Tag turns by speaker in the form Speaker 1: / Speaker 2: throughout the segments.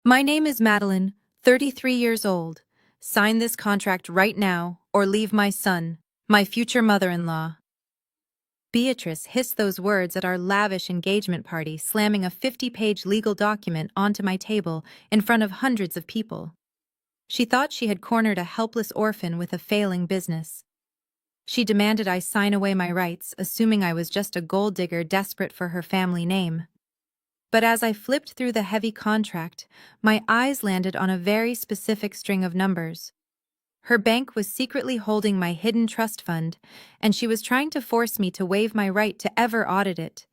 Speaker 1: My name is Madeline, 33 years old. Sign this contract right now, or leave my son, my future mother-in-law. Beatrice hissed those words at our lavish engagement party, slamming a 50-page legal document onto my table in front of hundreds of people. She thought she had cornered a helpless orphan with a failing business. She demanded I sign away my rights, assuming I was just a gold digger desperate for her family name. But as I flipped through the heavy contract, my eyes landed on a very specific string of numbers. Her bank was secretly holding my hidden trust fund, and she was trying to force me to waive my right to ever audit it.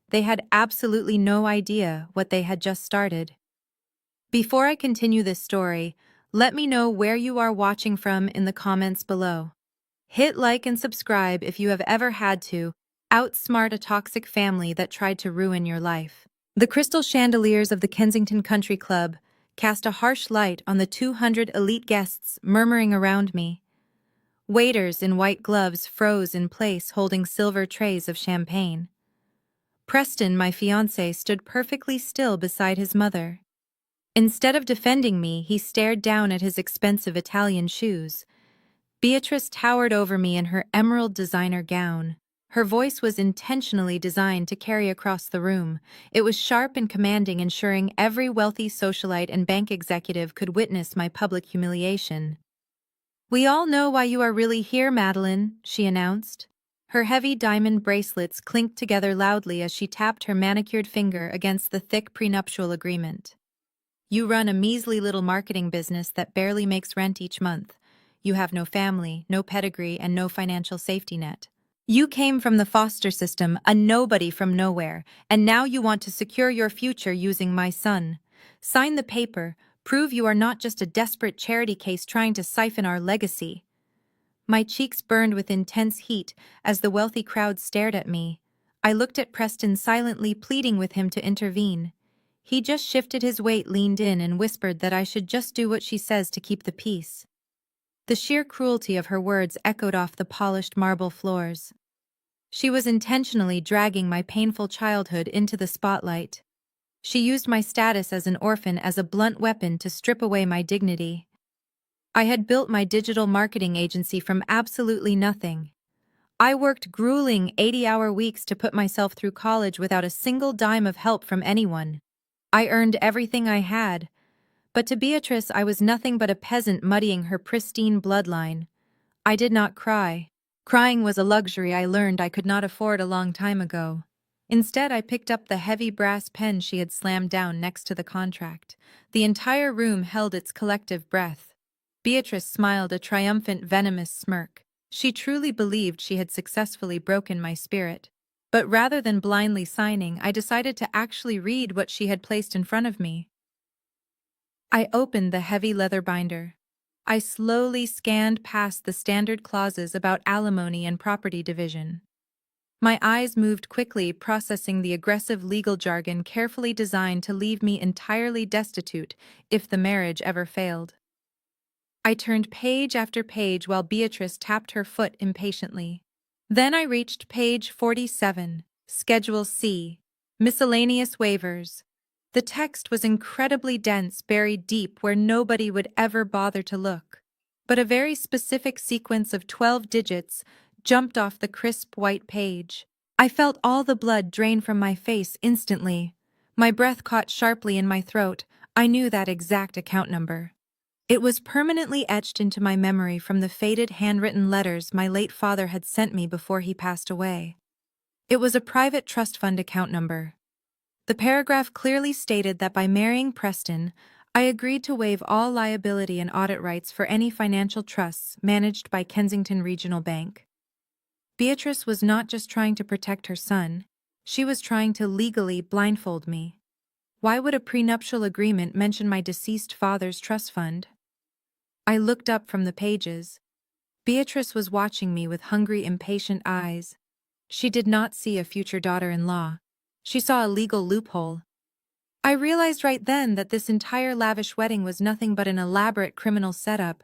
Speaker 1: They had absolutely no idea what they had just started. Before I continue this story, let me know where you are watching from in the comments below. Hit like and subscribe if you have ever had to outsmart a toxic family that tried to ruin your life. The crystal chandeliers of the Kensington Country Club cast a harsh light on the 200 elite guests murmuring around me. Waiters in white gloves froze in place holding silver trays of champagne. Preston, my fiancé, stood perfectly still beside his mother. Instead of defending me, he stared down at his expensive Italian shoes. Beatrice towered over me in her emerald designer gown. Her voice was intentionally designed to carry across the room. It was sharp and commanding, ensuring every wealthy socialite and bank executive could witness my public humiliation. "We all know why you are really here, Madeline," she announced. Her heavy diamond bracelets clinked together loudly as she tapped her manicured finger against the thick prenuptial agreement. "You run a measly little marketing business that barely makes rent each month. You have no family, no pedigree, and no financial safety net. You came from the foster system, a nobody from nowhere, and now you want to secure your future using my son. Sign the paper, prove you are not just a desperate charity case trying to siphon our legacy." My cheeks burned with intense heat as the wealthy crowd stared at me. I looked at Preston silently, pleading with him to intervene. He just shifted his weight, leaned in, and whispered that I should just do what she says to keep the peace. The sheer cruelty of her words echoed off the polished marble floors. She was intentionally dragging my painful childhood into the spotlight. She used my status as an orphan as a blunt weapon to strip away my dignity. I had built my digital marketing agency from absolutely nothing. I worked grueling 80-hour weeks to put myself through college without a single dime of help from anyone. I earned everything I had. But to Beatrice, I was nothing but a peasant muddying her pristine bloodline. I did not cry. Crying was a luxury I learned I could not afford a long time ago. Instead, I picked up the heavy brass pen she had slammed down next to the contract. The entire room held its collective breath. Beatrice smiled a triumphant, venomous smirk. She truly believed she had successfully broken my spirit. But rather than blindly signing, I decided to actually read what she had placed in front of me. I opened the heavy leather binder. I slowly scanned past the standard clauses about alimony and property division. My eyes moved quickly, processing the aggressive legal jargon carefully designed to leave me entirely destitute if the marriage ever failed. I turned page after page while Beatrice tapped her foot impatiently. Then I reached page 47, Schedule C, Miscellaneous Waivers. The text was incredibly dense, buried deep where nobody would ever bother to look. But a very specific sequence of 12 digits jumped off the crisp white page. I felt all the blood drain from my face instantly. My breath caught sharply in my throat. I knew that exact account number. It was permanently etched into my memory from the faded handwritten letters my late father had sent me before he passed away. It was a private trust fund account number. The paragraph clearly stated that by marrying Preston, I agreed to waive all liability and audit rights for any financial trusts managed by Kensington Regional Bank. Beatrice was not just trying to protect her son, she was trying to legally blindfold me. Why would a prenuptial agreement mention my deceased father's trust fund? I looked up from the pages. Beatrice was watching me with hungry, impatient eyes. She did not see a future daughter-in-law. She saw a legal loophole. I realized right then that this entire lavish wedding was nothing but an elaborate criminal setup.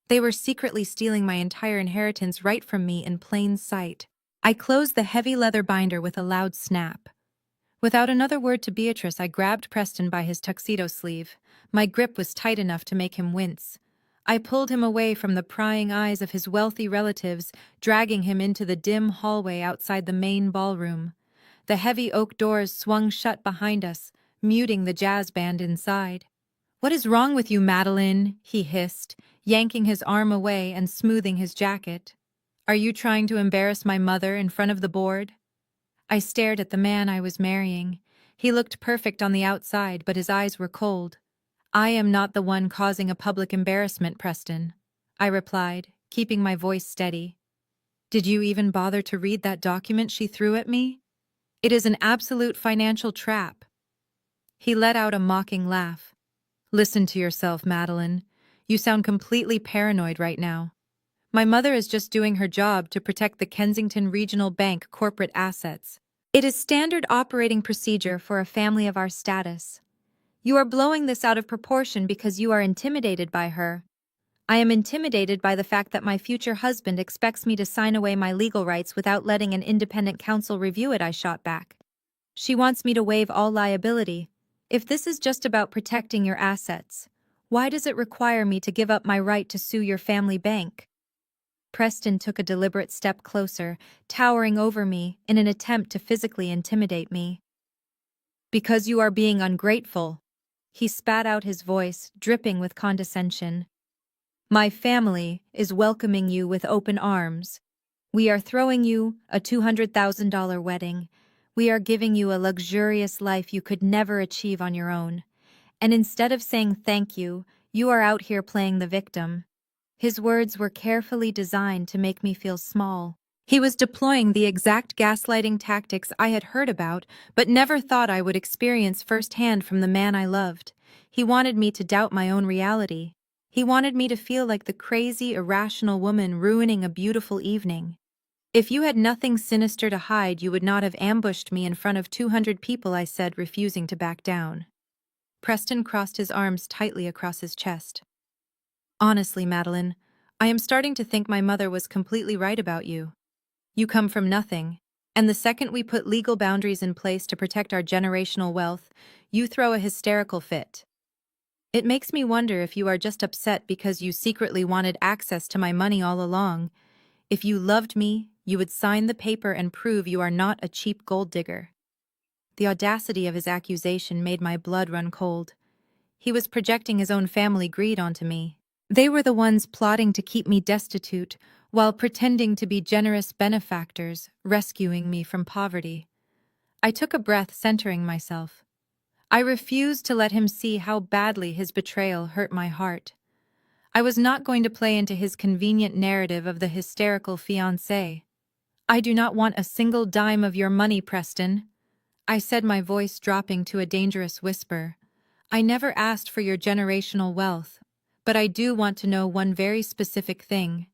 Speaker 1: They were secretly stealing my entire inheritance right from me in plain sight. I closed the heavy leather binder with a loud snap. Without another word to Beatrice, I grabbed Preston by his tuxedo sleeve. My grip was tight enough to make him wince. I pulled him away from the prying eyes of his wealthy relatives, dragging him into the dim hallway outside the main ballroom. The heavy oak doors swung shut behind us, muting the jazz band inside. "What is wrong with you, Madeline?" he hissed, yanking his arm away and smoothing his jacket. "Are you trying to embarrass my mother in front of the board?" I stared at the man I was marrying. He looked perfect on the outside, but his eyes were cold. "I am not the one causing a public embarrassment, Preston," I replied, keeping my voice steady. "Did you even bother to read that document she threw at me? It is an absolute financial trap." He let out a mocking laugh. "Listen to yourself, Madeline. You sound completely paranoid right now. My mother is just doing her job to protect the Kensington Regional Bank corporate assets. It is standard operating procedure for a family of our status. You are blowing this out of proportion because you are intimidated by her. I am intimidated by the fact that my future husband expects me to sign away my legal rights without letting an independent counsel review it," I shot back. "She wants me to waive all liability. If this is just about protecting your assets, why does it require me to give up my right to sue your family bank?" Preston took a deliberate step closer, towering over me in an attempt to physically intimidate me. "Because you are being ungrateful." He spat out his voice, dripping with condescension. "My family is welcoming you with open arms. We are throwing you a $200,000 wedding. We are giving you a luxurious life you could never achieve on your own. And instead of saying thank you, you are out here playing the victim." His words were carefully designed to make me feel small. He was deploying the exact gaslighting tactics I had heard about, but never thought I would experience firsthand from the man I loved. He wanted me to doubt my own reality. He wanted me to feel like the crazy, irrational woman ruining a beautiful evening. "If you had nothing sinister to hide, you would not have ambushed me in front of 200 people," I said, refusing to back down. Preston crossed his arms tightly across his chest. "Honestly, Madeline, I am starting to think my mother was completely right about you. You come from nothing, and the second we put legal boundaries in place to protect our generational wealth, you throw a hysterical fit. It makes me wonder if you are just upset because you secretly wanted access to my money all along. If you loved me, you would sign the paper and prove you are not a cheap gold digger." The audacity of his accusation made my blood run cold. He was projecting his own family greed onto me. They were the ones plotting to keep me destitute while pretending to be generous benefactors, rescuing me from poverty. I took a breath, centering myself. I refused to let him see how badly his betrayal hurt my heart. I was not going to play into his convenient narrative of the hysterical fiancé. "I do not want a single dime of your money, Preston," I said, my voice dropping to a dangerous whisper. "I never asked for your generational wealth, but I do want to know one very specific thing."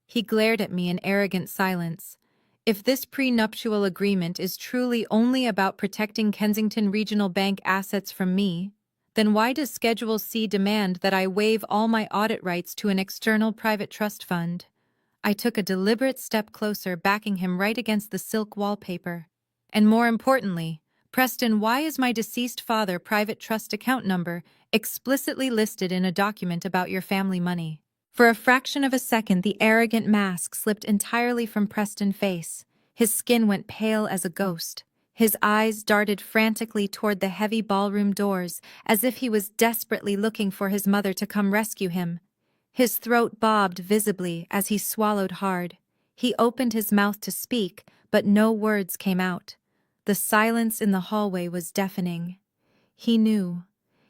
Speaker 1: He glared at me in arrogant silence. "If this prenuptial agreement is truly only about protecting Kensington Regional Bank assets from me, then why does Schedule C demand that I waive all my audit rights to an external private trust fund?" I took a deliberate step closer, backing him right against the silk wallpaper. "And more importantly, Preston, why is my deceased father private trust account number explicitly listed in a document about your family money?" For a fraction of a second, the arrogant mask slipped entirely from Preston's face. His skin went pale as a ghost. His eyes darted frantically toward the heavy ballroom doors, as if he was desperately looking for his mother to come rescue him. His throat bobbed visibly as he swallowed hard. He opened his mouth to speak, but no words came out. The silence in the hallway was deafening. He knew.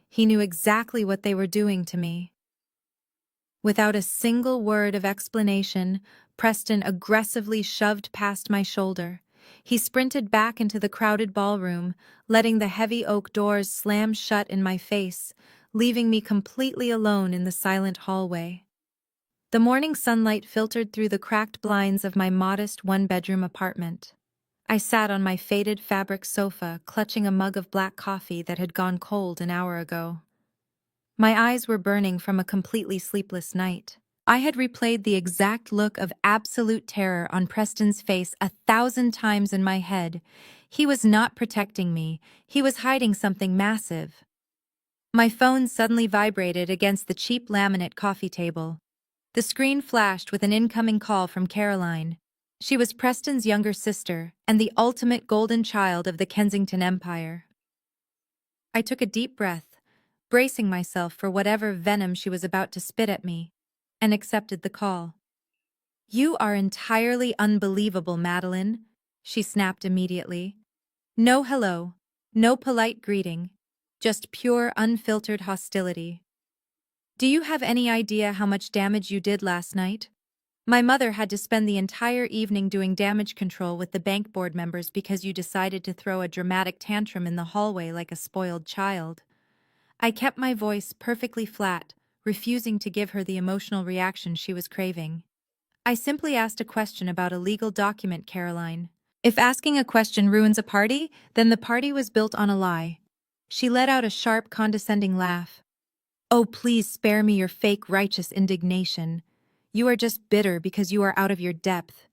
Speaker 1: He knew exactly what they were doing to me. Without a single word of explanation, Preston aggressively shoved past my shoulder. He sprinted back into the crowded ballroom, letting the heavy oak doors slam shut in my face, leaving me completely alone in the silent hallway. The morning sunlight filtered through the cracked blinds of my modest one-bedroom apartment. I sat on my faded fabric sofa, clutching a mug of black coffee that had gone cold an hour ago. My eyes were burning from a completely sleepless night. I had replayed the exact look of absolute terror on Preston's face 1,000 times in my head. He was not protecting me, he was hiding something massive. My phone suddenly vibrated against the cheap laminate coffee table. The screen flashed with an incoming call from Caroline. She was Preston's younger sister and the ultimate golden child of the Kensington Empire. I took a deep breath, bracing myself for whatever venom she was about to spit at me, and accepted the call. "You are entirely unbelievable, Madeline," she snapped immediately. "No hello, no polite greeting, just pure unfiltered hostility. Do you have any idea how much damage you did last night? My mother had to spend the entire evening doing damage control with the bank board members because you decided to throw a dramatic tantrum in the hallway like a spoiled child." I kept my voice perfectly flat, refusing to give her the emotional reaction she was craving. "I simply asked a question about a legal document, Caroline. If asking a question ruins a party, then the party was built on a lie." She let out a sharp, condescending laugh. "Oh, please spare me your fake righteous indignation. You are just bitter because you are out of your depth.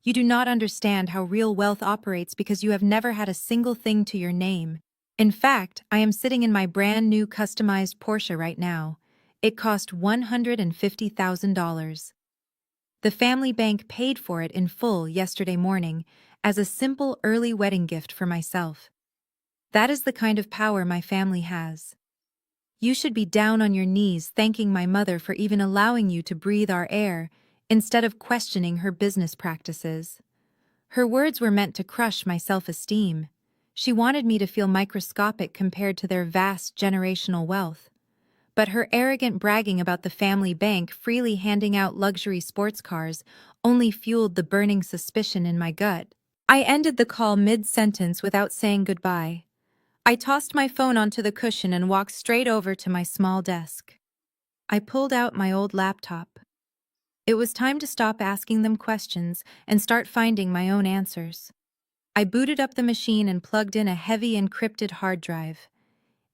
Speaker 1: You do not understand how real wealth operates because you have never had a single thing to your name. In fact, I am sitting in my brand new customized Porsche right now. It cost $150,000. The family bank paid for it in full yesterday morning as a simple early wedding gift for myself. That is the kind of power my family has. You should be down on your knees thanking my mother for even allowing you to breathe our air instead of questioning her business practices." Her words were meant to crush my self-esteem. She wanted me to feel microscopic compared to their vast generational wealth. But her arrogant bragging about the family bank freely handing out luxury sports cars only fueled the burning suspicion in my gut. I ended the call mid-sentence without saying goodbye. I tossed my phone onto the cushion and walked straight over to my small desk. I pulled out my old laptop. It was time to stop asking them questions and start finding my own answers. I booted up the machine and plugged in a heavy encrypted hard drive.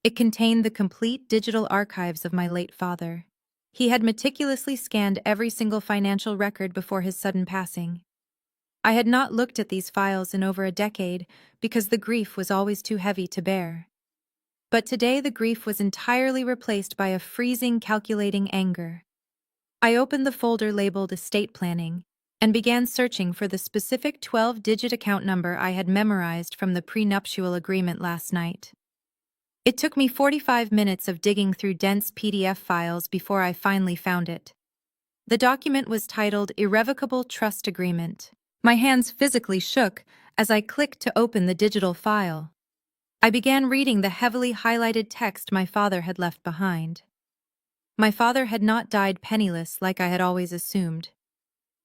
Speaker 1: It contained the complete digital archives of my late father. He had meticulously scanned every single financial record before his sudden passing. I had not looked at these files in over a decade because the grief was always too heavy to bear. But today the grief was entirely replaced by a freezing, calculating anger. I opened the folder labeled Estate Planning and began searching for the specific 12-digit account number I had memorized from the prenuptial agreement last night. It took me 45 minutes of digging through dense PDF files before I finally found it. The document was titled Irrevocable Trust Agreement. My hands physically shook as I clicked to open the digital file. I began reading the heavily highlighted text my father had left behind. My father had not died penniless like I had always assumed.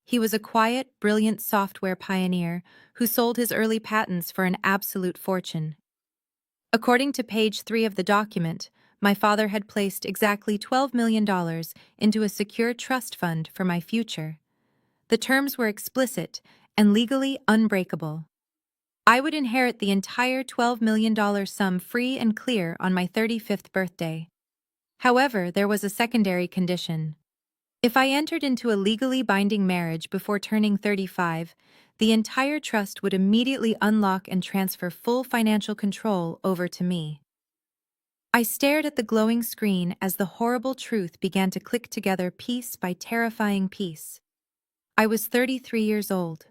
Speaker 1: He was a quiet, brilliant software pioneer who sold his early patents for an absolute fortune. According to page 3 of the document, my father had placed exactly $12 million into a secure trust fund for my future. The terms were explicit and legally unbreakable. I would inherit the entire $12 million sum free and clear on my 35th birthday. However, there was a secondary condition. If I entered into a legally binding marriage before turning 35, the entire trust would immediately unlock and transfer full financial control over to me. I stared at the glowing screen as the horrible truth began to click together piece by terrifying piece. I was 33 years old.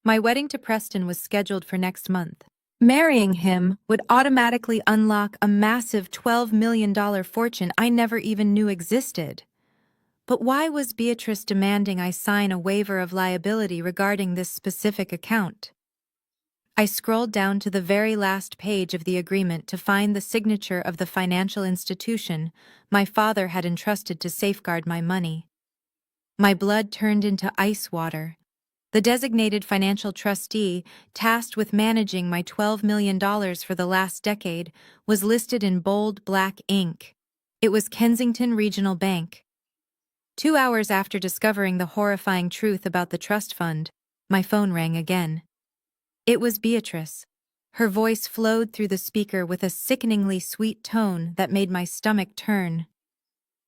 Speaker 1: My wedding to Preston was scheduled for next month. Marrying him would automatically unlock a massive $12 million fortune I never even knew existed. But why was Beatrice demanding I sign a waiver of liability regarding this specific account? I scrolled down to the very last page of the agreement to find the signature of the financial institution my father had entrusted to safeguard my money. My blood turned into ice water. The designated financial trustee, tasked with managing my $12 million for the last decade, was listed in bold black ink. It was Kensington Regional Bank. 2 hours after discovering the horrifying truth about the trust fund, my phone rang again. It was Beatrice. Her voice flowed through the speaker with a sickeningly sweet tone that made my stomach turn.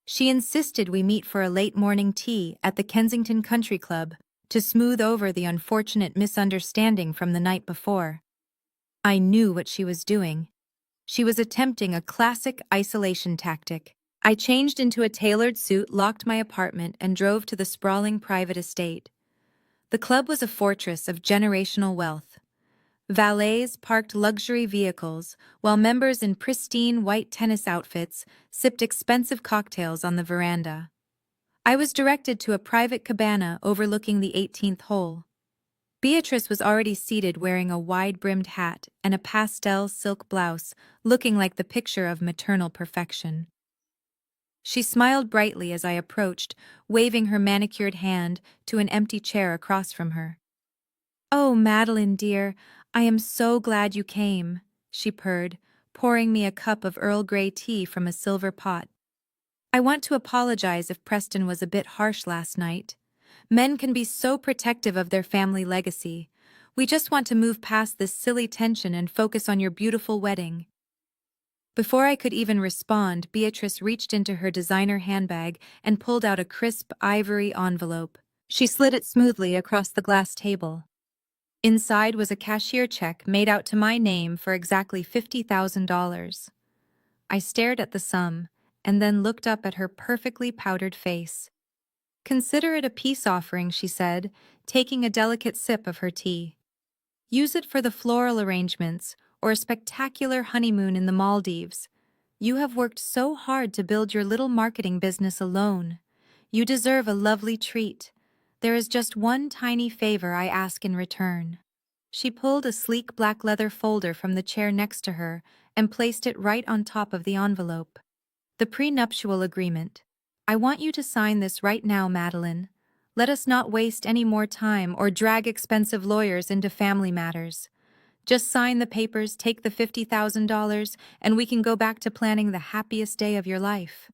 Speaker 1: She insisted we meet for a late morning tea at the Kensington Country Club to smooth over the unfortunate misunderstanding from the night before. I knew what she was doing. She was attempting a classic isolation tactic. I changed into a tailored suit, locked my apartment, and drove to the sprawling private estate. The club was a fortress of generational wealth. Valets parked luxury vehicles, while members in pristine white tennis outfits sipped expensive cocktails on the veranda. I was directed to a private cabana overlooking the 18th hole. Beatrice was already seated wearing a wide-brimmed hat and a pastel silk blouse, looking like the picture of maternal perfection. She smiled brightly as I approached, waving her manicured hand to an empty chair across from her. "Oh, Madeline, dear, I am so glad you came," she purred, pouring me a cup of Earl Grey tea from a silver pot. "I want to apologize if Preston was a bit harsh last night. Men can be so protective of their family legacy. We just want to move past this silly tension and focus on your beautiful wedding." Before I could even respond, Beatrice reached into her designer handbag and pulled out a crisp ivory envelope. She slid it smoothly across the glass table. Inside was a cashier check made out to my name for exactly $50,000. I stared at the sum and then looked up at her perfectly powdered face. "Consider it a peace offering," she said, taking a delicate sip of her tea. "Use it for the floral arrangements or a spectacular honeymoon in the Maldives. You have worked so hard to build your little marketing business alone. You deserve a lovely treat. There is just one tiny favor I ask in return." She pulled a sleek black leather folder from the chair next to her and placed it right on top of the envelope. "The prenuptial agreement. I want you to sign this right now, Madeline. Let us not waste any more time or drag expensive lawyers into family matters. Just sign the papers, take the $50,000, and we can go back to planning the happiest day of your life."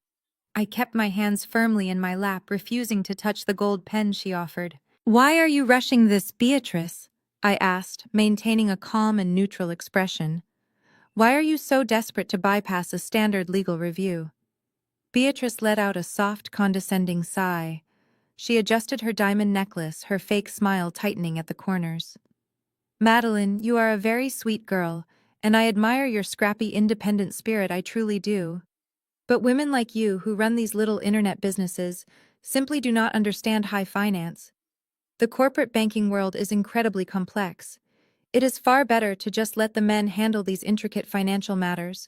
Speaker 1: I kept my hands firmly in my lap, refusing to touch the gold pen she offered. "Why are you rushing this, Beatrice?" I asked, maintaining a calm and neutral expression. "Why are you so desperate to bypass a standard legal review?" Beatrice let out a soft, condescending sigh. She adjusted her diamond necklace, her fake smile tightening at the corners. "Madeline, you are a very sweet girl, and I admire your scrappy, independent spirit, I truly do. But women like you who run these little internet businesses simply do not understand high finance. The corporate banking world is incredibly complex. It is far better to just let the men handle these intricate financial matters.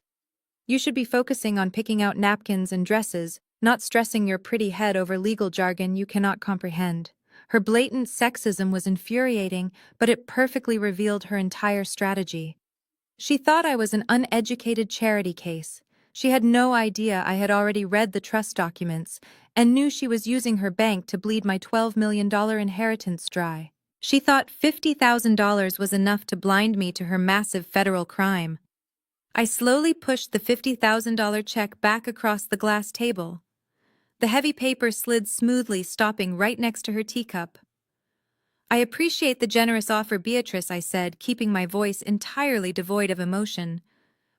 Speaker 1: You should be focusing on picking out napkins and dresses, not stressing your pretty head over legal jargon you cannot comprehend." Her blatant sexism was infuriating, but it perfectly revealed her entire strategy. She thought I was an uneducated charity case. She had no idea I had already read the trust documents and knew she was using her bank to bleed my $12 million inheritance dry. She thought $50,000 was enough to blind me to her massive federal crime. I slowly pushed the $50,000 check back across the glass table. The heavy paper slid smoothly, stopping right next to her teacup. "I appreciate the generous offer, Beatrice," I said, keeping my voice entirely devoid of emotion.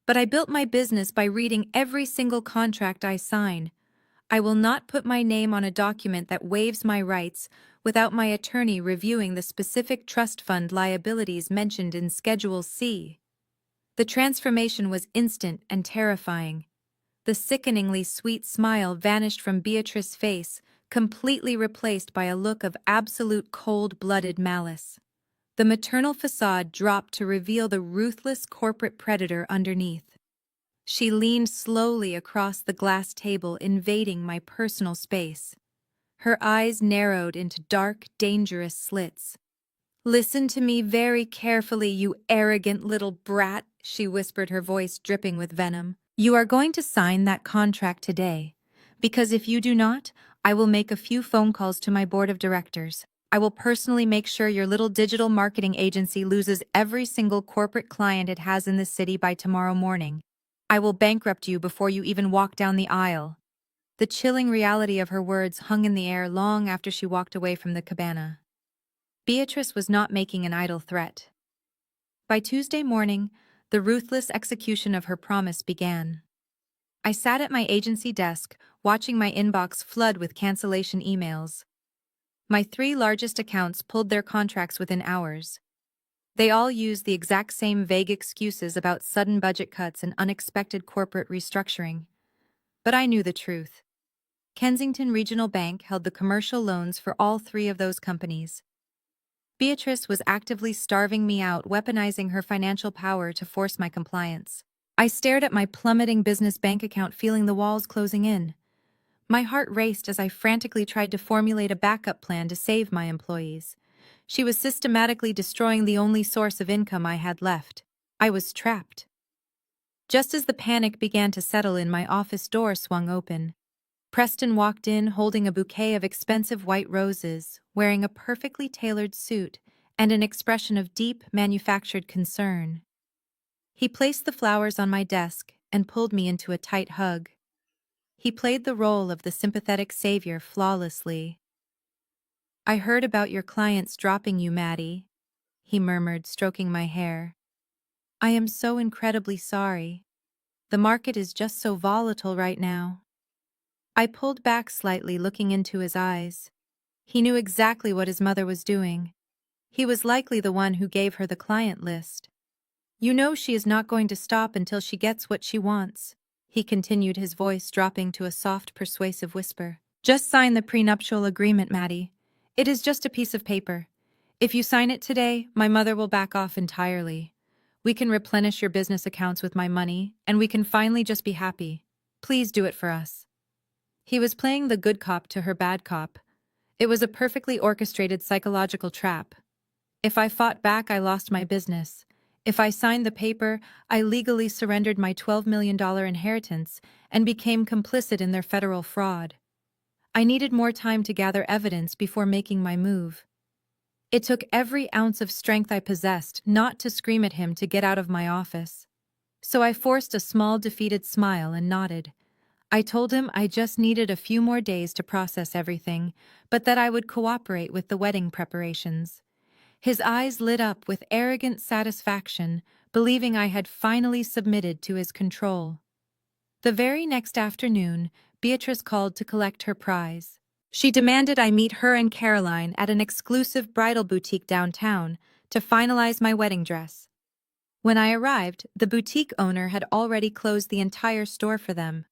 Speaker 1: "But I built my business by reading every single contract I sign. I will not put my name on a document that waives my rights without my attorney reviewing the specific trust fund liabilities mentioned in Schedule C." The transformation was instant and terrifying. The sickeningly sweet smile vanished from Beatrice's face, completely replaced by a look of absolute cold-blooded malice. The maternal facade dropped to reveal the ruthless corporate predator underneath. She leaned slowly across the glass table, invading my personal space. Her eyes narrowed into dark, dangerous slits. "Listen to me very carefully, you arrogant little brat," she whispered, her voice dripping with venom. "You are going to sign that contract today, because if you do not, I will make a few phone calls to my board of directors. I will personally make sure your little digital marketing agency loses every single corporate client it has in this city by tomorrow morning. I will bankrupt you before you even walk down the aisle." The chilling reality of her words hung in the air long after she walked away from the cabana. Beatrice was not making an idle threat. By Tuesday morning, the ruthless execution of her promise began. I sat at my agency desk, watching my inbox flood with cancellation emails. My 3 largest accounts pulled their contracts within hours. They all used the exact same vague excuses about sudden budget cuts and unexpected corporate restructuring. But I knew the truth. Kensington Regional Bank held the commercial loans for all three of those companies. Beatrice was actively starving me out, weaponizing her financial power to force my compliance. I stared at my plummeting business bank account, feeling the walls closing in. My heart raced as I frantically tried to formulate a backup plan to save my employees. She was systematically destroying the only source of income I had left. I was trapped. Just as the panic began to settle in, my office door swung open. Preston walked in holding a bouquet of expensive white roses, wearing a perfectly tailored suit and an expression of deep, manufactured concern. He placed the flowers on my desk and pulled me into a tight hug. He played the role of the sympathetic savior flawlessly. "I heard about your clients dropping you, Maddie," he murmured, stroking my hair. "I am so incredibly sorry. The market is just so volatile right now." I pulled back slightly, looking into his eyes. He knew exactly what his mother was doing. He was likely the one who gave her the client list. "You know she is not going to stop until she gets what she wants," he continued, his voice dropping to a soft, persuasive whisper. "Just sign the prenuptial agreement, Maddie. It is just a piece of paper. If you sign it today, my mother will back off entirely. We can replenish your business accounts with my money, and we can finally just be happy. Please do it for us." He was playing the good cop to her bad cop. It was a perfectly orchestrated psychological trap. If I fought back, I lost my business. If I signed the paper, I legally surrendered my $12 million inheritance and became complicit in their federal fraud. I needed more time to gather evidence before making my move. It took every ounce of strength I possessed not to scream at him to get out of my office. So I forced a small, defeated smile and nodded. I told him I just needed a few more days to process everything, but that I would cooperate with the wedding preparations. His eyes lit up with arrogant satisfaction, believing I had finally submitted to his control. The very next afternoon, Beatrice called to collect her prize. She demanded I meet her and Caroline at an exclusive bridal boutique downtown to finalize my wedding dress. When I arrived, the boutique owner had already closed the entire store for them.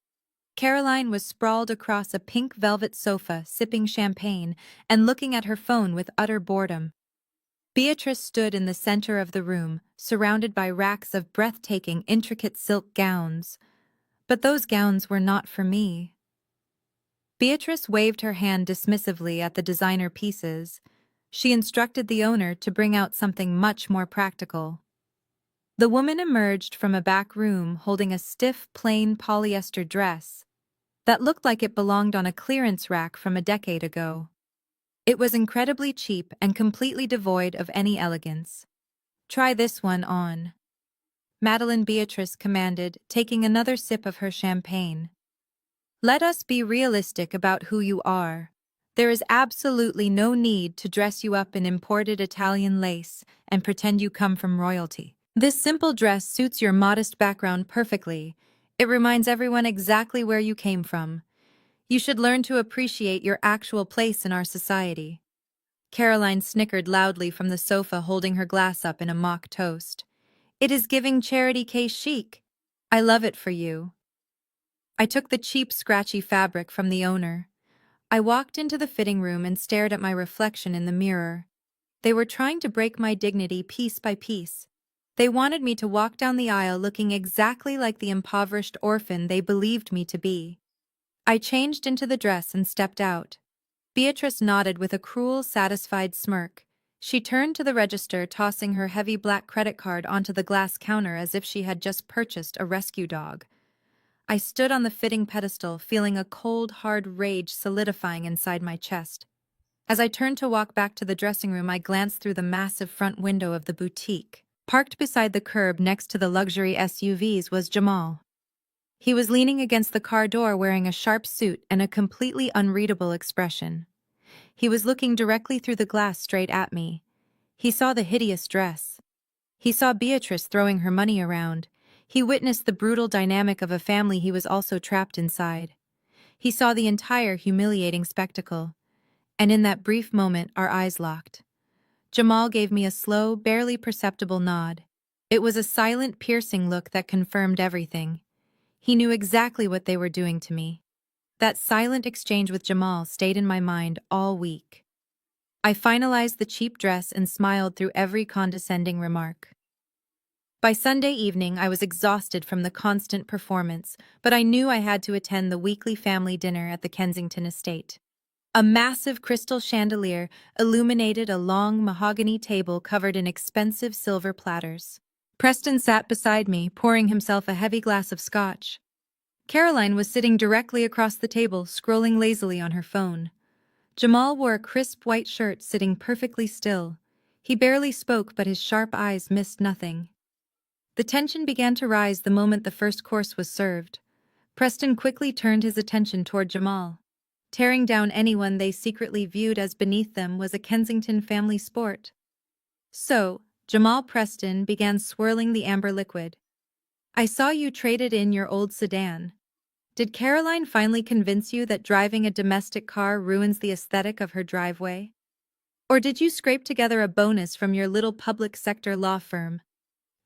Speaker 1: Caroline was sprawled across a pink velvet sofa, sipping champagne and looking at her phone with utter boredom. Beatrice stood in the center of the room, surrounded by racks of breathtaking, intricate silk gowns. But those gowns were not for me. Beatrice waved her hand dismissively at the designer pieces. She instructed the owner to bring out something much more practical. The woman emerged from a back room holding a stiff, plain polyester dress that looked like it belonged on a clearance rack from a decade ago. It was incredibly cheap and completely devoid of any elegance. "Try this one on," Madeline Beatrice commanded, taking another sip of her champagne. "Let us be realistic about who you are. There is absolutely no need to dress you up in imported Italian lace and pretend you come from royalty. This simple dress suits your modest background perfectly. It reminds everyone exactly where you came from. You should learn to appreciate your actual place in our society." Caroline snickered loudly from the sofa, holding her glass up in a mock toast. "It is giving charity case chic. I love it for you." I took the cheap, scratchy fabric from the owner. I walked into the fitting room and stared at my reflection in the mirror. They were trying to break my dignity piece by piece. They wanted me to walk down the aisle looking exactly like the impoverished orphan they believed me to be. I changed into the dress and stepped out. Beatrice nodded with a cruel, satisfied smirk. She turned to the register, tossing her heavy black credit card onto the glass counter as if she had just purchased a rescue dog. I stood on the fitting pedestal, feeling a cold, hard rage solidifying inside my chest. As I turned to walk back to the dressing room, I glanced through the massive front window of the boutique. Parked beside the curb next to the luxury SUVs was Jamal. He was leaning against the car door wearing a sharp suit and a completely unreadable expression. He was looking directly through the glass straight at me. He saw the hideous dress. He saw Beatrice throwing her money around. He witnessed the brutal dynamic of a family he was also trapped inside. He saw the entire humiliating spectacle. And in that brief moment, our eyes locked. Jamal gave me a slow, barely perceptible nod. It was a silent, piercing look that confirmed everything. He knew exactly what they were doing to me. That silent exchange with Jamal stayed in my mind all week. I finalized the cheap dress and smiled through every condescending remark. By Sunday evening, I was exhausted from the constant performance, but I knew I had to attend the weekly family dinner at the Kensington estate. A massive crystal chandelier illuminated a long mahogany table covered in expensive silver platters. Preston sat beside me, pouring himself a heavy glass of scotch. Caroline was sitting directly across the table, scrolling lazily on her phone. Jamal wore a crisp white shirt, sitting perfectly still. He barely spoke, but his sharp eyes missed nothing. The tension began to rise the moment the first course was served. Preston quickly turned his attention toward Jamal. Tearing down anyone they secretly viewed as beneath them was a Kensington family sport. So, Jamal Preston began swirling the amber liquid. I saw you traded in your old sedan. Did Caroline finally convince you that driving a domestic car ruins the aesthetic of her driveway? Or did you scrape together a bonus from your little public sector law firm?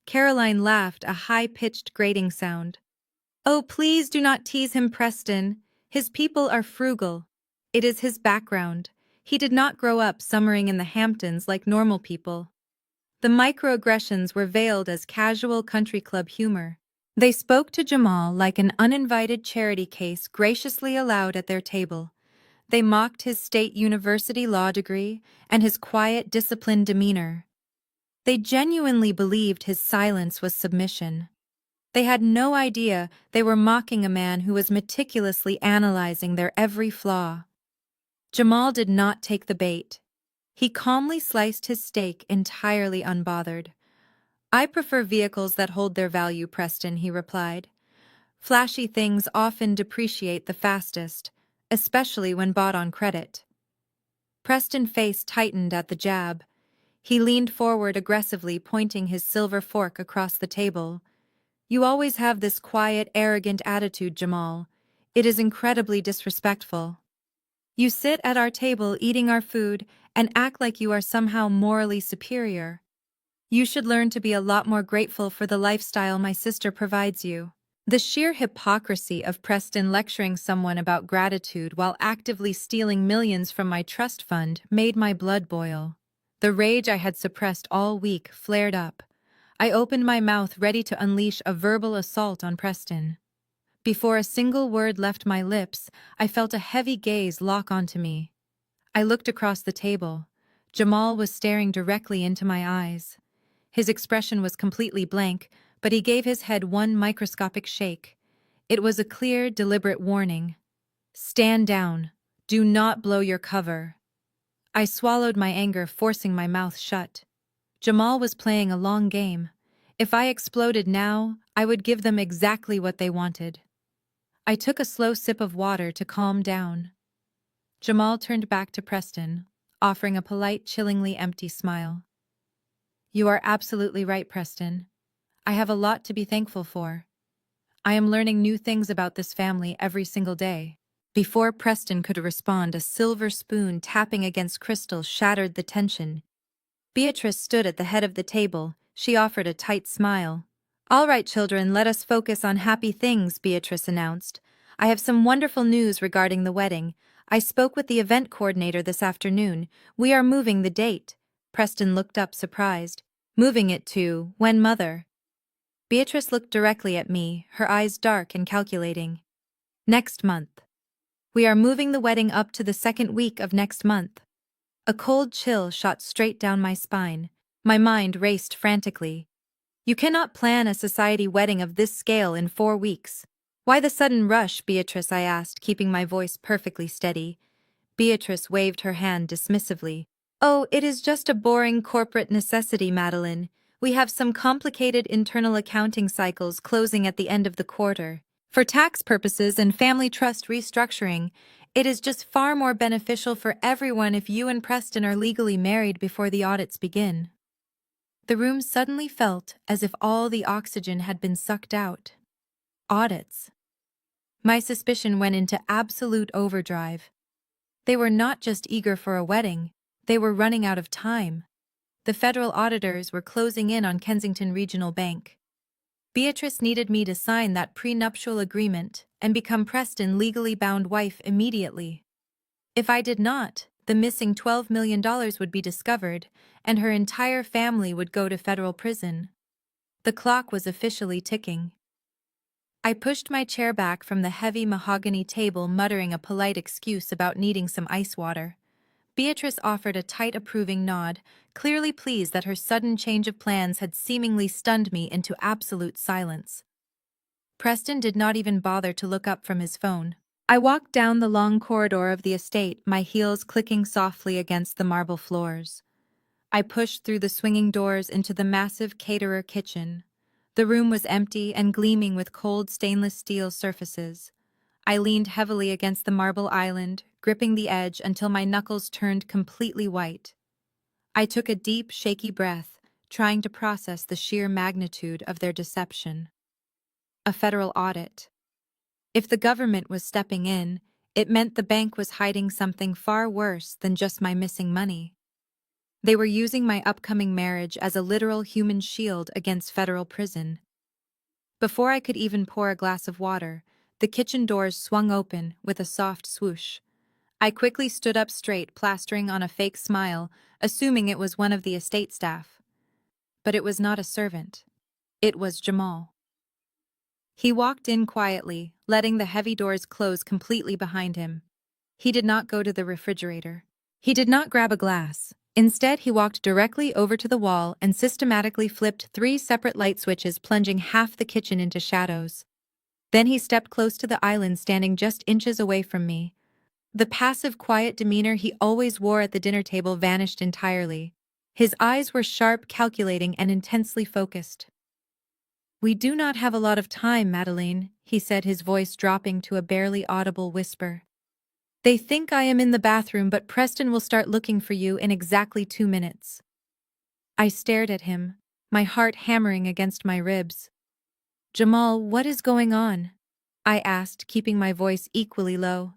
Speaker 1: Caroline laughed, a high-pitched grating sound. Oh, please do not tease him, Preston. His people are frugal. It is his background. He did not grow up summering in the Hamptons like normal people. The microaggressions were veiled as casual country club humor. They spoke to Jamal like an uninvited charity case graciously allowed at their table. They mocked his state university law degree and his quiet, disciplined demeanor. They genuinely believed his silence was submission. They had no idea they were mocking a man who was meticulously analyzing their every flaw. Jamal did not take the bait. He calmly sliced his steak, entirely unbothered. I prefer vehicles that hold their value, Preston, he replied. Flashy things often depreciate the fastest, especially when bought on credit. Preston's face tightened at the jab. He leaned forward aggressively, pointing his silver fork across the table. You always have this quiet, arrogant attitude, Jamal. It is incredibly disrespectful. You sit at our table eating our food and act like you are somehow morally superior. You should learn to be a lot more grateful for the lifestyle my sister provides you. The sheer hypocrisy of Preston lecturing someone about gratitude while actively stealing millions from my trust fund made my blood boil. The rage I had suppressed all week flared up. I opened my mouth ready to unleash a verbal assault on Preston. Before a single word left my lips, I felt a heavy gaze lock onto me. I looked across the table. Jamal was staring directly into my eyes. His expression was completely blank, but he gave his head one microscopic shake. It was a clear, deliberate warning. Stand down. Do not blow your cover. I swallowed my anger, forcing my mouth shut. Jamal was playing a long game. If I exploded now, I would give them exactly what they wanted. I took a slow sip of water to calm down. Jamal turned back to Preston, offering a polite, chillingly empty smile. You are absolutely right, Preston. I have a lot to be thankful for. I am learning new things about this family every single day. Before Preston could respond, a silver spoon tapping against crystal shattered the tension. Beatrice stood at the head of the table. She offered a tight smile. All right, children, let us focus on happy things, Beatrice announced. I have some wonderful news regarding the wedding. I spoke with the event coordinator this afternoon. We are moving the date. Preston looked up, surprised. Moving it to when, Mother? Beatrice looked directly at me, her eyes dark and calculating. Next month. We are moving the wedding up to the second week of next month. A cold chill shot straight down my spine. My mind raced frantically. You cannot plan a society wedding of this scale in 4 weeks. Why the sudden rush, Beatrice? I asked, keeping my voice perfectly steady. Beatrice waved her hand dismissively. Oh, it is just a boring corporate necessity, Madeline. We have some complicated internal accounting cycles closing at the end of the quarter. For tax purposes and family trust restructuring, it is just far more beneficial for everyone if you and Preston are legally married before the audits begin. The room suddenly felt as if all the oxygen had been sucked out. Audits. My suspicion went into absolute overdrive. They were not just eager for a wedding, they were running out of time. The federal auditors were closing in on Kensington Regional Bank. Beatrice needed me to sign that prenuptial agreement and become Preston's legally bound wife immediately. If I did not, the missing $12 million would be discovered, and her entire family would go to federal prison. The clock was officially ticking. I pushed my chair back from the heavy mahogany table, muttering a polite excuse about needing some ice water. Beatrice offered a tight approving nod, clearly pleased that her sudden change of plans had seemingly stunned me into absolute silence. Preston did not even bother to look up from his phone. I walked down the long corridor of the estate, my heels clicking softly against the marble floors. I pushed through the swinging doors into the massive caterer kitchen. The room was empty and gleaming with cold stainless steel surfaces. I leaned heavily against the marble island, gripping the edge until my knuckles turned completely white. I took a deep, shaky breath, trying to process the sheer magnitude of their deception. A federal audit. If the government was stepping in, it meant the bank was hiding something far worse than just my missing money. They were using my upcoming marriage as a literal human shield against federal prison. Before I could even pour a glass of water, the kitchen doors swung open with a soft swoosh. I quickly stood up straight, plastering on a fake smile, assuming it was one of the estate staff. But it was not a servant. It was Jamal. He walked in quietly, letting the heavy doors close completely behind him. He did not go to the refrigerator. He did not grab a glass. Instead, he walked directly over to the wall and systematically flipped 3 separate light switches, plunging half the kitchen into shadows. Then he stepped close to the island, standing just inches away from me. The passive, quiet demeanor he always wore at the dinner table vanished entirely. His eyes were sharp, calculating, and intensely focused. "We do not have a lot of time, Madeleine," he said, his voice dropping to a barely audible whisper. "They think I am in the bathroom, but Preston will start looking for you in exactly 2 minutes." I stared at him, my heart hammering against my ribs. "Jamal, what is going on?" I asked, keeping my voice equally low.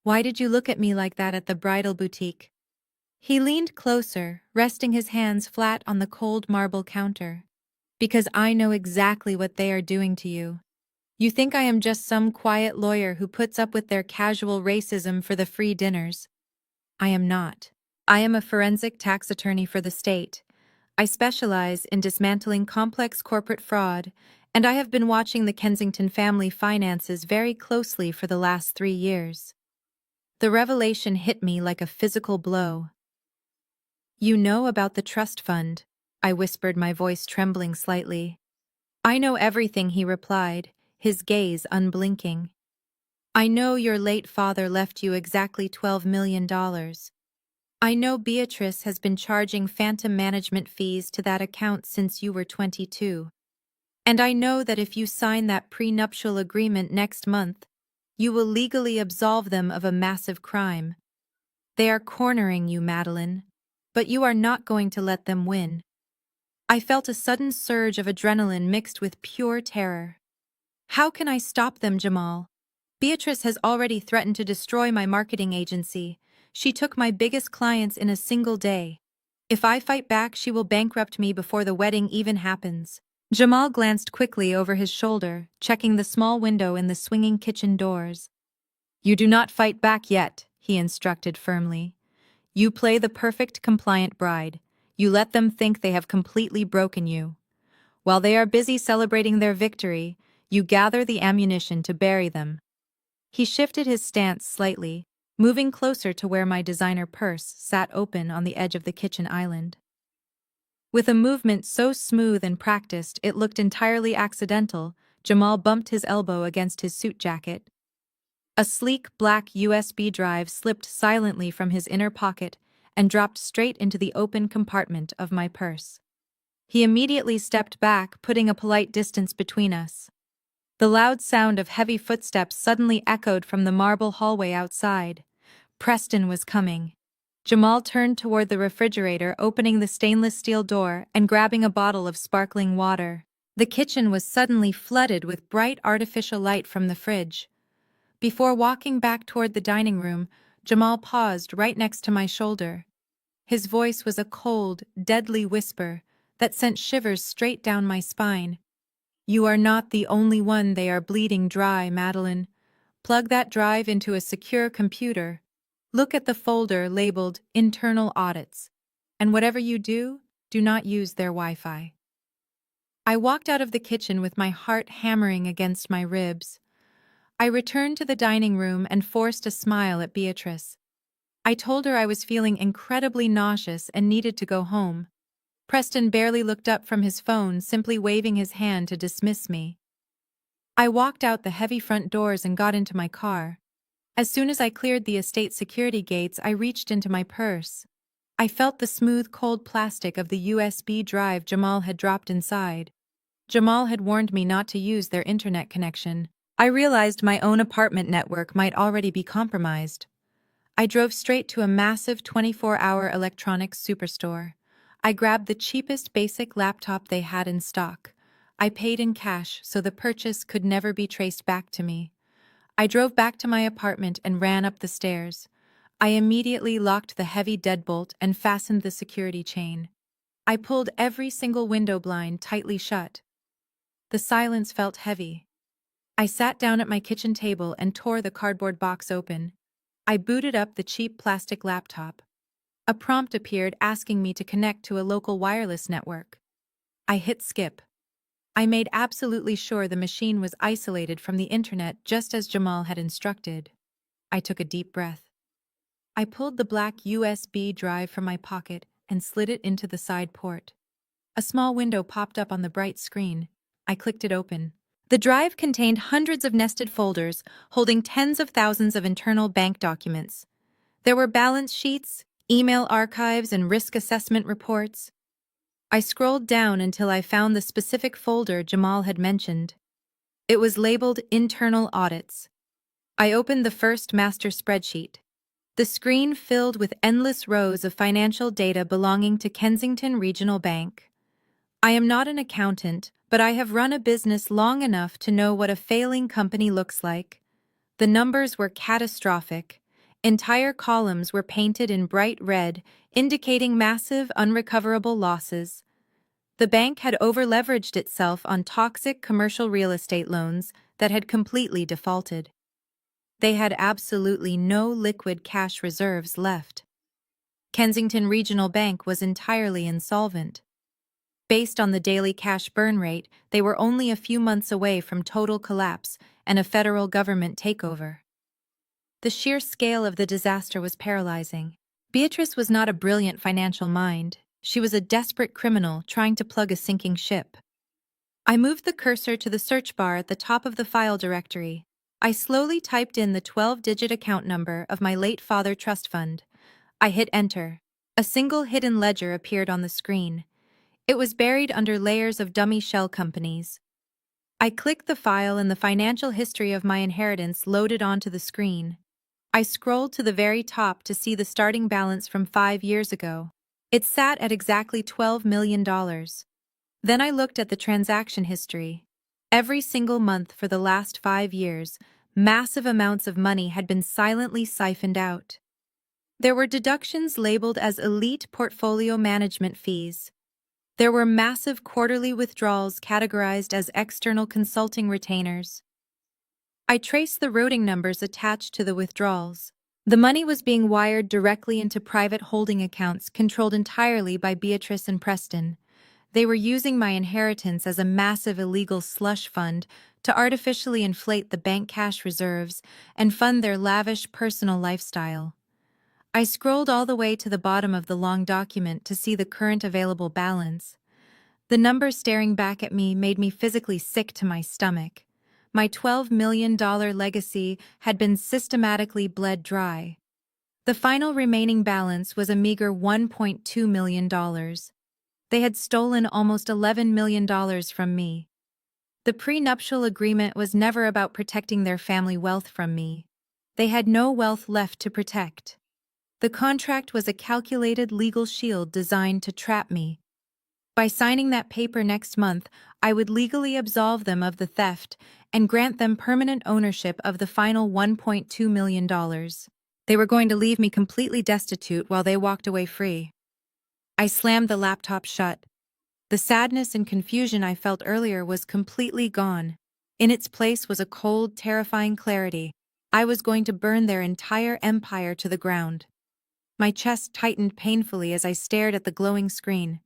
Speaker 1: "Why did you look at me like that at the bridal boutique?" He leaned closer, resting his hands flat on the cold marble counter. "Because I know exactly what they are doing to you. You think I am just some quiet lawyer who puts up with their casual racism for the free dinners. I am not. I am a forensic tax attorney for the state. I specialize in dismantling complex corporate fraud, and I have been watching the Kensington family finances very closely for the last 3 years. The revelation hit me like a physical blow. "You know about the trust fund," I whispered, my voice trembling slightly. "I know everything," he replied, his gaze unblinking. "I know your late father left you exactly $12 million. I know Beatrice has been charging phantom management fees to that account since you were 22. And I know that if you sign that prenuptial agreement next month, you will legally absolve them of a massive crime. They are cornering you, Madeleine, but you are not going to let them win." I felt a sudden surge of adrenaline mixed with pure terror. "How can I stop them, Jamal? Beatrice has already threatened to destroy my marketing agency. She took my biggest clients in a single day. If I fight back, she will bankrupt me before the wedding even happens." Jamal glanced quickly over his shoulder, checking the small window in the swinging kitchen doors. "You do not fight back yet," he instructed firmly. "You play the perfect compliant bride. You let them think they have completely broken you. While they are busy celebrating their victory, you gather the ammunition to bury them." He shifted his stance slightly, moving closer to where my designer purse sat open on the edge of the kitchen island. With a movement so smooth and practiced it looked entirely accidental, Jamal bumped his elbow against his suit jacket. A sleek black USB drive slipped silently from his inner pocket and dropped straight into the open compartment of my purse. He immediately stepped back, putting a polite distance between us. The loud sound of heavy footsteps suddenly echoed from the marble hallway outside. Preston was coming. Jamal turned toward the refrigerator, opening the stainless steel door and grabbing a bottle of sparkling water. The kitchen was suddenly flooded with bright artificial light from the fridge. Before walking back toward the dining room, Jamal paused right next to my shoulder. His voice was a cold, deadly whisper that sent shivers straight down my spine. "You are not the only one they are bleeding dry, Madeline. Plug that drive into a secure computer. Look at the folder labeled Internal Audits. And whatever you do, do not use their Wi-Fi." I walked out of the kitchen with my heart hammering against my ribs. I returned to the dining room and forced a smile at Beatrice. I told her I was feeling incredibly nauseous and needed to go home. Preston barely looked up from his phone, simply waving his hand to dismiss me. I walked out the heavy front doors and got into my car. As soon as I cleared the estate security gates, I reached into my purse. I felt the smooth, cold plastic of the USB drive Jamal had dropped inside. Jamal had warned me not to use their internet connection. I realized my own apartment network might already be compromised. I drove straight to a massive 24-hour electronics superstore. I grabbed the cheapest basic laptop they had in stock. I paid in cash so the purchase could never be traced back to me. I drove back to my apartment and ran up the stairs. I immediately locked the heavy deadbolt and fastened the security chain. I pulled every single window blind tightly shut. The silence felt heavy. I sat down at my kitchen table and tore the cardboard box open. I booted up the cheap plastic laptop. A prompt appeared asking me to connect to a local wireless network. I hit skip. I made absolutely sure the machine was isolated from the internet just as Jamal had instructed. I took a deep breath. I pulled the black USB drive from my pocket and slid it into the side port. A small window popped up on the bright screen. I clicked it open. The drive contained hundreds of nested folders holding tens of thousands of internal bank documents. There were balance sheets, email archives, and risk assessment reports. I scrolled down until I found the specific folder Jamal had mentioned. It was labeled Internal Audits. I opened the first master spreadsheet. The screen filled with endless rows of financial data belonging to Kensington Regional Bank. I am not an accountant, but I have run a business long enough to know what a failing company looks like. The numbers were catastrophic. Entire columns were painted in bright red, indicating massive, unrecoverable losses. The bank had overleveraged itself on toxic commercial real estate loans that had completely defaulted. They had absolutely no liquid cash reserves left. Kensington Regional Bank was entirely insolvent. Based on the daily cash burn rate, they were only a few months away from total collapse and a federal government takeover. The sheer scale of the disaster was paralyzing. Beatrice was not a brilliant financial mind. She was a desperate criminal trying to plug a sinking ship. I moved the cursor to the search bar at the top of the file directory. I slowly typed in the 12-digit account number of my late father trust fund. I hit enter. A single hidden ledger appeared on the screen. It was buried under layers of dummy shell companies. I clicked the file and the financial history of my inheritance loaded onto the screen. I scrolled to the very top to see the starting balance from 5 years ago. It sat at exactly $12 million. Then I looked at the transaction history. Every single month for the last 5 years, massive amounts of money had been silently siphoned out. There were deductions labeled as elite portfolio management fees. There were massive quarterly withdrawals categorized as external consulting retainers. I traced the routing numbers attached to the withdrawals. The money was being wired directly into private holding accounts controlled entirely by Beatrice and Preston. They were using my inheritance as a massive illegal slush fund to artificially inflate the bank cash reserves and fund their lavish personal lifestyle. I scrolled all the way to the bottom of the long document to see the current available balance. The numbers staring back at me made me physically sick to my stomach. My $12 million legacy had been systematically bled dry. The final remaining balance was a meager $1.2 million. They had stolen almost $11 million from me. The prenuptial agreement was never about protecting their family wealth from me. They had no wealth left to protect. The contract was a calculated legal shield designed to trap me. By signing that paper next month, I would legally absolve them of the theft and grant them permanent ownership of the final $1.2 million. They were going to leave me completely destitute while they walked away free. I slammed the laptop shut. The sadness and confusion I felt earlier was completely gone. In its place was a cold, terrifying clarity. I was going to burn their entire empire to the ground. My chest tightened painfully as I stared at the glowing screen.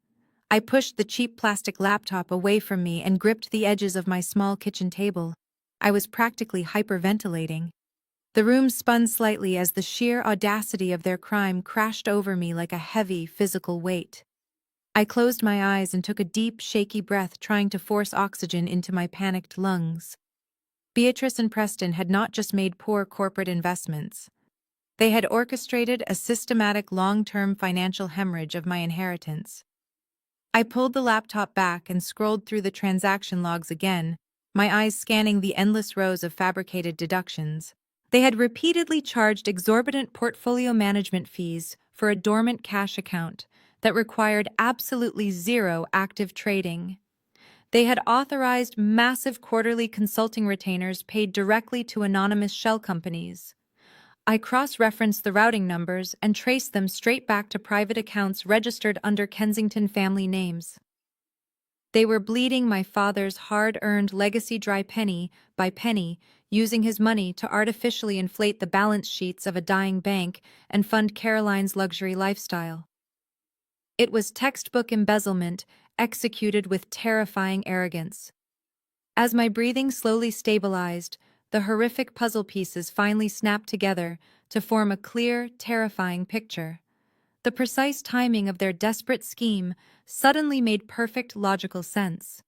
Speaker 1: I pushed the cheap plastic laptop away from me and gripped the edges of my small kitchen table. I was practically hyperventilating. The room spun slightly as the sheer audacity of their crime crashed over me like a heavy, physical weight. I closed my eyes and took a deep, shaky breath, trying to force oxygen into my panicked lungs. Beatrice and Preston had not just made poor corporate investments. They had orchestrated a systematic long-term financial hemorrhage of my inheritance. I pulled the laptop back and scrolled through the transaction logs again, my eyes scanning the endless rows of fabricated deductions. They had repeatedly charged exorbitant portfolio management fees for a dormant cash account that required absolutely zero active trading. They had authorized massive quarterly consulting retainers paid directly to anonymous shell companies. I cross-referenced the routing numbers and traced them straight back to private accounts registered under Kensington family names. They were bleeding my father's hard-earned legacy dry penny by penny, using his money to artificially inflate the balance sheets of a dying bank and fund Caroline's luxury lifestyle. It was textbook embezzlement, executed with terrifying arrogance. As my breathing slowly stabilized, the horrific puzzle pieces finally snapped together to form a clear, terrifying picture. The precise timing of their desperate scheme suddenly made perfect logical sense.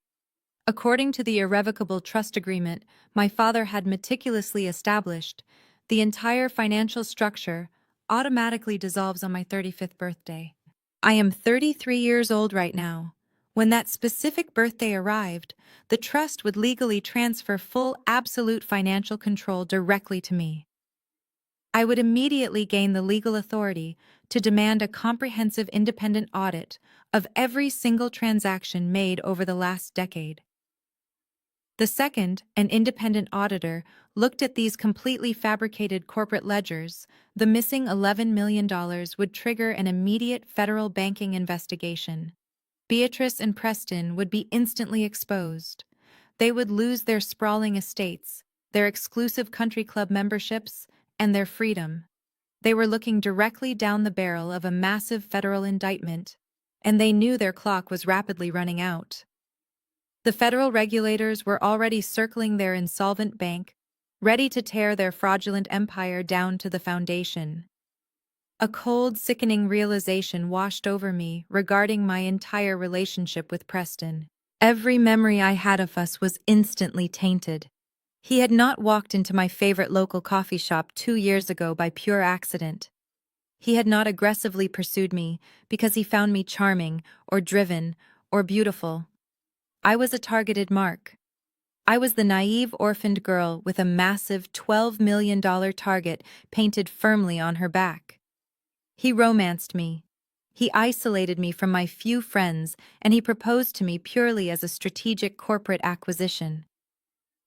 Speaker 1: According to the irrevocable trust agreement my father had meticulously established, the entire financial structure automatically dissolves on my 35th birthday. I am 33 years old right now. When that specific birthday arrived, the trust would legally transfer full absolute financial control directly to me. I would immediately gain the legal authority to demand a comprehensive independent audit of every single transaction made over the last decade. The second, an independent auditor, looked at these completely fabricated corporate ledgers, the missing $11 million would trigger an immediate federal banking investigation. Beatrice and Preston would be instantly exposed. They would lose their sprawling estates, their exclusive country club memberships, and their freedom. They were looking directly down the barrel of a massive federal indictment, and they knew their clock was rapidly running out. The federal regulators were already circling their insolvent bank, ready to tear their fraudulent empire down to the foundation. A cold, sickening realization washed over me regarding my entire relationship with Preston. Every memory I had of us was instantly tainted. He had not walked into my favorite local coffee shop 2 years ago by pure accident. He had not aggressively pursued me because he found me charming, or driven, or beautiful. I was a targeted mark. I was the naive orphaned girl with a massive $12 million target painted firmly on her back. He romanced me. He isolated me from my few friends, and he proposed to me purely as a strategic corporate acquisition.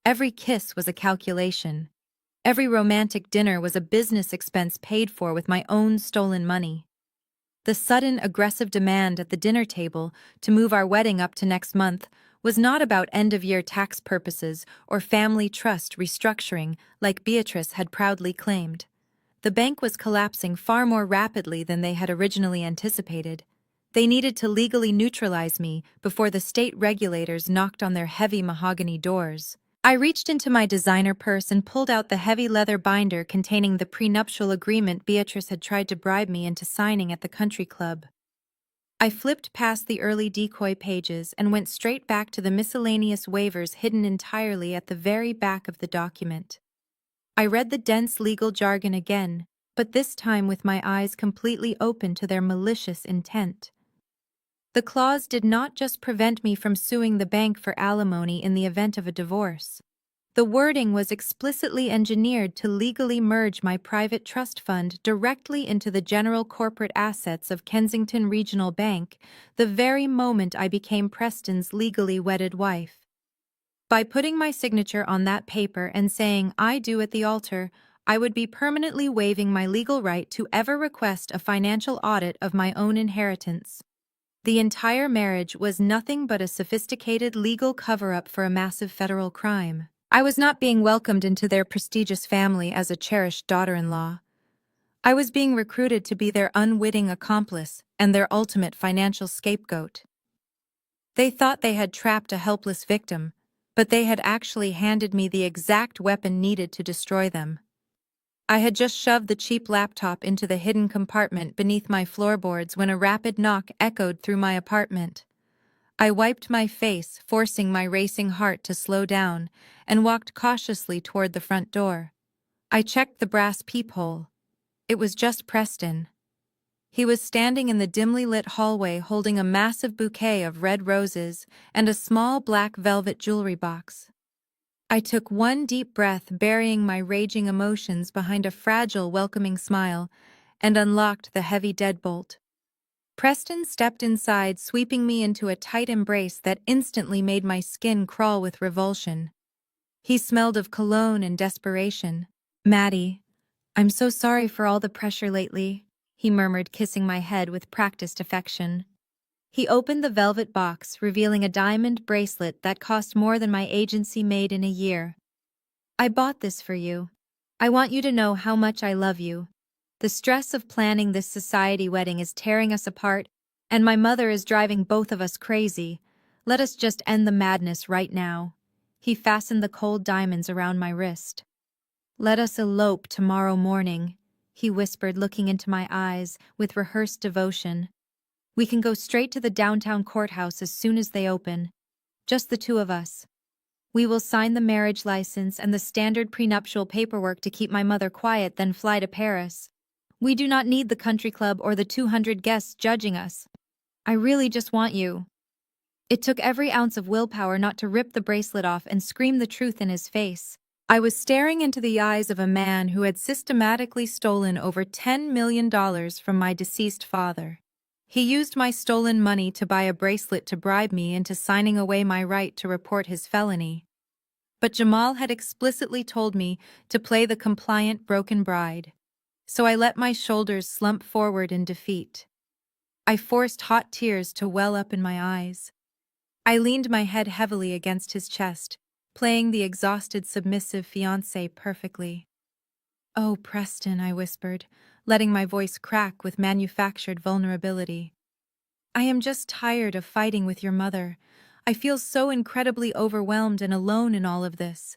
Speaker 1: Every kiss was a calculation. Every romantic dinner was a business expense paid for with my own stolen money. The sudden, aggressive demand at the dinner table to move our wedding up to next month was not about end-of-year tax purposes or family trust restructuring like Beatrice had proudly claimed. The bank was collapsing far more rapidly than they had originally anticipated. They needed to legally neutralize me before the state regulators knocked on their heavy mahogany doors. I reached into my designer purse and pulled out the heavy leather binder containing the prenuptial agreement Beatrice had tried to bribe me into signing at the country club. I flipped past the early decoy pages and went straight back to the miscellaneous waivers hidden entirely at the very back of the document. I read the dense legal jargon again, but this time with my eyes completely open to their malicious intent. The clause did not just prevent me from suing the bank for alimony in the event of a divorce. The wording was explicitly engineered to legally merge my private trust fund directly into the general corporate assets of Kensington Regional Bank the very moment I became Preston's legally wedded wife. By putting my signature on that paper and saying "I do" at the altar, I would be permanently waiving my legal right to ever request a financial audit of my own inheritance. The entire marriage was nothing but a sophisticated legal cover-up for a massive federal crime. I was not being welcomed into their prestigious family as a cherished daughter-in-law. I was being recruited to be their unwitting accomplice and their ultimate financial scapegoat. They thought they had trapped a helpless victim, but they had actually handed me the exact weapon needed to destroy them. I had just shoved the cheap laptop into the hidden compartment beneath my floorboards when a rapid knock echoed through my apartment. I wiped my face, forcing my racing heart to slow down, and walked cautiously toward the front door. I checked the brass peephole. It was just Preston. He was standing in the dimly lit hallway holding a massive bouquet of red roses and a small black velvet jewelry box. I took one deep breath, burying my raging emotions behind a fragile, welcoming smile, and unlocked the heavy deadbolt. Preston stepped inside, sweeping me into a tight embrace that instantly made my skin crawl with revulsion. He smelled of cologne and desperation. "Maddie, I'm so sorry for all the pressure lately," he murmured, kissing my head with practiced affection. He opened the velvet box, revealing a diamond bracelet that cost more than my agency made in a year. "I bought this for you. I want you to know how much I love you. The stress of planning this society wedding is tearing us apart, and my mother is driving both of us crazy. Let us just end the madness right now." He fastened the cold diamonds around my wrist. "Let us elope tomorrow morning," he whispered, looking into my eyes with rehearsed devotion. "We can go straight to the downtown courthouse as soon as they open. Just the two of us. We will sign the marriage license and the standard prenuptial paperwork to keep my mother quiet, then fly to Paris. We do not need the country club or the 200 guests judging us. I really just want you." It took every ounce of willpower not to rip the bracelet off and scream the truth in his face. I was staring into the eyes of a man who had systematically stolen over $10 million from my deceased father. He used my stolen money to buy a bracelet to bribe me into signing away my right to report his felony. But Jamal had explicitly told me to play the compliant broken bride. So I let my shoulders slump forward in defeat. I forced hot tears to well up in my eyes. I leaned my head heavily against his chest, playing the exhausted, submissive fiancé perfectly. "Oh, Preston," I whispered, letting my voice crack with manufactured vulnerability. "I am just tired of fighting with your mother. I feel so incredibly overwhelmed and alone in all of this."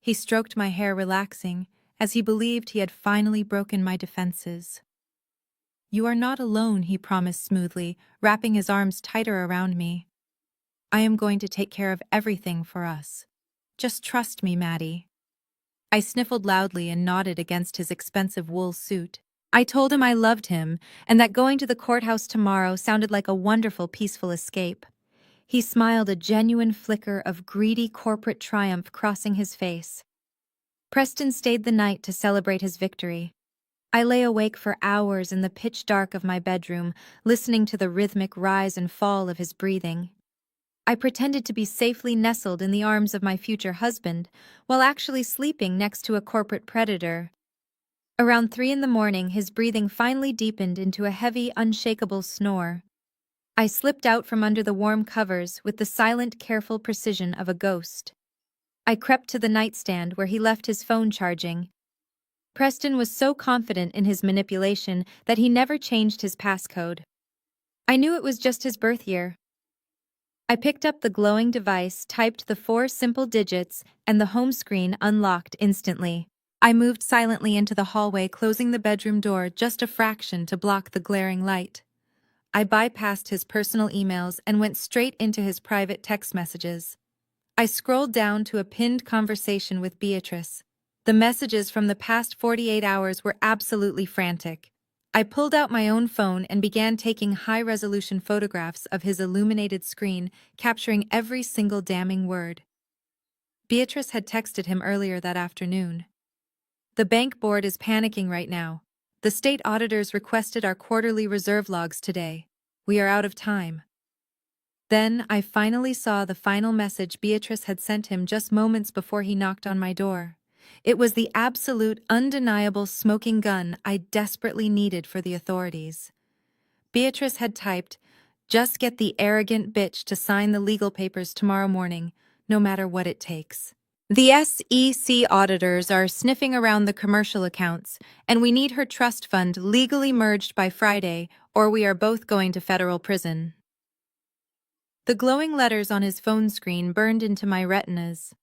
Speaker 1: He stroked my hair, relaxing, as he believed he had finally broken my defenses. "You are not alone," he promised smoothly, wrapping his arms tighter around me. "I am going to take care of everything for us. Just trust me, Maddie." I sniffled loudly and nodded against his expensive wool suit. I told him I loved him and that going to the courthouse tomorrow sounded like a wonderful, peaceful escape. He smiled, a genuine flicker of greedy corporate triumph crossing his face. Preston stayed the night to celebrate his victory. I lay awake for hours in the pitch dark of my bedroom, listening to the rhythmic rise and fall of his breathing. I pretended to be safely nestled in the arms of my future husband, while actually sleeping next to a corporate predator. Around 3 in the morning, his breathing finally deepened into a heavy, unshakable snore. I slipped out from under the warm covers with the silent, careful precision of a ghost. I crept to the nightstand where he left his phone charging. Preston was so confident in his manipulation that he never changed his passcode. I knew it was just his birth year. I picked up the glowing device, typed the 4 simple digits, and the home screen unlocked instantly. I moved silently into the hallway, closing the bedroom door just a fraction to block the glaring light. I bypassed his personal emails and went straight into his private text messages. I scrolled down to a pinned conversation with Beatrice. The messages from the past 48 hours were absolutely frantic. I pulled out my own phone and began taking high-resolution photographs of his illuminated screen, capturing every single damning word. Beatrice had texted him earlier that afternoon. "The bank board is panicking right now. The state auditors requested our quarterly reserve logs today. We are out of time." Then I finally saw the final message Beatrice had sent him just moments before he knocked on my door. It was the absolute, undeniable smoking gun I desperately needed for the authorities. Beatrice had typed, Just get the arrogant bitch to sign the legal papers tomorrow morning, no matter what it takes. The SEC auditors are sniffing around the commercial accounts, and we need her trust fund legally merged by Friday, or we are both going to federal prison. The glowing letters on his phone screen burned into my retinas.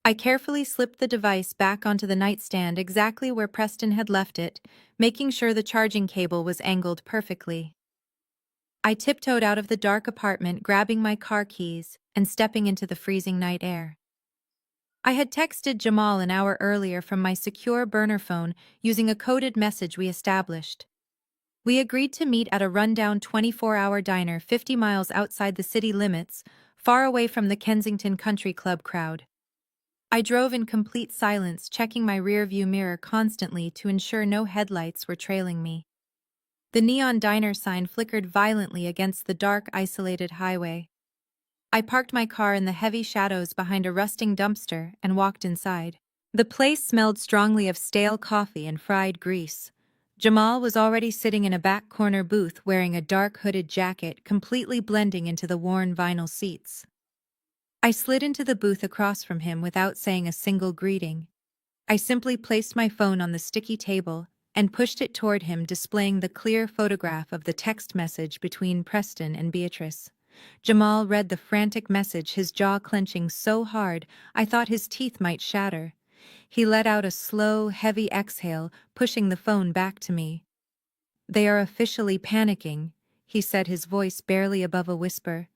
Speaker 1: I carefully slipped the device back onto the nightstand exactly where Preston had left it, making sure the charging cable was angled perfectly. I tiptoed out of the dark apartment, grabbing my car keys and stepping into the freezing night air. I had texted Jamal an hour earlier from my secure burner phone using a coded message we established. We agreed to meet at a rundown 24-hour diner 50 miles outside the city limits, far away from the Kensington Country Club crowd. I drove in complete silence, checking my rearview mirror constantly to ensure no headlights were trailing me. The neon diner sign flickered violently against the dark, isolated highway. I parked my car in the heavy shadows behind a rusting dumpster and walked inside. The place smelled strongly of stale coffee and fried grease. Jamal was already sitting in a back corner booth wearing a dark hooded jacket, completely blending into the worn vinyl seats. I slid into the booth across from him without saying a single greeting. I simply placed my phone on the sticky table and pushed it toward him, displaying the clear photograph of the text message between Preston and Beatrice. Jamal read the frantic message, his jaw clenching so hard I thought his teeth might shatter. He let out a slow, heavy exhale, pushing the phone back to me. "They are officially panicking," he said, his voice barely above a whisper.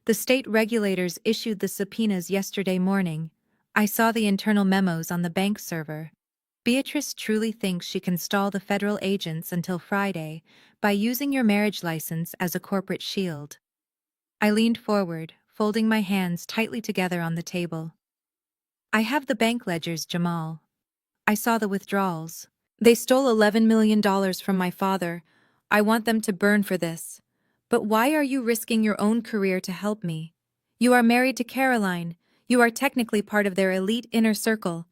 Speaker 1: "The state regulators issued the subpoenas yesterday morning. I saw the internal memos on the bank server. Beatrice truly thinks she can stall the federal agents until Friday by using your marriage license as a corporate shield." I leaned forward, folding my hands tightly together on the table. "I have the bank ledgers, Jamal. I saw the withdrawals. They stole $11 million from my father. I want them to burn for this. But why are you risking your own career to help me? You are married to Caroline. You are technically part of their elite inner circle."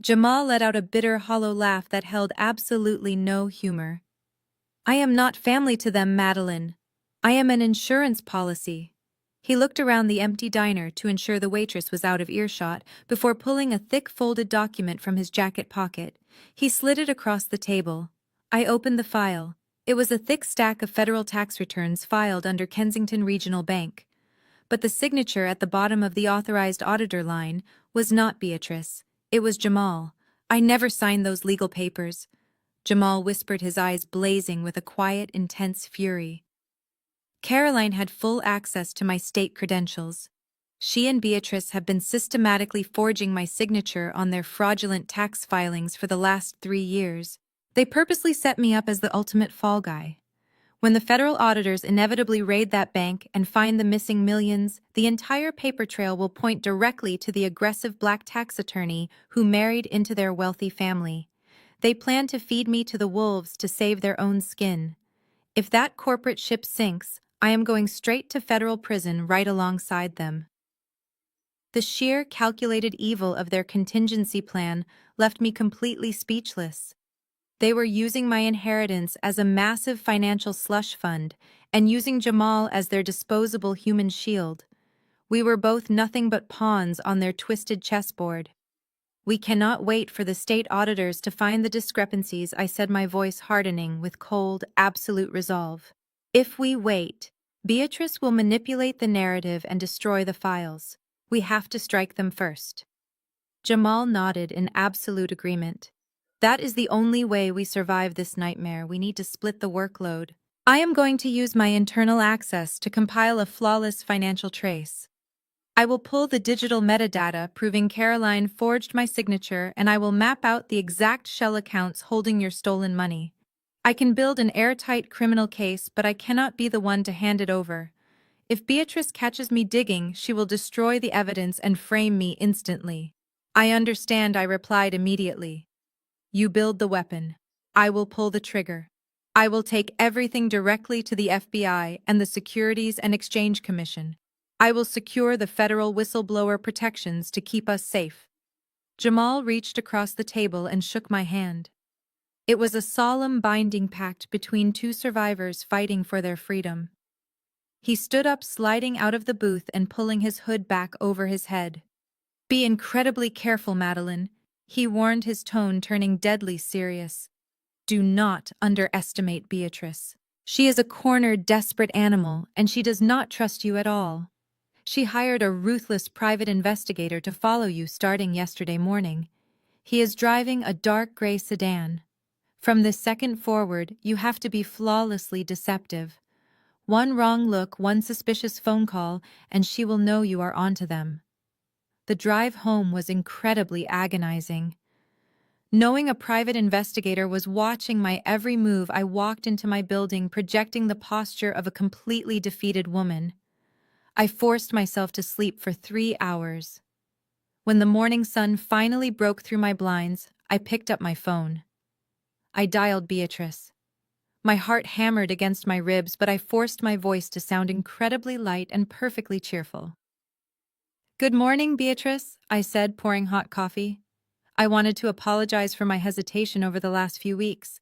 Speaker 1: Jamal let out a bitter, hollow laugh that held absolutely no humor. "I am not family to them, Madeline. I am an insurance policy." He looked around the empty diner to ensure the waitress was out of earshot before pulling a thick folded document from his jacket pocket. He slid it across the table. I opened the file. It was a thick stack of federal tax returns filed under Kensington Regional Bank. But the signature at the bottom of the authorized auditor line was not Beatrice. It was Jamal. "I never signed those legal papers," Jamal whispered, his eyes blazing with a quiet, intense fury. "Caroline had full access to my state credentials. She and Beatrice have been systematically forging my signature on their fraudulent tax filings for the last 3 years. They purposely set me up as the ultimate fall guy. When the federal auditors inevitably raid that bank and find the missing millions, the entire paper trail will point directly to the aggressive black tax attorney who married into their wealthy family. They plan to feed me to the wolves to save their own skin. If that corporate ship sinks, I am going straight to federal prison right alongside them." The sheer, calculated evil of their contingency plan left me completely speechless. They were using my inheritance as a massive financial slush fund and using Jamal as their disposable human shield. We were both nothing but pawns on their twisted chessboard. "We cannot wait for the state auditors to find the discrepancies," I said, my voice hardening with cold, absolute resolve. "If we wait, Beatrice will manipulate the narrative and destroy the files. We have to strike them first." Jamal nodded in absolute agreement. "That is the only way we survive this nightmare. We need to split the workload. I am going to use my internal access to compile a flawless financial trace. I will pull the digital metadata proving Caroline forged my signature, and I will map out the exact shell accounts holding your stolen money. I can build an airtight criminal case, but I cannot be the one to hand it over. If Beatrice catches me digging, she will destroy the evidence and frame me instantly." "I understand," I replied immediately. "You build the weapon. I will pull the trigger. I will take everything directly to the FBI and the Securities and Exchange Commission. I will secure the federal whistleblower protections to keep us safe." Jamal reached across the table and shook my hand. It was a solemn, binding pact between two survivors fighting for their freedom. He stood up, sliding out of the booth and pulling his hood back over his head. "Be incredibly careful, Madeline," he warned, his tone turning deadly serious. "Do not underestimate Beatrice. She is a cornered, desperate animal, and she does not trust you at all. She hired a ruthless private investigator to follow you starting yesterday morning. He is driving a dark gray sedan. From this second forward, you have to be flawlessly deceptive. One wrong look, one suspicious phone call, and she will know you are onto them." The drive home was incredibly agonizing. Knowing a private investigator was watching my every move, I walked into my building projecting the posture of a completely defeated woman. I forced myself to sleep for 3 hours. When the morning sun finally broke through my blinds, I picked up my phone. I dialed Beatrice. My heart hammered against my ribs, but I forced my voice to sound incredibly light and perfectly cheerful. "Good morning, Beatrice," I said, pouring hot coffee. I wanted to apologize for my hesitation over the last few weeks.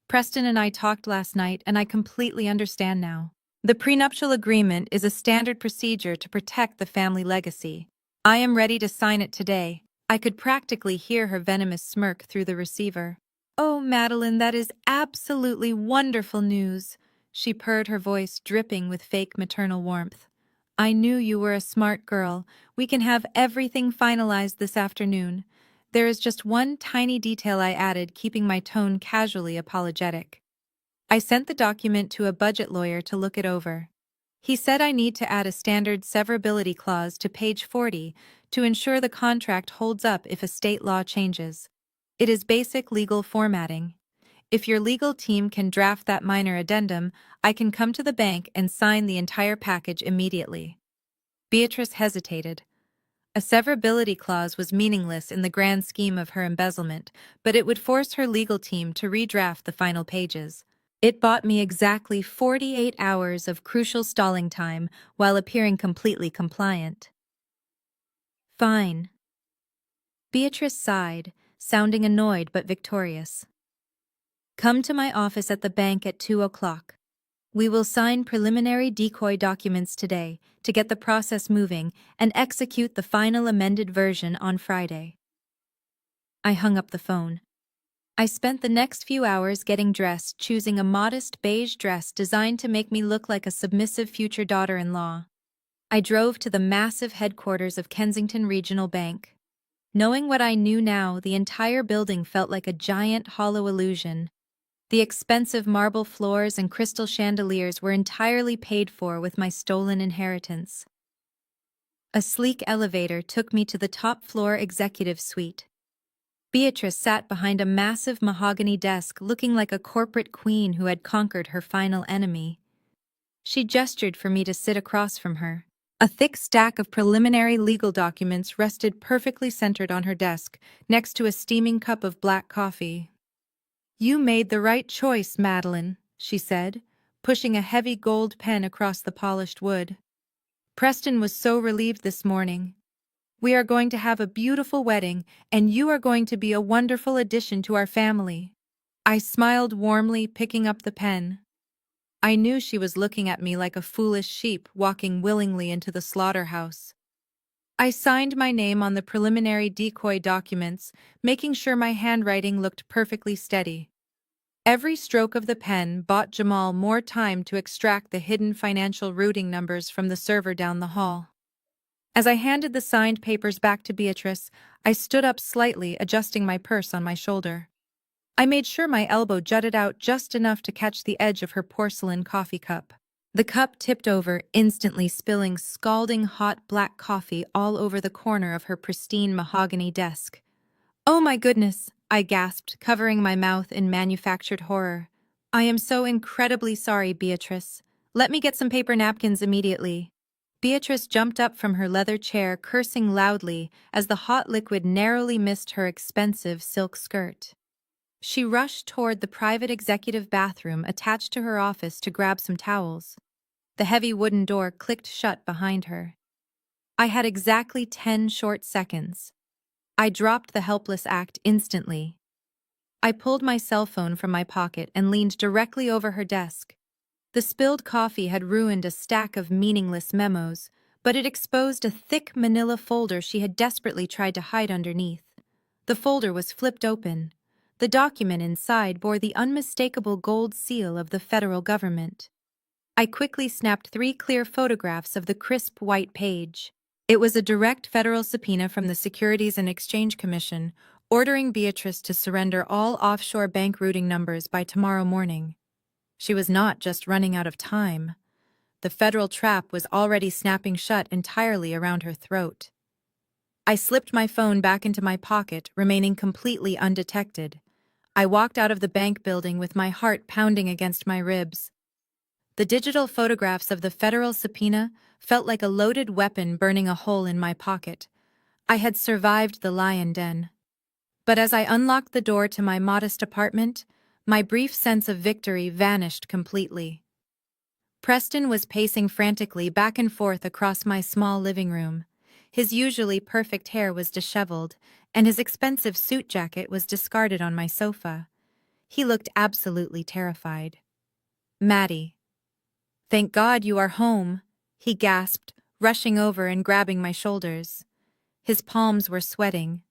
Speaker 1: Preston and I talked last night, and I completely understand now. The prenuptial agreement is a standard procedure to protect the family legacy. I am ready to sign it today. I could practically hear her venomous smirk through the receiver. "Oh, Madeline, that is absolutely wonderful news," she purred, her voice dripping with fake maternal warmth. "I knew you were a smart girl. We can have everything finalized this afternoon. There is just one tiny detail I added, keeping my tone casually apologetic. I sent the document to a budget lawyer to look it over. He said I need to add a standard severability clause to page 40 to ensure the contract holds up if a state law changes. It is basic legal formatting. If your legal team can draft that minor addendum, I can come to the bank and sign the entire package immediately." Beatrice hesitated. A severability clause was meaningless in the grand scheme of her embezzlement, but it would force her legal team to redraft the final pages. It bought me exactly 48 hours of crucial stalling time while appearing completely compliant. "Fine." Beatrice sighed, sounding annoyed but victorious. "Come to my office at the bank at 2 o'clock. We will sign preliminary decoy documents today to get the process moving and execute the final amended version on Friday." I hung up the phone. I spent the next few hours getting dressed, choosing a modest beige dress designed to make me look like a submissive future daughter-in-law. I drove to the massive headquarters of Kensington Regional Bank. Knowing what I knew now, the entire building felt like a giant hollow illusion. The expensive marble floors and crystal chandeliers were entirely paid for with my stolen inheritance. A sleek elevator took me to the top-floor executive suite. Beatrice sat behind a massive mahogany desk, looking like a corporate queen who had conquered her final enemy. She gestured for me to sit across from her. A thick stack of preliminary legal documents rested perfectly centered on her desk, next to a steaming cup of black coffee. "You made the right choice, Madeline," she said, pushing a heavy gold pen across the polished wood. "Preston was so relieved this morning. We are going to have a beautiful wedding, and you are going to be a wonderful addition to our family." I smiled warmly, picking up the pen. I knew she was looking at me like a foolish sheep walking willingly into the slaughterhouse. I signed my name on the preliminary decoy documents, making sure my handwriting looked perfectly steady. Every stroke of the pen bought Jamal more time to extract the hidden financial routing numbers from the server down the hall. As I handed the signed papers back to Beatrice, I stood up slightly, adjusting my purse on my shoulder. I made sure my elbow jutted out just enough to catch the edge of her porcelain coffee cup. The cup tipped over, instantly spilling scalding hot black coffee all over the corner of her pristine mahogany desk. "Oh my goodness," I gasped, covering my mouth in manufactured horror. "I am so incredibly sorry, Beatrice. Let me get some paper napkins immediately." Beatrice jumped up from her leather chair, cursing loudly as the hot liquid narrowly missed her expensive silk skirt. She rushed toward the private executive bathroom attached to her office to grab some towels. The heavy wooden door clicked shut behind her. I had exactly 10 short seconds. I dropped the helpless act instantly. I pulled my cell phone from my pocket and leaned directly over her desk. The spilled coffee had ruined a stack of meaningless memos, but it exposed a thick manila folder she had desperately tried to hide underneath. The folder was flipped open. The document inside bore the unmistakable gold seal of the federal government. I quickly snapped 3 clear photographs of the crisp white page. It was a direct federal subpoena from the Securities and Exchange Commission, ordering Beatrice to surrender all offshore bank routing numbers by tomorrow morning. She was not just running out of time. The federal trap was already snapping shut entirely around her throat. I slipped my phone back into my pocket, remaining completely undetected. I walked out of the bank building with my heart pounding against my ribs. The digital photographs of the federal subpoena felt like a loaded weapon burning a hole in my pocket. I had survived the lion den. But as I unlocked the door to my modest apartment, my brief sense of victory vanished completely. Preston was pacing frantically back and forth across my small living room. His usually perfect hair was disheveled, and his expensive suit jacket was discarded on my sofa. He looked absolutely terrified. "Maddie, thank God you are home," he gasped, rushing over and grabbing my shoulders. His palms were sweating.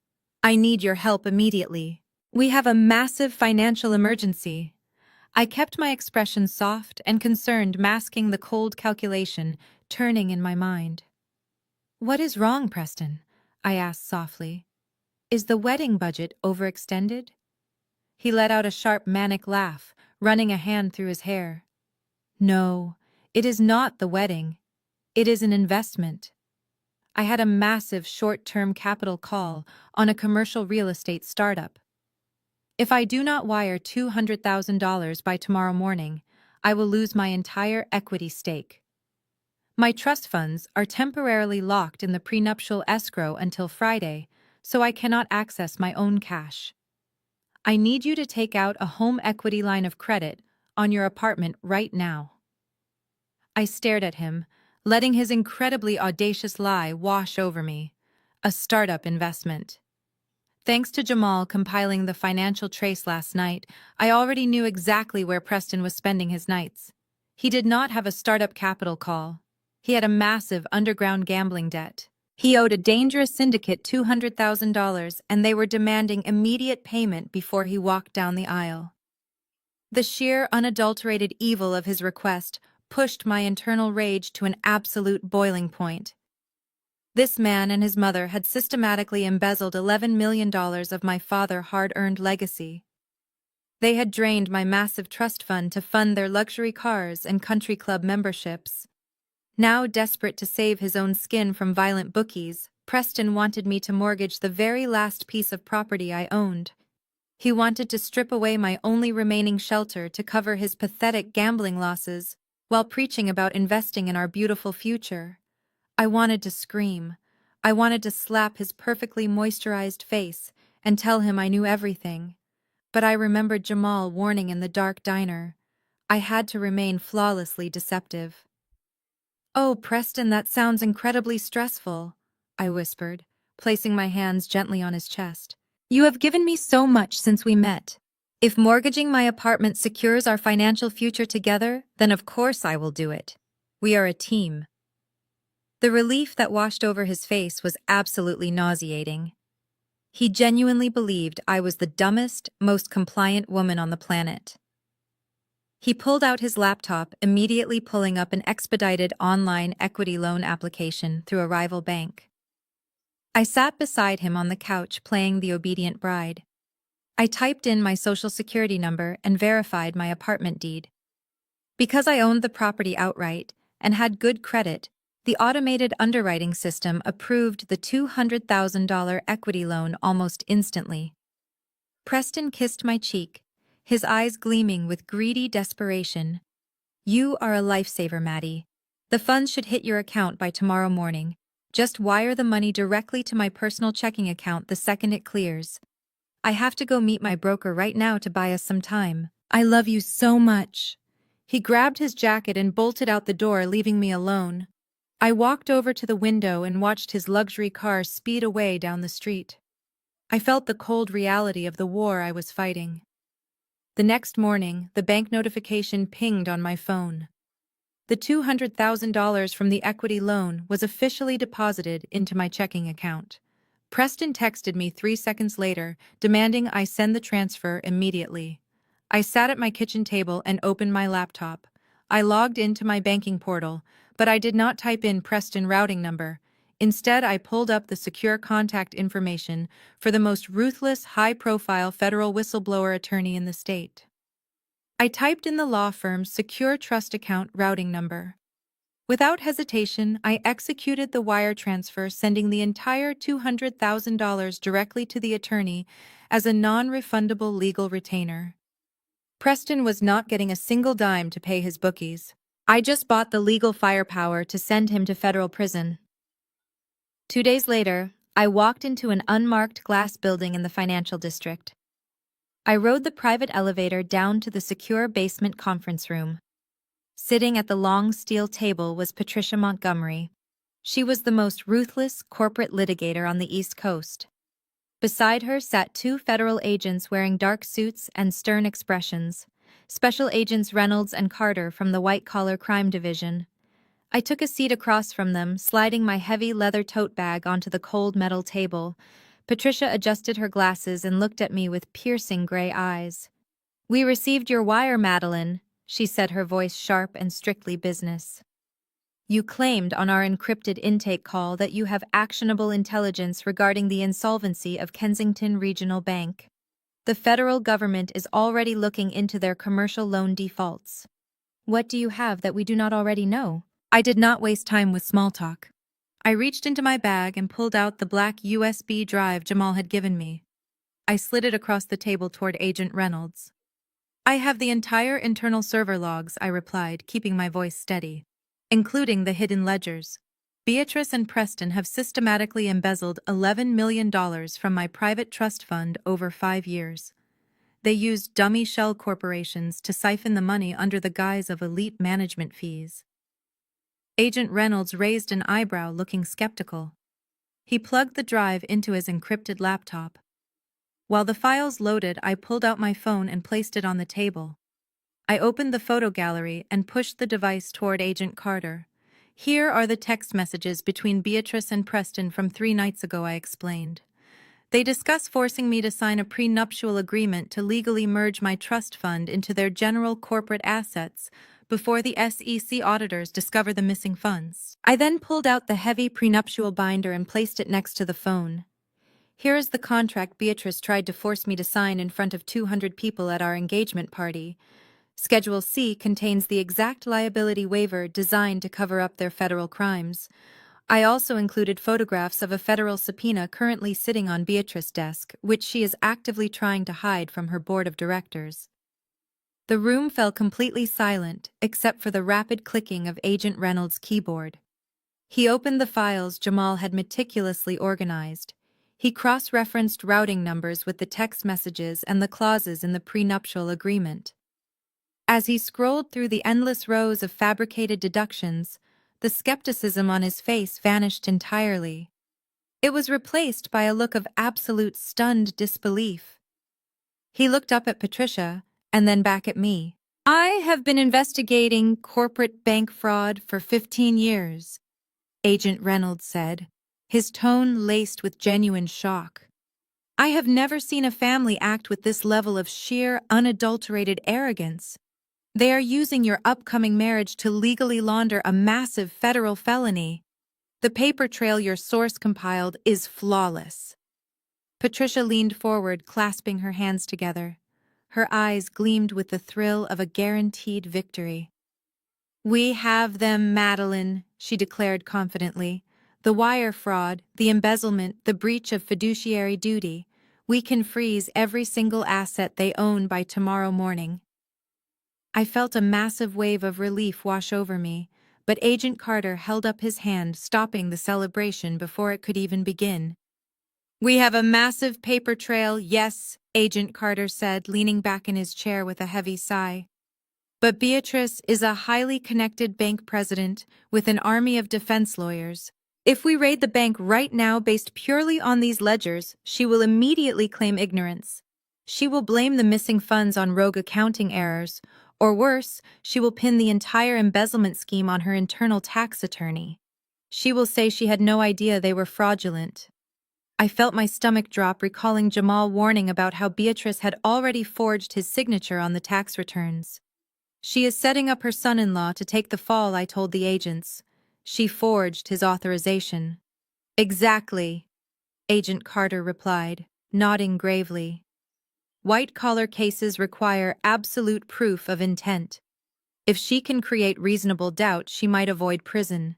Speaker 1: "I need your help immediately. We have a massive financial emergency." I kept my expression soft and concerned, masking the cold calculation turning in my mind. "What is wrong, Preston?" I asked softly. "Is the wedding budget overextended?" He let out a sharp manic laugh, running a hand through his hair. "No, it is not the wedding. It is an investment. I had a massive short-term capital call on a commercial real estate startup. If I do not wire $200,000 by tomorrow morning, I will lose my entire equity stake. My trust funds are temporarily locked in the prenuptial escrow until Friday, so I cannot access my own cash. I need you to take out a home equity line of credit on your apartment right now." I stared at him, letting his incredibly audacious lie wash over me. A startup investment. Thanks to Jamal compiling the financial trace last night, I already knew exactly where Preston was spending his nights. He did not have a startup capital call. He had a massive underground gambling debt. He owed a dangerous syndicate $200,000, and they were demanding immediate payment before he walked down the aisle. The sheer, unadulterated evil of his request pushed my internal rage to an absolute boiling point. This man and his mother had systematically embezzled $11 million of my father's hard-earned legacy. They had drained my massive trust fund to fund their luxury cars and country club memberships. Now desperate to save his own skin from violent bookies, Preston wanted me to mortgage the very last piece of property I owned. He wanted to strip away my only remaining shelter to cover his pathetic gambling losses, while preaching about investing in our beautiful future. I wanted to scream. I wanted to slap his perfectly moisturized face and tell him I knew everything. But I remembered Jamal warning in the dark diner. I had to remain flawlessly deceptive. "Oh, Preston, that sounds incredibly stressful," I whispered, placing my hands gently on his chest. "You have given me so much since we met. If mortgaging my apartment secures our financial future together, then of course I will do it. We are a team." The relief that washed over his face was absolutely nauseating. He genuinely believed I was the dumbest, most compliant woman on the planet. He pulled out his laptop, immediately pulling up an expedited online equity loan application through a rival bank. I sat beside him on the couch playing the obedient bride. I typed in my social security number and verified my apartment deed. Because I owned the property outright and had good credit, the automated underwriting system approved the $200,000 equity loan almost instantly. Preston kissed my cheek, his eyes gleaming with greedy desperation. "You are a lifesaver, Maddie. The funds should hit your account by tomorrow morning. Just wire the money directly to my personal checking account the second it clears. I have to go meet my broker right now to buy us some time. I love you so much." He grabbed his jacket and bolted out the door, leaving me alone. I walked over to the window and watched his luxury car speed away down the street. I felt the cold reality of the war I was fighting. The next morning, the bank notification pinged on my phone. The $200,000 from the equity loan was officially deposited into my checking account. Preston texted me 3 seconds later, demanding I send the transfer immediately. I sat at my kitchen table and opened my laptop. I logged into my banking portal, but I did not type in Preston routing number. Instead, I pulled up the secure contact information for the most ruthless, high-profile federal whistleblower attorney in the state. I typed in the law firm's secure trust account routing number. Without hesitation, I executed the wire transfer, sending the entire $200,000 directly to the attorney as a non-refundable legal retainer. Preston was not getting a single dime to pay his bookies. I just bought the legal firepower to send him to federal prison. 2 days later, I walked into an unmarked glass building in the financial district. I rode the private elevator down to the secure basement conference room. Sitting at the long steel table was Patricia Montgomery. She was the most ruthless corporate litigator on the East Coast. Beside her sat two federal agents wearing dark suits and stern expressions, Special Agents Reynolds and Carter from the White Collar Crime Division. I took a seat across from them, sliding my heavy leather tote bag onto the cold metal table. Patricia adjusted her glasses and looked at me with piercing gray eyes. "We received your wire, Madeline," she said, her voice sharp and strictly business. "You claimed on our encrypted intake call that you have actionable intelligence regarding the insolvency of Kensington Regional Bank. The federal government is already looking into their commercial loan defaults. What do you have that we do not already know?" I did not waste time with small talk. I reached into my bag and pulled out the black USB drive Jamal had given me. I slid it across the table toward Agent Reynolds. "I have the entire internal server logs," I replied, keeping my voice steady, "including the hidden ledgers. Beatrice and Preston have systematically embezzled $11 million from my private trust fund over 5 years. They used dummy shell corporations to siphon the money under the guise of elite management fees." Agent Reynolds raised an eyebrow, looking skeptical. He plugged the drive into his encrypted laptop. While the files loaded, I pulled out my phone and placed it on the table. I opened the photo gallery and pushed the device toward Agent Carter. "Here are the text messages between Beatrice and Preston from 3 nights ago," I explained. "They discuss forcing me to sign a prenuptial agreement to legally merge my trust fund into their general corporate assets before the SEC auditors discover the missing funds." I then pulled out the heavy prenuptial binder and placed it next to the phone. "Here is the contract Beatrice tried to force me to sign in front of 200 people at our engagement party. Schedule C contains the exact liability waiver designed to cover up their federal crimes. I also included photographs of a federal subpoena currently sitting on Beatrice's desk, which she is actively trying to hide from her board of directors." The room fell completely silent, except for the rapid clicking of Agent Reynolds' keyboard. He opened the files Jamal had meticulously organized. He cross-referenced routing numbers with the text messages and the clauses in the prenuptial agreement. As he scrolled through the endless rows of fabricated deductions, the skepticism on his face vanished entirely. It was replaced by a look of absolute stunned disbelief. He looked up at Patricia and then back at me. "I have been investigating corporate bank fraud for 15 years, Agent Reynolds said, his tone laced with genuine shock. "I have never seen a family act with this level of sheer, unadulterated arrogance. They are using your upcoming marriage to legally launder a massive federal felony. The paper trail your source compiled is flawless." Patricia leaned forward, clasping her hands together. Her eyes gleamed with the thrill of a guaranteed victory. "We have them, Madeline," she declared confidently. "The wire fraud, the embezzlement, the breach of fiduciary duty. We can freeze every single asset they own by tomorrow morning." I felt a massive wave of relief wash over me, but Agent Carter held up his hand, stopping the celebration before it could even begin. "We have a massive paper trail, yes," Agent Carter said, leaning back in his chair with a heavy sigh. "But Beatrice is a highly connected bank president with an army of defense lawyers. If we raid the bank right now based purely on these ledgers, she will immediately claim ignorance. She will blame the missing funds on rogue accounting errors, Or worse, she will pin the entire embezzlement scheme on her internal tax attorney. She will say she had no idea they were fraudulent. I felt my stomach drop recalling Jamal warning about how Beatrice had already forged his signature on the tax returns. She is setting up her son-in-law to take the fall, I told the agents. She forged his authorization. Exactly, Agent Carter replied, nodding gravely. White-collar cases require absolute proof of intent. If she can create reasonable doubt, she might avoid prison.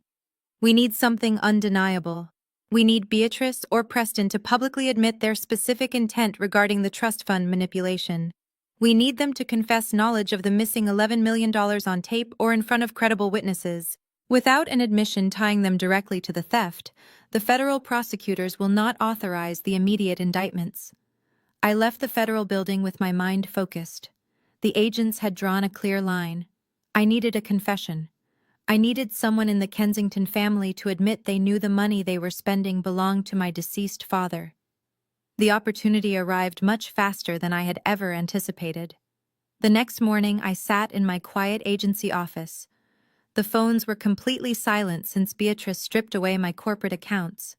Speaker 1: We need something undeniable. We need Beatrice or Preston to publicly admit their specific intent regarding the trust fund manipulation. We need them to confess knowledge of the missing $11 million on tape or in front of credible witnesses. Without an admission tying them directly to the theft, the federal prosecutors will not authorize the immediate indictments. I left the federal building with my mind focused. The agents had drawn a clear line. I needed a confession. I needed someone in the Kensington family to admit they knew the money they were spending belonged to my deceased father. The opportunity arrived much faster than I had ever anticipated. The next morning, I sat in my quiet agency office. The phones were completely silent since Beatrice stripped away my corporate accounts.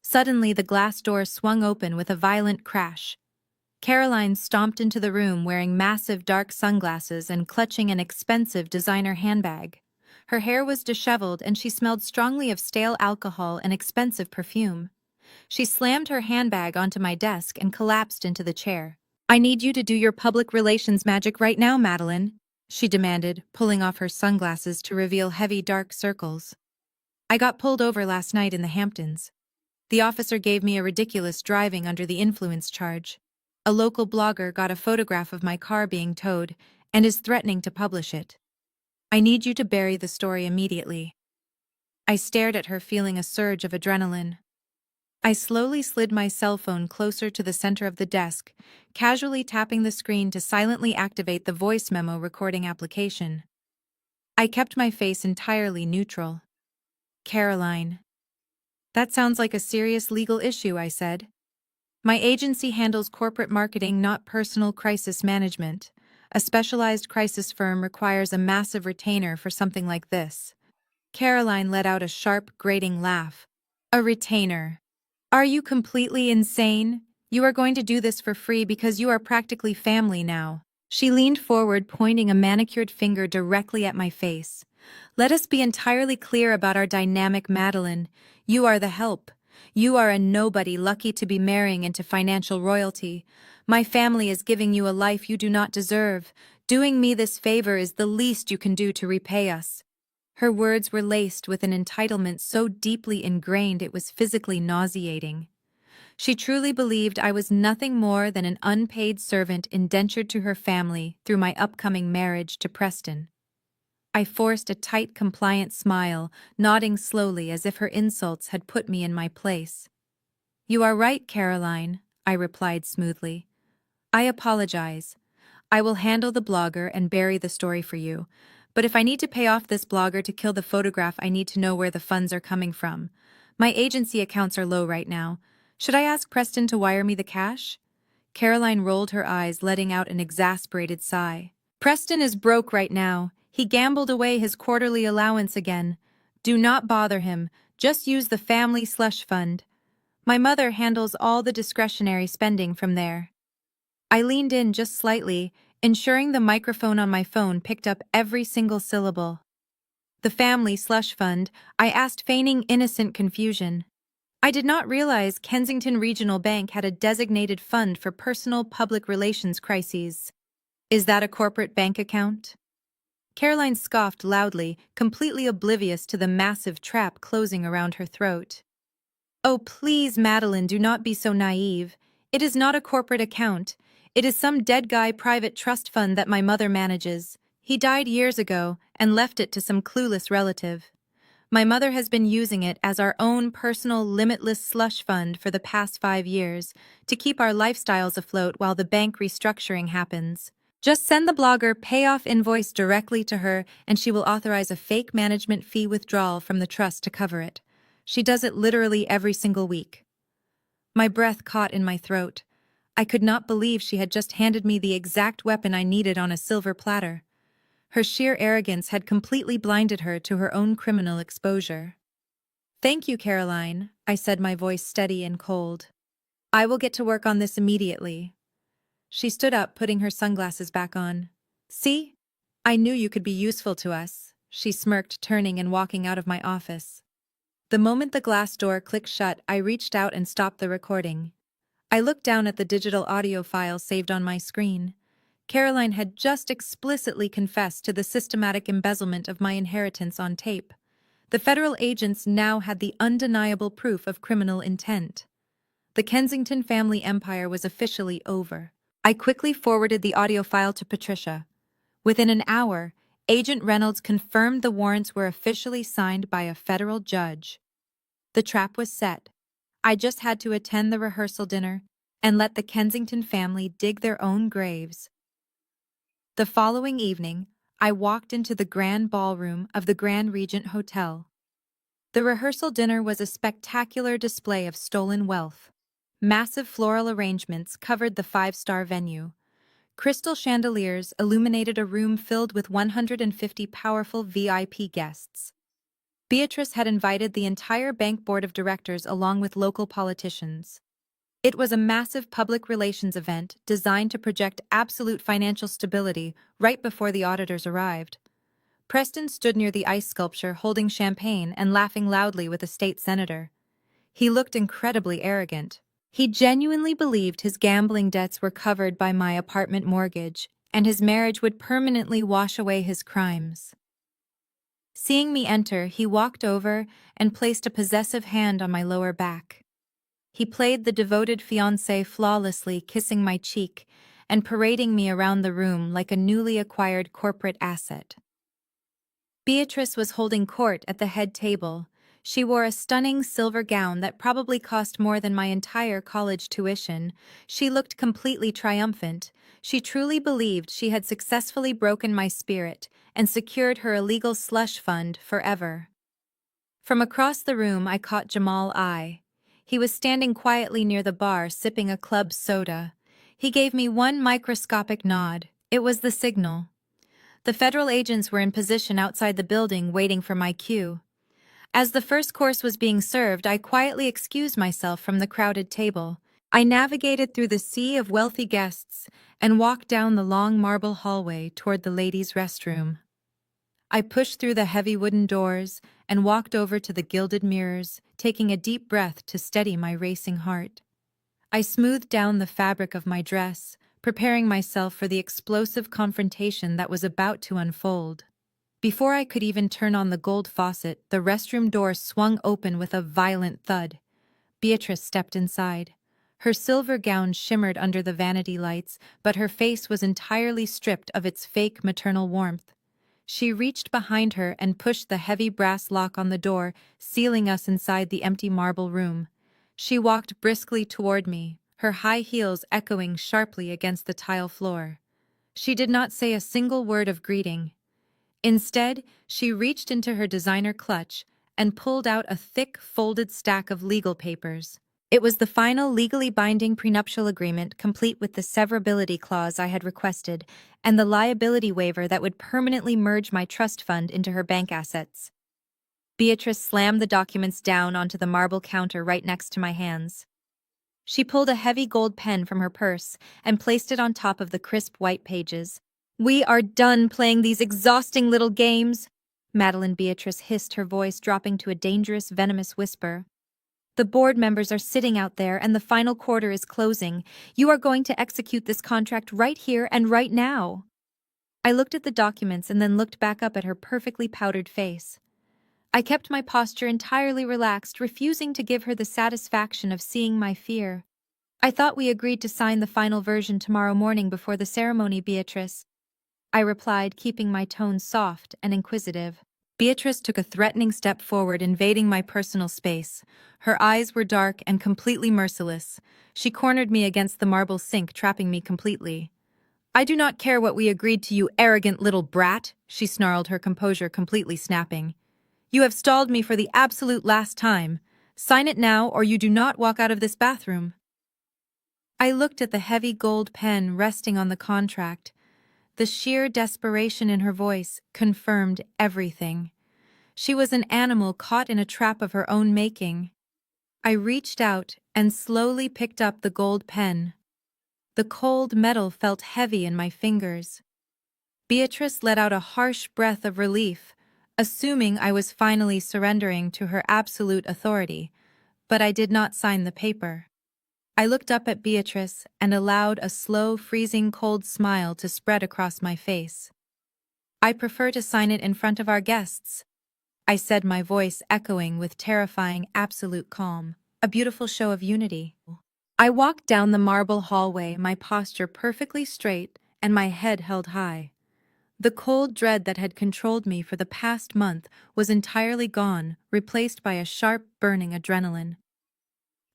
Speaker 1: Suddenly, the glass door swung open with a violent crash. Caroline stomped into the room wearing massive dark sunglasses and clutching an expensive designer handbag. Her hair was disheveled and she smelled strongly of stale alcohol and expensive perfume. She slammed her handbag onto my desk and collapsed into the chair. "I need you to do your public relations magic right now, Madeline," she demanded, pulling off her sunglasses to reveal heavy dark circles. "I got pulled over last night in the Hamptons. The officer gave me a ridiculous driving under the influence charge. A local blogger got a photograph of my car being towed and is threatening to publish it. I need you to bury the story immediately." I stared at her, feeling a surge of adrenaline. I slowly slid my cell phone closer to the center of the desk, casually tapping the screen to silently activate the voice memo recording application. I kept my face entirely neutral. "Caroline." "That sounds like a serious legal issue," I said. "My agency handles corporate marketing, not personal crisis management. A specialized crisis firm requires a massive retainer for something like this." Caroline let out a sharp, grating laugh. "A retainer? Are you completely insane? You are going to do this for free because you are practically family now." She leaned forward, pointing a manicured finger directly at my face. "Let us be entirely clear about our dynamic, Madeline. You are the help. You are a nobody lucky to be marrying into financial royalty. My family is giving you a life you do not deserve. Doing me this favor is the least you can do to repay us." Her words were laced with an entitlement so deeply ingrained it was physically nauseating. She truly believed I was nothing more than an unpaid servant indentured to her family through my upcoming marriage to Preston. I forced a tight, compliant smile, nodding slowly as if her insults had put me in my place. "You are right, Caroline," I replied smoothly. "I apologize. I will handle the blogger and bury the story for you. But if I need to pay off this blogger to kill the photograph, I need to know where the funds are coming from. My agency accounts are low right now. Should I ask Preston to wire me the cash?" Caroline rolled her eyes, letting out an exasperated sigh. "Preston is broke right now. He gambled away his quarterly allowance again. Do not bother him. Just use the family slush fund. My mother handles all the discretionary spending from there." I leaned in just slightly, ensuring the microphone on my phone picked up every single syllable. "The family slush fund," I asked, feigning innocent confusion. I did not realize Kensington Regional Bank had a designated fund for personal public relations crises. "Is that a corporate bank account?" Caroline scoffed loudly, completely oblivious to the massive trap closing around her throat. "Oh, please, Madeline, do not be so naive. It is not a corporate account. It is some dead guy private trust fund that my mother manages. He died years ago and left it to some clueless relative. My mother has been using it as our own personal limitless slush fund for the past 5 years to keep our lifestyles afloat while the bank restructuring happens. Just send the blogger payoff invoice directly to her and she will authorize a fake management fee withdrawal from the trust to cover it. She does it literally every single week." My breath caught in my throat. I could not believe she had just handed me the exact weapon I needed on a silver platter. Her sheer arrogance had completely blinded her to her own criminal exposure. "Thank you, Caroline," I said, my voice steady and cold. "I will get to work on this immediately." She stood up, putting her sunglasses back on. "See? I knew you could be useful to us," she smirked, turning and walking out of my office. The moment the glass door clicked shut, I reached out and stopped the recording. I looked down at the digital audio file saved on my screen. Caroline had just explicitly confessed to the systematic embezzlement of my inheritance on tape. The federal agents now had the undeniable proof of criminal intent. The Kensington family empire was officially over. I quickly forwarded the audio file to Patricia. Within an hour, Agent Reynolds confirmed the warrants were officially signed by a federal judge. The trap was set. I just had to attend the rehearsal dinner and let the Kensington family dig their own graves. The following evening, I walked into the grand ballroom of the Grand Regent Hotel. The rehearsal dinner was a spectacular display of stolen wealth. Massive floral arrangements covered the five-star venue. Crystal chandeliers illuminated a room filled with 150 powerful VIP guests. Beatrice had invited the entire bank board of directors along with local politicians. It was a massive public relations event designed to project absolute financial stability right before the auditors arrived. Preston stood near the ice sculpture holding champagne and laughing loudly with a state senator. He looked incredibly arrogant. He genuinely believed his gambling debts were covered by my apartment mortgage, and his marriage would permanently wash away his crimes. Seeing me enter, he walked over and placed a possessive hand on my lower back. He played the devoted fiancé flawlessly, kissing my cheek and parading me around the room like a newly acquired corporate asset. Beatrice was holding court at the head table. She wore a stunning silver gown that probably cost more than my entire college tuition. She looked completely triumphant. She truly believed she had successfully broken my spirit and secured her illegal slush fund forever. From across the room, I caught Jamal's eye. He was standing quietly near the bar, sipping a club soda. He gave me one microscopic nod. It was the signal. The federal agents were in position outside the building, waiting for my cue. As the first course was being served, I quietly excused myself from the crowded table. I navigated through the sea of wealthy guests and walked down the long marble hallway toward the ladies' restroom. I pushed through the heavy wooden doors and walked over to the gilded mirrors, taking a deep breath to steady my racing heart. I smoothed down the fabric of my dress, preparing myself for the explosive confrontation that was about to unfold. Before I could even turn on the gold faucet, the restroom door swung open with a violent thud. Beatrice stepped inside. Her silver gown shimmered under the vanity lights, but her face was entirely stripped of its fake maternal warmth. She reached behind her and pushed the heavy brass lock on the door, sealing us inside the empty marble room. She walked briskly toward me, her high heels echoing sharply against the tile floor. She did not say a single word of greeting. Instead, she reached into her designer clutch and pulled out a thick, folded stack of legal papers. It was the final legally binding prenuptial agreement, complete with the severability clause I had requested and the liability waiver that would permanently merge my trust fund into her bank assets. Beatrice slammed the documents down onto the marble counter right next to my hands. She pulled a heavy gold pen from her purse and placed it on top of the crisp white pages. "We are done playing these exhausting little games," Madeline Beatrice hissed, her voice dropping to a dangerous, venomous whisper. "The board members are sitting out there and the final quarter is closing. You are going to execute this contract right here and right now." I looked at the documents and then looked back up at her perfectly powdered face. I kept my posture entirely relaxed, refusing to give her the satisfaction of seeing my fear. "I thought we agreed to sign the final version tomorrow morning before the ceremony, Beatrice," I replied, keeping my tone soft and inquisitive. Beatrice took a threatening step forward, invading my personal space. Her eyes were dark and completely merciless. She cornered me against the marble sink, trapping me completely. "I do not care what we agreed to, you arrogant little brat," she snarled, her composure completely snapping. "You have stalled me for the absolute last time. Sign it now or you do not walk out of this bathroom." I looked at the heavy gold pen resting on the contract. The sheer desperation in her voice confirmed everything. She was an animal caught in a trap of her own making. I reached out and slowly picked up the gold pen. The cold metal felt heavy in my fingers. Beatrice let out a harsh breath of relief, assuming I was finally surrendering to her absolute authority, but I did not sign the paper. I looked up at Beatrice and allowed a slow, freezing cold smile to spread across my face. "I prefer to sign it in front of our guests," I said, my voice echoing with terrifying absolute calm. A beautiful show of unity. I walked down the marble hallway, my posture perfectly straight and my head held high. The cold dread that had controlled me for the past month was entirely gone, replaced by a sharp, burning adrenaline.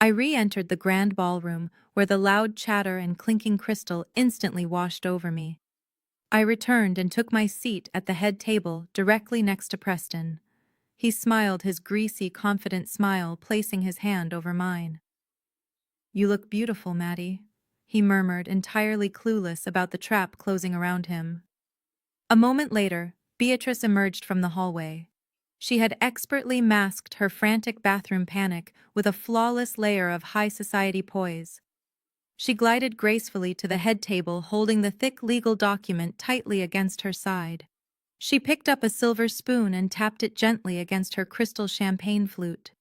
Speaker 1: I re-entered the grand ballroom, where the loud chatter and clinking crystal instantly washed over me. I returned and took my seat at the head table directly next to Preston. He smiled his greasy, confident smile, placing his hand over mine. "You look beautiful, Maddie," he murmured, entirely clueless about the trap closing around him. A moment later, Beatrice emerged from the hallway. She had expertly masked her frantic bathroom panic with a flawless layer of high society poise. She glided gracefully to the head table, holding the thick legal document tightly against her side. She picked up a silver spoon and tapped it gently against her crystal champagne flute.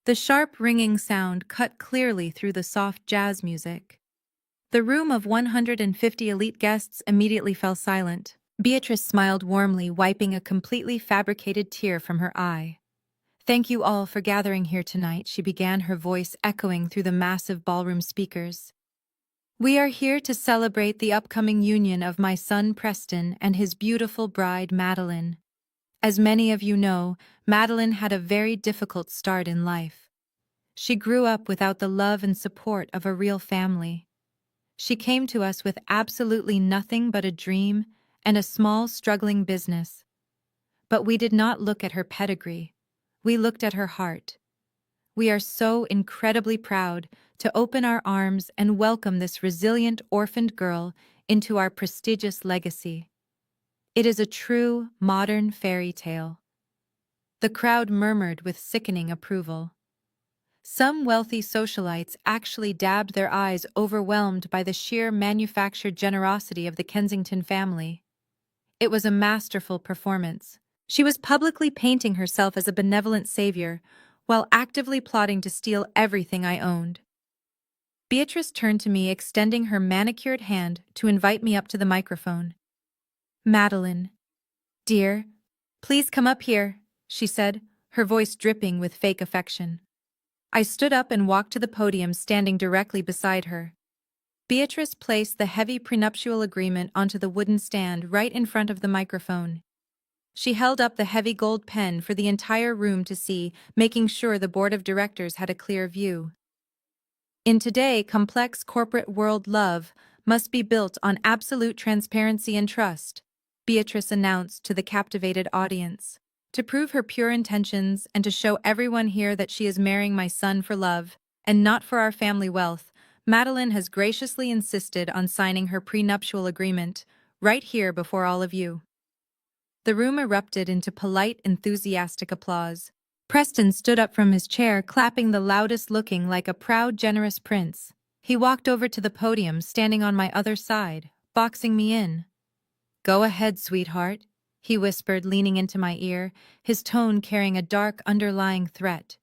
Speaker 1: The sharp ringing sound cut clearly through the soft jazz music. The room of 150 elite guests immediately fell silent. Beatrice smiled warmly, wiping a completely fabricated tear from her eye. "Thank you all for gathering here tonight," she began, her voice echoing through the massive ballroom speakers. "We are here to celebrate the upcoming union of my son Preston and his beautiful bride Madeline. As many of you know, Madeline had a very difficult start in life. She grew up without the love and support of a real family. She came to us with absolutely nothing but a dream and a small, struggling business. But we did not look at her pedigree. We looked at her heart. We are so incredibly proud to open our arms and welcome this resilient orphaned girl into our prestigious legacy. It is a true, modern fairy tale." The crowd murmured with sickening approval. Some wealthy socialites actually dabbed their eyes, overwhelmed by the sheer manufactured generosity of the Kensington family. It was a masterful performance. She was publicly painting herself as a benevolent savior, while actively plotting to steal everything I owned. Beatrice turned to me, extending her manicured hand to invite me up to the microphone. "Madeline, dear, please come up here," she said, her voice dripping with fake affection. I stood up and walked to the podium, standing directly beside her. Beatrice placed the heavy prenuptial agreement onto the wooden stand right in front of the microphone. She held up the heavy gold pen for the entire room to see, making sure the board of directors had a clear view. "In today's complex corporate world, love must be built on absolute transparency and trust," Beatrice announced to the captivated audience. "To prove her pure intentions and to show everyone here that she is marrying my son for love and not for our family wealth, Madeline has graciously insisted on signing her prenuptial agreement right here before all of you." The room erupted into polite, enthusiastic applause. Preston stood up from his chair, clapping the loudest, looking like a proud, generous prince. He walked over to the podium, standing on my other side, boxing me in. "Go ahead, sweetheart," he whispered, leaning into my ear, his tone carrying a dark, underlying threat.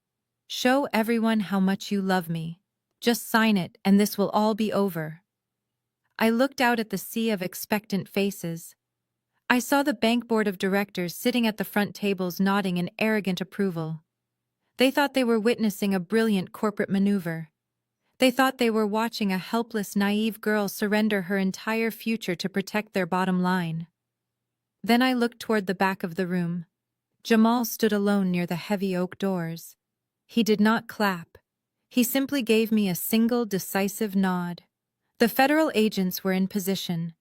Speaker 1: "Show everyone how much you love me. Just sign it, and this will all be over." I looked out at the sea of expectant faces. I saw the bank board of directors sitting at the front tables, nodding in arrogant approval. They thought they were witnessing a brilliant corporate maneuver. They thought they were watching a helpless, naive girl surrender her entire future to protect their bottom line. Then I looked toward the back of the room. Jamal stood alone near the heavy oak doors. He did not clap. He simply gave me a single, decisive nod. The federal agents were in position.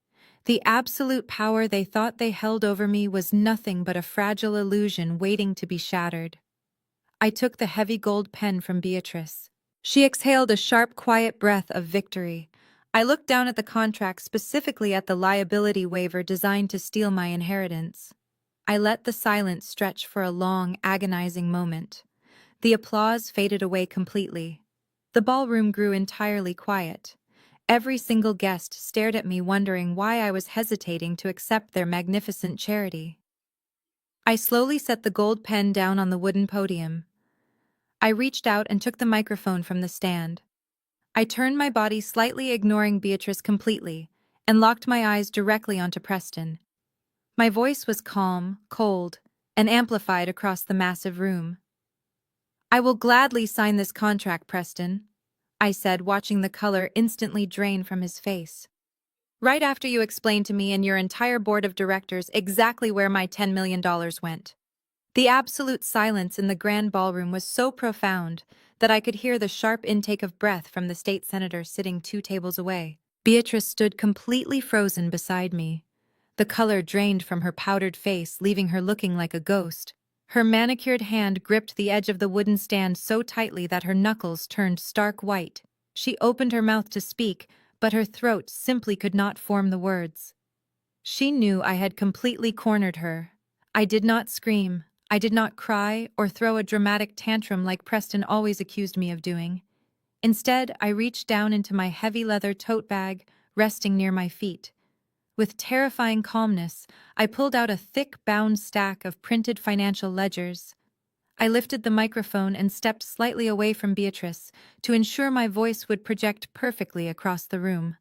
Speaker 1: The absolute power they thought they held over me was nothing but a fragile illusion waiting to be shattered. I took the heavy gold pen from Beatrice. She exhaled a sharp, quiet breath of victory. I looked down at the contract, specifically at the liability waiver designed to steal my inheritance. I let the silence stretch for a long, agonizing moment. The applause faded away completely. The ballroom grew entirely quiet. Every single guest stared at me, wondering why I was hesitating to accept their magnificent charity. I slowly set the gold pen down on the wooden podium. I reached out and took the microphone from the stand. I turned my body slightly, ignoring Beatrice completely, and locked my eyes directly onto Preston. My voice was calm, cold, and amplified across the massive room. "I will gladly sign this contract, Preston," I said, watching the color instantly drain from his face. "Right after you explained to me and your entire board of directors exactly where my $10 million went." The absolute silence in the grand ballroom was so profound that I could hear the sharp intake of breath from the state senator sitting 2 tables away. Beatrice stood completely frozen beside me. The color drained from her powdered face, leaving her looking like a ghost. Her manicured hand gripped the edge of the wooden stand so tightly that her knuckles turned stark white. She opened her mouth to speak, but her throat simply could not form the words. She knew I had completely cornered her. I did not scream. I did not cry or throw a dramatic tantrum like Preston always accused me of doing. Instead, I reached down into my heavy leather tote bag, resting near my feet. With terrifying calmness, I pulled out a thick, bound stack of printed financial ledgers. I lifted the microphone and stepped slightly away from Beatrice to ensure my voice would project perfectly across the room.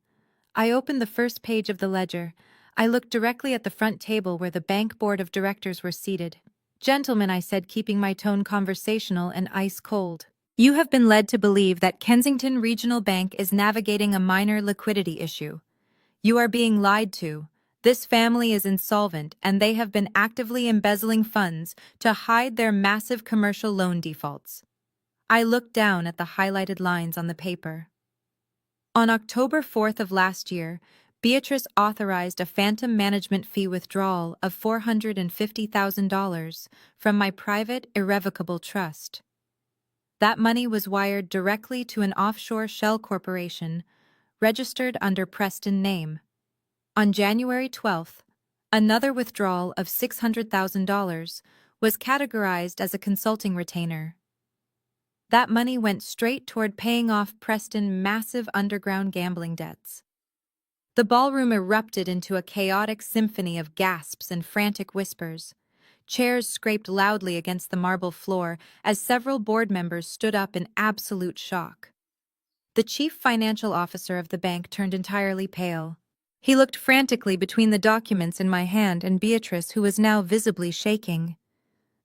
Speaker 1: I opened the first page of the ledger. I looked directly at the front table where the bank board of directors were seated. "Gentlemen," I said, keeping my tone conversational and ice-cold, "you have been led to believe that Kensington Regional Bank is navigating a minor liquidity issue. You are being lied to. This family is insolvent, and they have been actively embezzling funds to hide their massive commercial loan defaults." I looked down at the highlighted lines on the paper. On October 4th of last year, Beatrice authorized a phantom management fee withdrawal of $450,000 from my private irrevocable trust. That money was wired directly to an offshore shell corporation registered under Preston's name. On January 12th, another withdrawal of $600,000 was categorized as a consulting retainer. That money went straight toward paying off Preston's massive underground gambling debts. The ballroom erupted into a chaotic symphony of gasps and frantic whispers. Chairs scraped loudly against the marble floor as several board members stood up in absolute shock. The chief financial officer of the bank turned entirely pale. He looked frantically between the documents in my hand and Beatrice, who was now visibly shaking.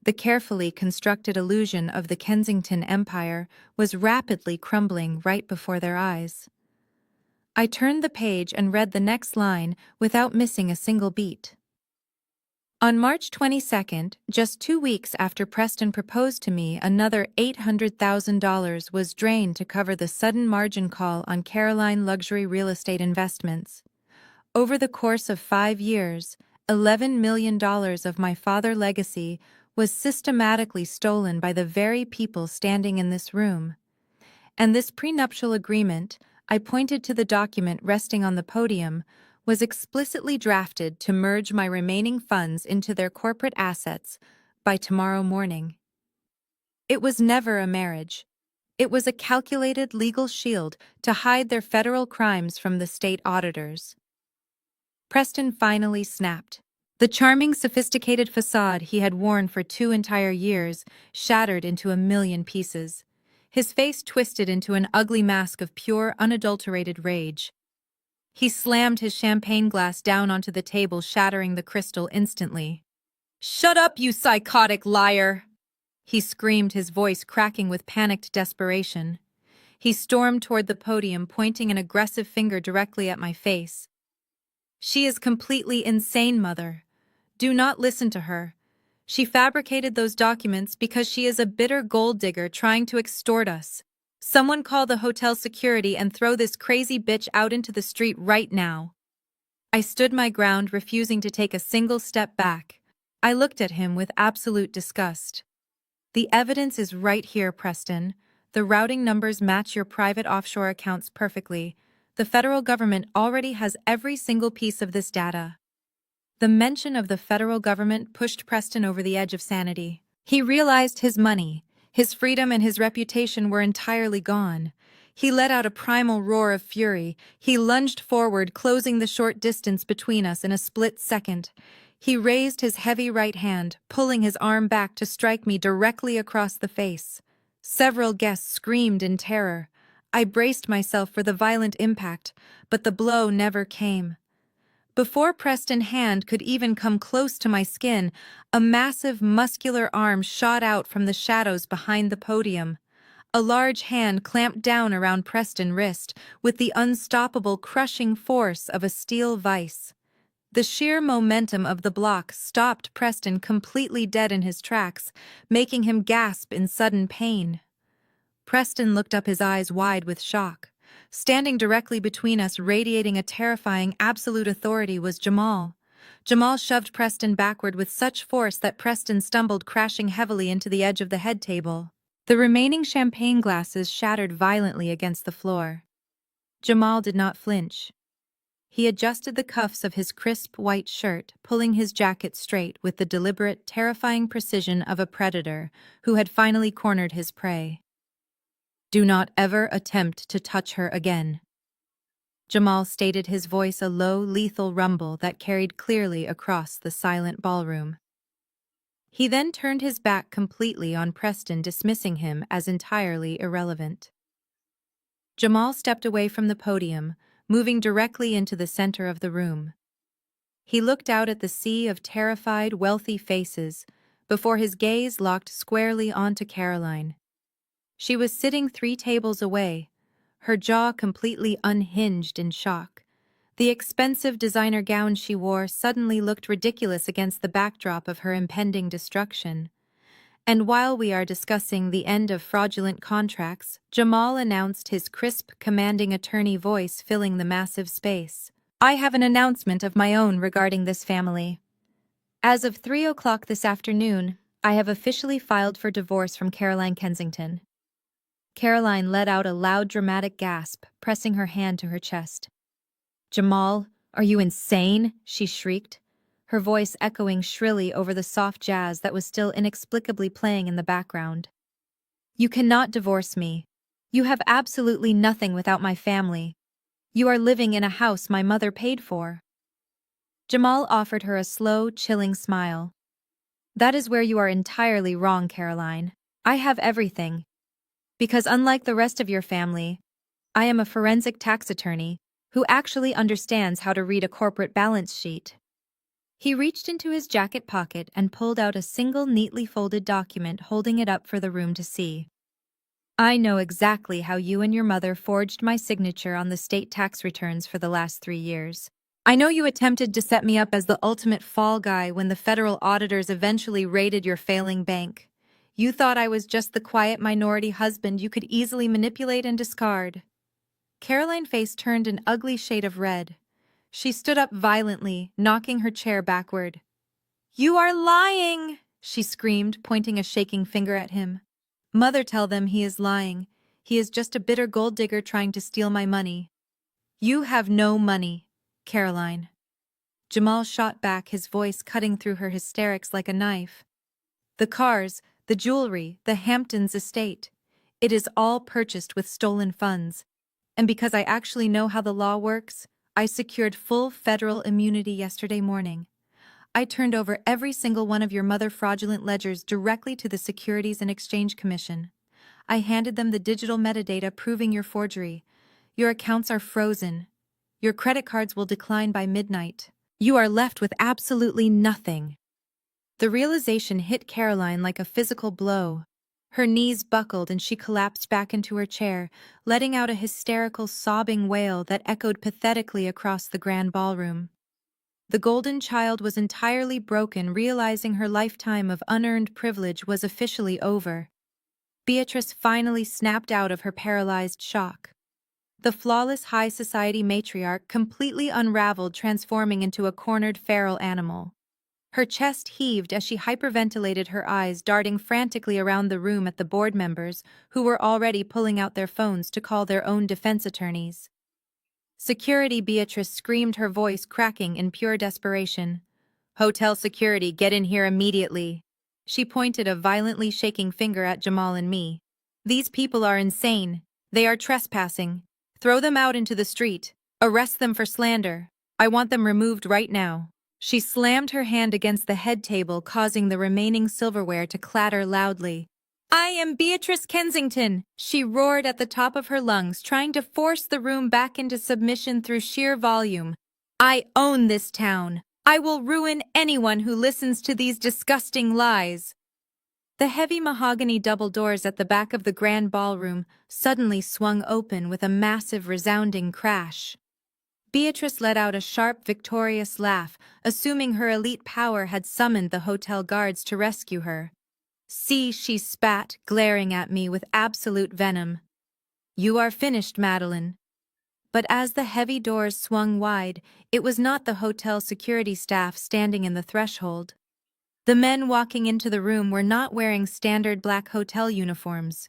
Speaker 1: The carefully constructed illusion of the Kensington Empire was rapidly crumbling right before their eyes. I turned the page and read the next line without missing a single beat. On March 22nd, just 2 weeks after Preston proposed to me, another $800,000 was drained to cover the sudden margin call on Caroline Luxury Real Estate Investments. Over the course of 5 years, $11 million of my father's legacy was systematically stolen by the very people standing in this room. And this prenuptial agreement, I pointed to the document resting on the podium, was explicitly drafted to merge my remaining funds into their corporate assets by tomorrow morning. It was never a marriage. It was a calculated legal shield to hide their federal crimes from the state auditors. Preston finally snapped. The charming, sophisticated facade he had worn for 2 entire years shattered into a million pieces. His face twisted into an ugly mask of pure, unadulterated rage. He slammed his champagne glass down onto the table, shattering the crystal instantly. "Shut up, you psychotic liar!" he screamed, his voice cracking with panicked desperation. He stormed toward the podium, pointing an aggressive finger directly at my face. "She is completely insane, Mother. Do not listen to her. She fabricated those documents because she is a bitter gold digger trying to extort us. Someone call the hotel security and throw this crazy bitch out into the street right now." I stood my ground, refusing to take a single step back. I looked at him with absolute disgust. "The evidence is right here, Preston. The routing numbers match your private offshore accounts perfectly. The federal government already has every single piece of this data. The mention of the federal government pushed Preston over the edge of sanity. He realized his money, his freedom, and his reputation were entirely gone. He let out a primal roar of fury. He lunged forward, closing the short distance between us in a split second. He raised his heavy right hand, pulling his arm back to strike me directly across the face. Several guests screamed in terror. I braced myself for the violent impact, but the blow never came. Before Preston's hand could even come close to my skin, a massive muscular arm shot out from the shadows behind the podium. A large hand clamped down around Preston's wrist with the unstoppable crushing force of a steel vice. The sheer momentum of the block stopped Preston completely dead in his tracks, making him gasp in sudden pain. Preston looked up, his eyes wide with shock. Standing directly between us, radiating a terrifying absolute authority, was Jamal. Jamal shoved Preston backward with such force that Preston stumbled, crashing heavily into the edge of the head table. The remaining champagne glasses shattered violently against the floor. Jamal did not flinch. He adjusted the cuffs of his crisp white shirt, pulling his jacket straight with the deliberate, terrifying precision of a predator who had finally cornered his prey. "Do not ever attempt to touch her again," Jamal stated, his voice a low, lethal rumble that carried clearly across the silent ballroom. He then turned his back completely on Preston, dismissing him as entirely irrelevant. Jamal stepped away from the podium, moving directly into the center of the room. He looked out at the sea of terrified, wealthy faces before his gaze locked squarely onto Caroline. She was sitting 3 tables away, her jaw completely unhinged in shock. The expensive designer gown she wore suddenly looked ridiculous against the backdrop of her impending destruction. And while we are discussing the end of fraudulent contracts, Jamal announced, his crisp, commanding attorney voice filling the massive space. "I have an announcement of my own regarding this family. As of 3 o'clock this afternoon, I have officially filed for divorce from Caroline Kensington." Caroline let out a loud, dramatic gasp, pressing her hand to her chest. "Jamal, are you insane?" she shrieked, her voice echoing shrilly over the soft jazz that was still inexplicably playing in the background. "You cannot divorce me. You have absolutely nothing without my family. You are living in a house my mother paid for." Jamal offered her a slow, chilling smile. "That is where you are entirely wrong, Caroline. I have everything. Because unlike the rest of your family, I am a forensic tax attorney who actually understands how to read a corporate balance sheet." He reached into his jacket pocket and pulled out a single neatly folded document, holding it up for the room to see. "I know exactly how you and your mother forged my signature on the state tax returns for the last 3 years. I know you attempted to set me up as the ultimate fall guy when the federal auditors eventually raided your failing bank. You thought I was just the quiet minority husband you could easily manipulate and discard." Caroline's face turned an ugly shade of red. She stood up violently, knocking her chair backward. "You are lying!" she screamed, pointing a shaking finger at him. "Mother, tell them he is lying. He is just a bitter gold digger trying to steal my money." "You have no money, Caroline." Jamal shot back, his voice cutting through her hysterics like a knife. "The cars, the jewelry, the Hamptons estate. It is all purchased with stolen funds. And because I actually know how the law works, I secured full federal immunity yesterday morning. I turned over every single one of your mother fraudulent ledgers directly to the Securities and Exchange Commission. I handed them the digital metadata proving your forgery. Your accounts are frozen. Your credit cards will decline by midnight. You are left with absolutely nothing." The realization hit Caroline like a physical blow. Her knees buckled and she collapsed back into her chair, letting out a hysterical, sobbing wail that echoed pathetically across the grand ballroom. The golden child was entirely broken, realizing her lifetime of unearned privilege was officially over. Beatrice finally snapped out of her paralyzed shock. The flawless high society matriarch completely unraveled, transforming into a cornered feral animal. Her chest heaved as she hyperventilated, her eyes darting frantically around the room at the board members who were already pulling out their phones to call their own defense attorneys. Security, Beatrice screamed, her voice cracking in pure desperation. Hotel security, get in here immediately. She pointed a violently shaking finger at Jamal and me. These people are insane. They are trespassing. Throw them out into the street. Arrest them for slander. I want them removed right now. She slammed her hand against the head table, causing the remaining silverware to clatter loudly. I am Beatrice Kensington, she roared at the top of her lungs, trying to force the room back into submission through sheer volume. I own this town. I will ruin anyone who listens to these disgusting lies. The heavy mahogany double doors at the back of the grand ballroom suddenly swung open with a massive resounding crash. Beatrice let out a sharp, victorious laugh, assuming her elite power had summoned the hotel guards to rescue her. See, she spat, glaring at me with absolute venom. You are finished, Madeline. But as the heavy doors swung wide, it was not the hotel security staff standing in the threshold. The men walking into the room were not wearing standard black hotel uniforms.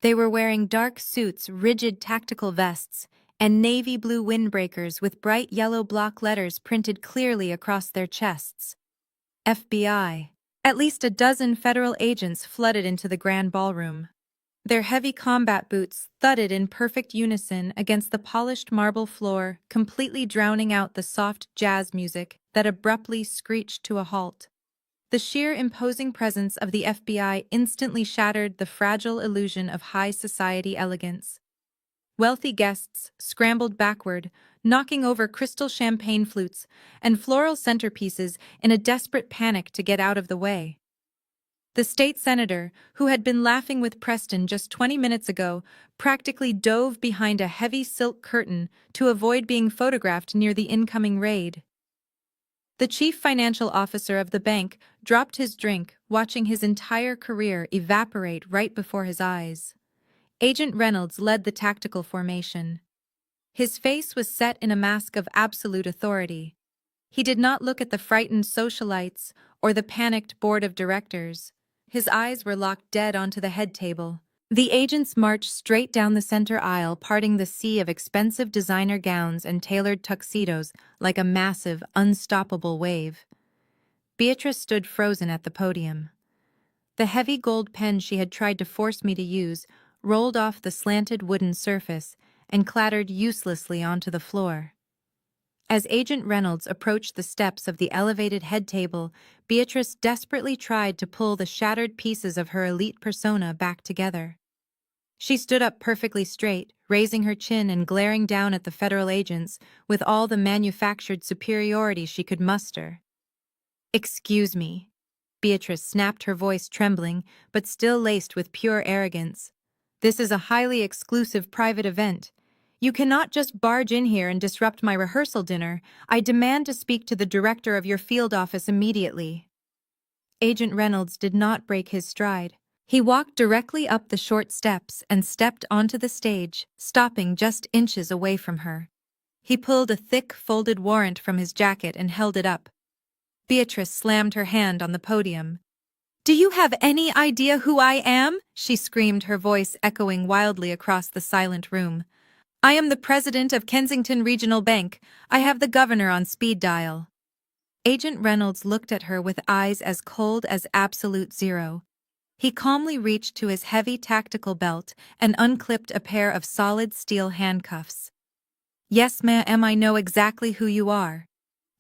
Speaker 1: They were wearing dark suits, rigid tactical vests, and navy blue windbreakers with bright yellow block letters printed clearly across their chests. FBI. At least a dozen federal agents flooded into the grand ballroom. Their heavy combat boots thudded in perfect unison against the polished marble floor, completely drowning out the soft jazz music that abruptly screeched to a halt. The sheer imposing presence of the FBI instantly shattered the fragile illusion of high society elegance. Wealthy guests scrambled backward, knocking over crystal champagne flutes and floral centerpieces in a desperate panic to get out of the way. The state senator, who had been laughing with Preston just 20 minutes ago, practically dove behind a heavy silk curtain to avoid being photographed near the incoming raid. The chief financial officer of the bank dropped his drink, watching his entire career evaporate right before his eyes. Agent Reynolds led the tactical formation. His face was set in a mask of absolute authority. He did not look at the frightened socialites or the panicked board of directors. His eyes were locked dead onto the head table. The agents marched straight down the center aisle, parting the sea of expensive designer gowns and tailored tuxedos like a massive, unstoppable wave. Beatrice stood frozen at the podium. The heavy gold pen she had tried to force me to use rolled off the slanted wooden surface and clattered uselessly onto the floor. As Agent Reynolds approached the steps of the elevated head table, Beatrice desperately tried to pull the shattered pieces of her elite persona back together. She stood up perfectly straight, raising her chin and glaring down at the federal agents with all the manufactured superiority she could muster. "Excuse me." Beatrice snapped, her voice trembling, but still laced with pure arrogance. "This is a highly exclusive private event. You cannot just barge in here and disrupt my rehearsal dinner. I demand to speak to the director of your field office immediately." Agent Reynolds did not break his stride. He walked directly up the short steps and stepped onto the stage, stopping just inches away from her. He pulled a thick, folded warrant from his jacket and held it up. Beatrice slammed her hand on the podium. "Do you have any idea who I am?" she screamed, her voice echoing wildly across the silent room. "I am the president of Kensington Regional Bank. I have the governor on speed dial." Agent Reynolds looked at her with eyes as cold as absolute zero. He calmly reached to his heavy tactical belt and unclipped a pair of solid steel handcuffs. "Yes, ma'am, I know exactly who you are,"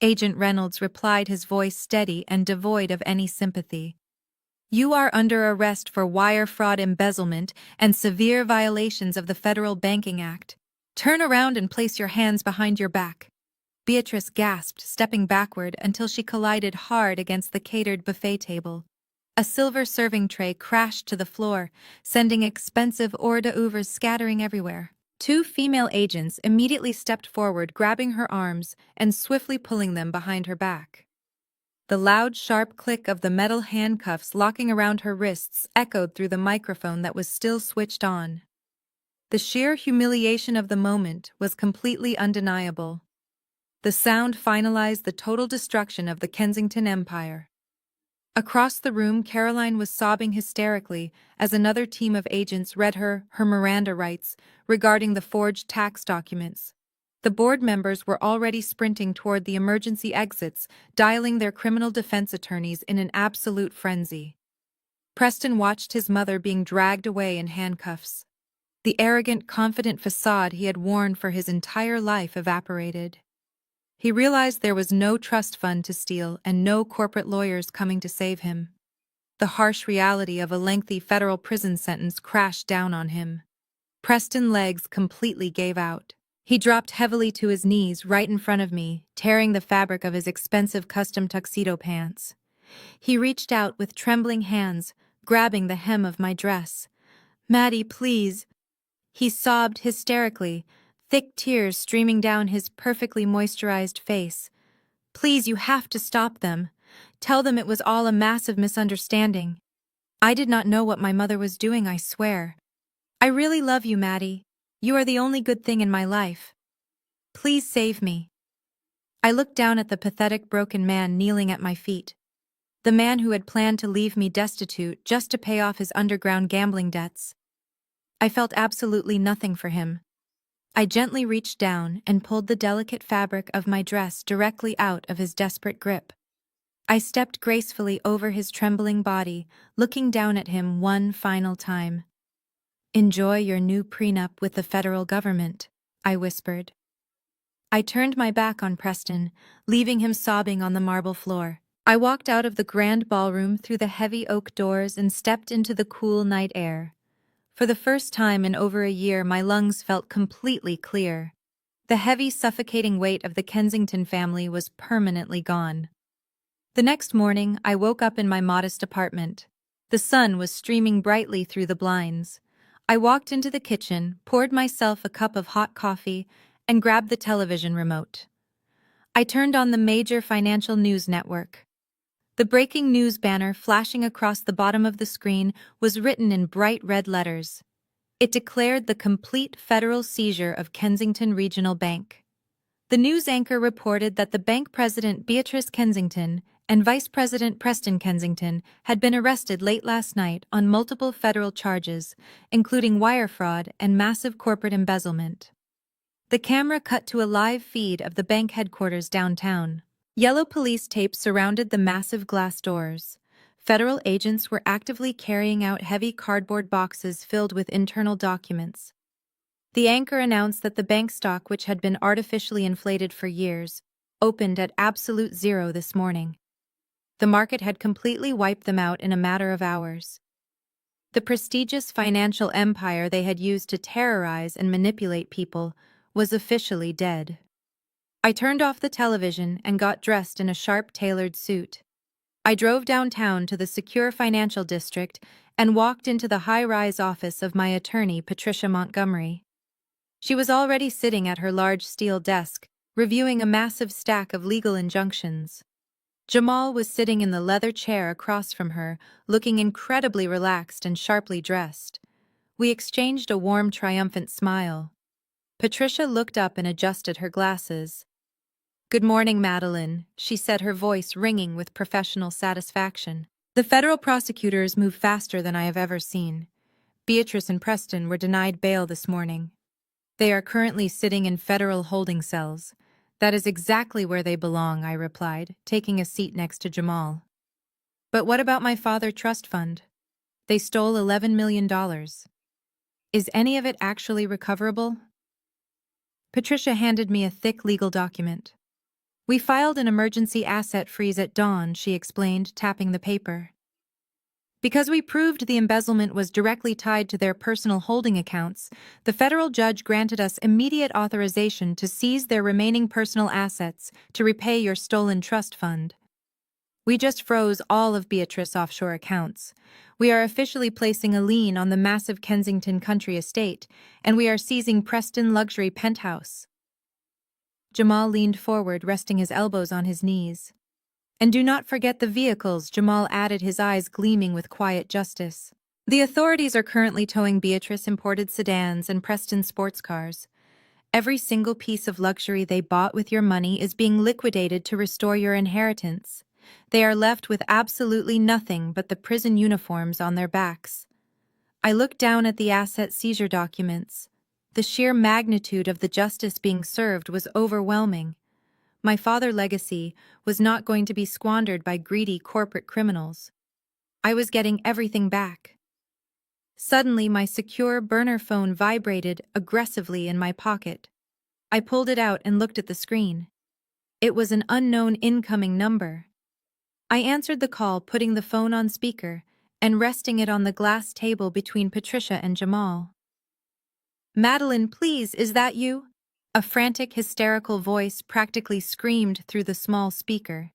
Speaker 1: Agent Reynolds replied, his voice steady and devoid of any sympathy. "You are under arrest for wire fraud, embezzlement, and severe violations of the Federal Banking Act. Turn around and place your hands behind your back." Beatrice gasped, stepping backward until she collided hard against the catered buffet table. A silver serving tray crashed to the floor, sending expensive hors d'oeuvres scattering everywhere. Two female agents immediately stepped forward, grabbing her arms and swiftly pulling them behind her back. The loud, sharp click of the metal handcuffs locking around her wrists echoed through the microphone that was still switched on. The sheer humiliation of the moment was completely undeniable. The sound finalized the total destruction of the Kensington Empire. Across the room, Caroline was sobbing hysterically as another team of agents read her Miranda rights regarding the forged tax documents. The board members were already sprinting toward the emergency exits, dialing their criminal defense attorneys in an absolute frenzy. Preston watched his mother being dragged away in handcuffs. The arrogant, confident facade he had worn for his entire life evaporated. He realized there was no trust fund to steal and no corporate lawyers coming to save him. The harsh reality of a lengthy federal prison sentence crashed down on him. Preston's legs completely gave out. He dropped heavily to his knees right in front of me, tearing the fabric of his expensive custom tuxedo pants. He reached out with trembling hands, grabbing the hem of my dress. "Maddie, please." He sobbed hysterically, thick tears streaming down his perfectly moisturized face. "Please, you have to stop them. Tell them it was all a massive misunderstanding. I did not know what my mother was doing, I swear. I really love you, Maddie. You are the only good thing in my life. Please save me." I looked down at the pathetic broken man kneeling at my feet. The man who had planned to leave me destitute just to pay off his underground gambling debts. I felt absolutely nothing for him. I gently reached down and pulled the delicate fabric of my dress directly out of his desperate grip. I stepped gracefully over his trembling body, looking down at him one final time. "Enjoy your new prenup with the federal government," I whispered. I turned my back on Preston, leaving him sobbing on the marble floor. I walked out of the grand ballroom through the heavy oak doors and stepped into the cool night air. For the first time in over a year, my lungs felt completely clear. The heavy, suffocating weight of the Kensington family was permanently gone. The next morning, I woke up in my modest apartment. The sun was streaming brightly through the blinds. I walked into the kitchen, poured myself a cup of hot coffee, and grabbed the television remote. I turned on the major financial news network. The breaking news banner flashing across the bottom of the screen was written in bright red letters. It declared the complete federal seizure of Kensington Regional Bank. The news anchor reported that the bank president Beatrice Kensington and Vice President Preston Kensington had been arrested late last night on multiple federal charges, including wire fraud and massive corporate embezzlement. The camera cut to a live feed of the bank headquarters downtown. Yellow police tape surrounded the massive glass doors. Federal agents were actively carrying out heavy cardboard boxes filled with internal documents. The anchor announced that the bank stock, which had been artificially inflated for years, opened at absolute zero this morning. The market had completely wiped them out in a matter of hours. The prestigious financial empire they had used to terrorize and manipulate people was officially dead. I turned off the television and got dressed in a sharp, tailored suit. I drove downtown to the secure financial district and walked into the high-rise office of my attorney, Patricia Montgomery. She was already sitting at her large steel desk, reviewing a massive stack of legal injunctions. Jamal was sitting in the leather chair across from her, looking incredibly relaxed and sharply dressed. We exchanged a warm, triumphant smile. Patricia looked up and adjusted her glasses. "Good morning, Madeline," she said, her voice ringing with professional satisfaction. "The federal prosecutors move faster than I have ever seen. Beatrice and Preston were denied bail this morning. They are currently sitting in federal holding cells. That is exactly where they belong," I replied, taking a seat next to Jamal. "But what about my father trust fund? They stole $11 million. Is any of it actually recoverable?" Patricia handed me a thick legal document. "We filed an emergency asset freeze at dawn," she explained, tapping the paper. "Because we proved the embezzlement was directly tied to their personal holding accounts, the federal judge granted us immediate authorization to seize their remaining personal assets to repay your stolen trust fund. We just froze all of Beatrice offshore accounts. We are officially placing a lien on the massive Kensington country estate, and we are seizing Preston luxury penthouse." Jamal leaned forward, resting his elbows on his knees. "And do not forget the vehicles," Jamal added, his eyes gleaming with quiet justice. "The authorities are currently towing Beatrice imported sedans and Preston sports cars. Every single piece of luxury they bought with your money is being liquidated to restore your inheritance. They are left with absolutely nothing but the prison uniforms on their backs." I looked down at the asset seizure documents. The sheer magnitude of the justice being served was overwhelming. My father's legacy was not going to be squandered by greedy corporate criminals. I was getting everything back. Suddenly, my secure burner phone vibrated aggressively in my pocket. I pulled it out and looked at the screen. It was an unknown incoming number. I answered the call, putting the phone on speaker and resting it on the glass table between Patricia and Jamal. "Madeline, please, is that you?" A frantic, hysterical voice practically screamed through the small speaker.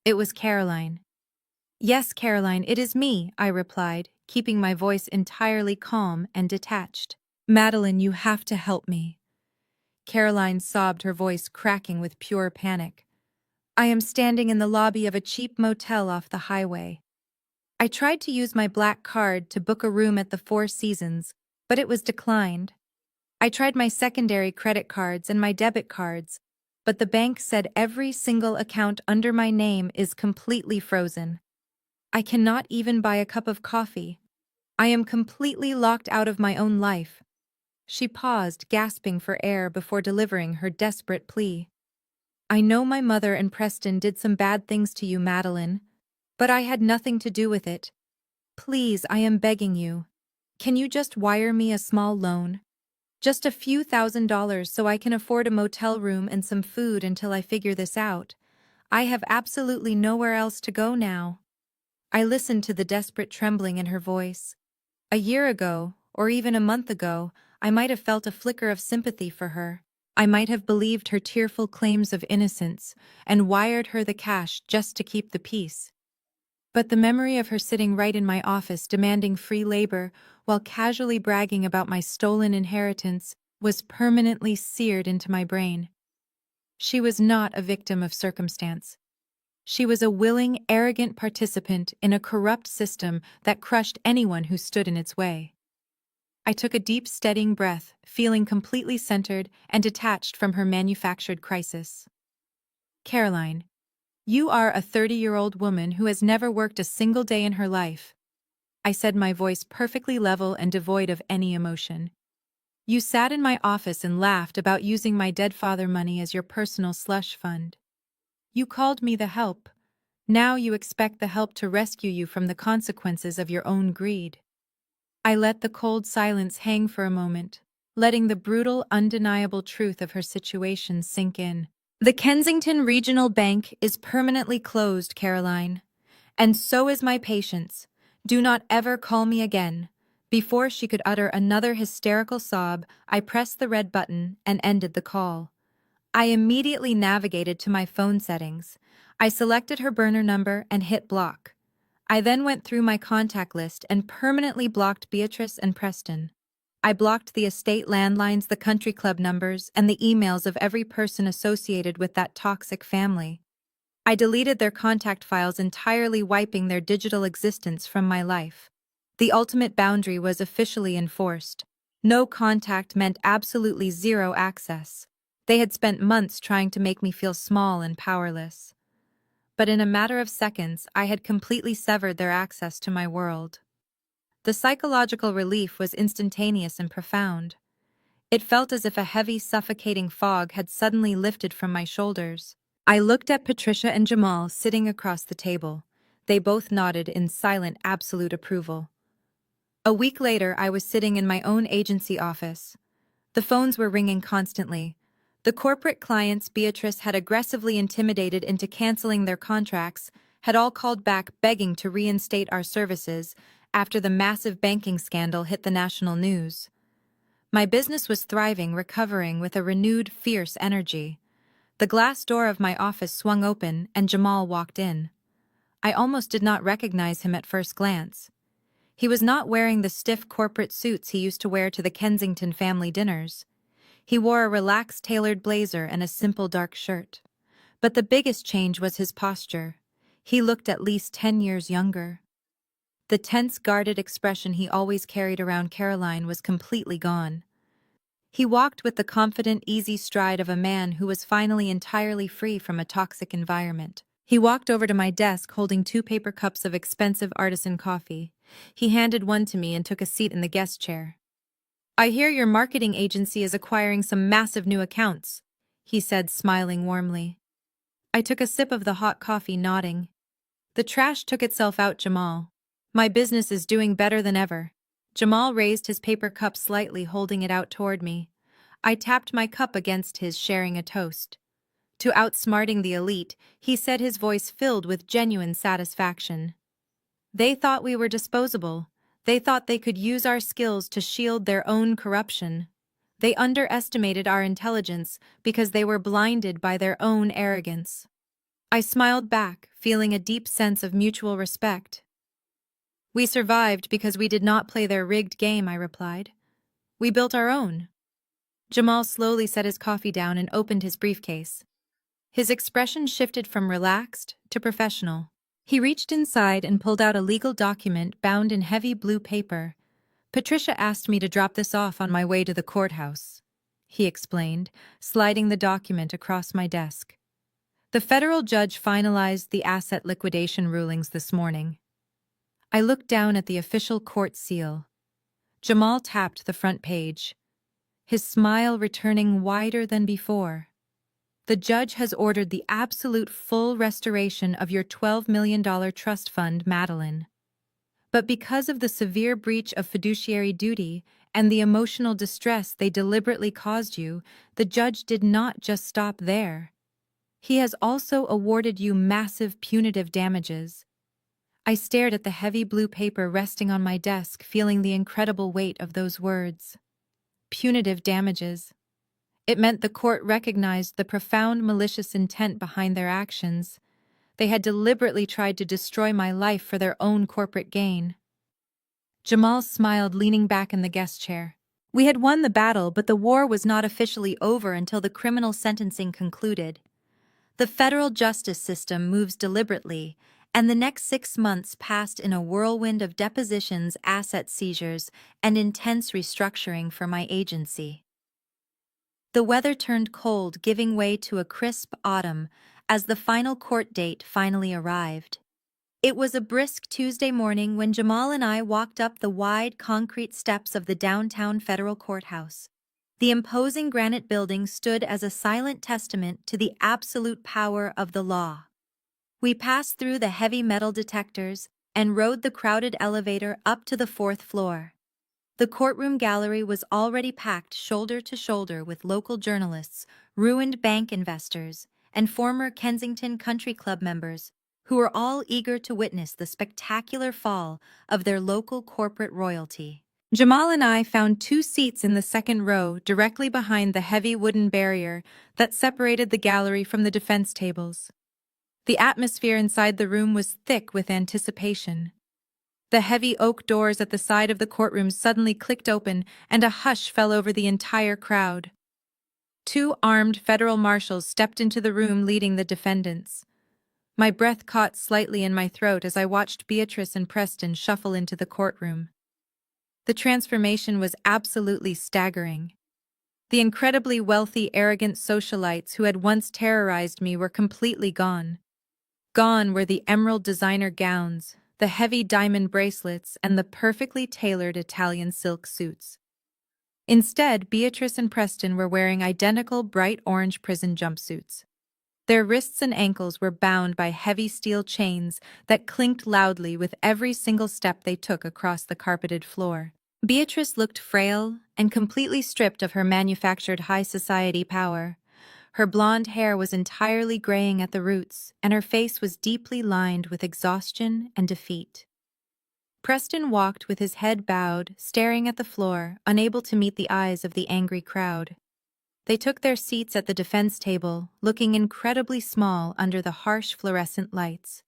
Speaker 1: It was Caroline. "Yes, Caroline, it is me," I replied, keeping my voice entirely calm and detached. "Madeline, you have to help me." Caroline sobbed, her voice cracking with pure panic. "I am standing in the lobby of a cheap motel off the highway. I tried to use my black card to book a room at the Four Seasons, but it was declined. I tried my secondary credit cards and my debit cards, but the bank said every single account under my name is completely frozen. I cannot even buy a cup of coffee. I am completely locked out of my own life." She paused, gasping for air before delivering her desperate plea. "I know my mother and Preston did some bad things to you, Madeline, but I had nothing to do with it. Please, I am begging you. Can you just wire me a small loan? Just a few $1,000s so I can afford a motel room and some food until I figure this out. I have absolutely nowhere else to go now." I listened to the desperate trembling in her voice. A year ago, or even a month ago, I might have felt a flicker of sympathy for her. I might have believed her tearful claims of innocence and wired her the cash just to keep the peace. But the memory of her sitting right in my office demanding free labor while casually bragging about my stolen inheritance was permanently seared into my brain. She was not a victim of circumstance. She was a willing, arrogant participant in a corrupt system that crushed anyone who stood in its way. I took a deep, steadying breath, feeling completely centered and detached from her manufactured crisis. "Caroline, you are a 30-year-old woman who has never worked a single day in her life," I said, my voice perfectly level and devoid of any emotion. "You sat in my office and laughed about using my dead father money as your personal slush fund. You called me the help. Now you expect the help to rescue you from the consequences of your own greed." I let the cold silence hang for a moment, letting the brutal, undeniable truth of her situation sink in. "The Kensington Regional Bank is permanently closed, Caroline. And so is my patience. Do not ever call me again." Before she could utter another hysterical sob, I pressed the red button and ended the call. I immediately navigated to my phone settings. I selected her burner number and hit block. I then went through my contact list and permanently blocked Beatrice and Preston. I blocked the estate landlines, the country club numbers, and the emails of every person associated with that toxic family. I deleted their contact files entirely, wiping their digital existence from my life. The ultimate boundary was officially enforced. No contact meant absolutely zero access. They had spent months trying to make me feel small and powerless. But in a matter of seconds, I had completely severed their access to my world. The psychological relief was instantaneous and profound. It felt as if a heavy, suffocating fog had suddenly lifted from my shoulders. I looked at Patricia and Jamal sitting across the table. They both nodded in silent, absolute approval. A week later, I was sitting in my own agency office. The phones were ringing constantly. The corporate clients Beatrice had aggressively intimidated into canceling their contracts had all called back, begging to reinstate our services after the massive banking scandal hit the national news. My business was thriving, recovering with a renewed, fierce energy. The glass door of my office swung open and Jamal walked in. I almost did not recognize him at first glance. He was not wearing the stiff corporate suits he used to wear to the Kensington family dinners. He wore a relaxed tailored blazer and a simple dark shirt. But the biggest change was his posture. He looked at least 10 years younger. The tense, guarded expression he always carried around Caroline was completely gone. He walked with the confident, easy stride of a man who was finally entirely free from a toxic environment. He walked over to my desk holding 2 paper cups of expensive artisan coffee. He handed one to me and took a seat in the guest chair. "I hear your marketing agency is acquiring some massive new accounts," he said, smiling warmly. I took a sip of the hot coffee, nodding. "The trash took itself out, Jamal. My business is doing better than ever." Jamal raised his paper cup slightly, holding it out toward me. I tapped my cup against his, sharing a toast. To outsmarting the elite, he said, his voice filled with genuine satisfaction. "They thought we were disposable. They thought they could use our skills to shield their own corruption. They underestimated our intelligence because they were blinded by their own arrogance." I smiled back, feeling a deep sense of mutual respect. "We survived because we did not play their rigged game," I replied. "We built our own." Jamal slowly set his coffee down and opened his briefcase. His expression shifted from relaxed to professional. He reached inside and pulled out a legal document bound in heavy blue paper. "Patricia asked me to drop this off on my way to the courthouse," he explained, sliding the document across my desk. "The federal judge finalized the asset liquidation rulings this morning." I looked down at the official court seal. Jamal tapped the front page, his smile returning wider than before. "The judge has ordered the absolute full restoration of your $12 million trust fund, Madeline. But because of the severe breach of fiduciary duty and the emotional distress they deliberately caused you, the judge did not just stop there. He has also awarded you massive punitive damages." I stared at the heavy blue paper resting on my desk, feeling the incredible weight of those words. Punitive damages. It meant the court recognized the profound malicious intent behind their actions. They had deliberately tried to destroy my life for their own corporate gain. Jamal smiled, leaning back in the guest chair. "We had won the battle, but the war was not officially over until the criminal sentencing concluded. The federal justice system moves deliberately, and the next 6 months passed in a whirlwind of depositions, asset seizures, and intense restructuring for my agency." The weather turned cold, giving way to a crisp autumn as the final court date finally arrived. It was a brisk Tuesday morning when Jamal and I walked up the wide concrete steps of the downtown federal courthouse. The imposing granite building stood as a silent testament to the absolute power of the law. We passed through the heavy metal detectors and rode the crowded elevator up to the 4th floor. The courtroom gallery was already packed shoulder to shoulder with local journalists, ruined bank investors, and former Kensington Country Club members who were all eager to witness the spectacular fall of their local corporate royalty. Jamal and I found 2 seats in the second row, directly behind the heavy wooden barrier that separated the gallery from the defense tables. The atmosphere inside the room was thick with anticipation. The heavy oak doors at the side of the courtroom suddenly clicked open, and a hush fell over the entire crowd. 2 armed federal marshals stepped into the room, leading the defendants. My breath caught slightly in my throat as I watched Beatrice and Preston shuffle into the courtroom. The transformation was absolutely staggering. The incredibly wealthy, arrogant socialites who had once terrorized me were completely gone. Gone were the emerald designer gowns, the heavy diamond bracelets, and the perfectly tailored Italian silk suits. Instead, Beatrice and Preston were wearing identical bright orange prison jumpsuits. Their wrists and ankles were bound by heavy steel chains that clinked loudly with every single step they took across the carpeted floor. Beatrice looked frail and completely stripped of her manufactured high society power. Her blonde hair was entirely graying at the roots, and her face was deeply lined with exhaustion and defeat. Preston walked with his head bowed, staring at the floor, unable to meet the eyes of the angry crowd. They took their seats at the defense table, looking incredibly small under the harsh fluorescent lights.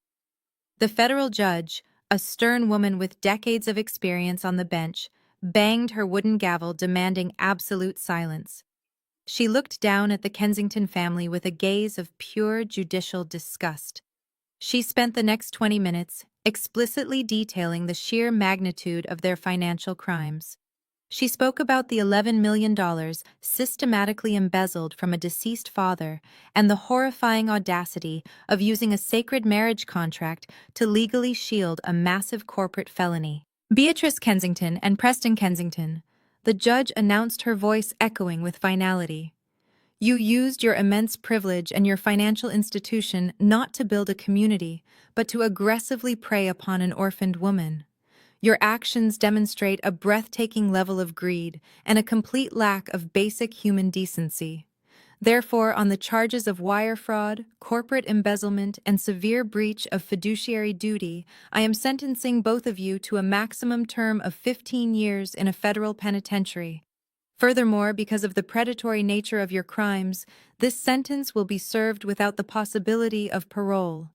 Speaker 1: The federal judge, a stern woman with decades of experience on the bench, banged her wooden gavel, demanding absolute silence. She looked down at the Kensington family with a gaze of pure judicial disgust. She spent the next 20 minutes explicitly detailing the sheer magnitude of their financial crimes. She spoke about the $11 million systematically embezzled from a deceased father and the horrifying audacity of using a sacred marriage contract to legally shield a massive corporate felony. Beatrice Kensington and Preston Kensington, The judge announced, her voice echoing with finality. You used your immense privilege and your financial institution not to build a community, but to aggressively prey upon an orphaned woman. Your actions demonstrate a breathtaking level of greed and a complete lack of basic human decency. Therefore, on the charges of wire fraud, corporate embezzlement, and severe breach of fiduciary duty, I am sentencing both of you to a maximum term of 15 years in a federal penitentiary. Furthermore, because of the predatory nature of your crimes, this sentence will be served without the possibility of parole.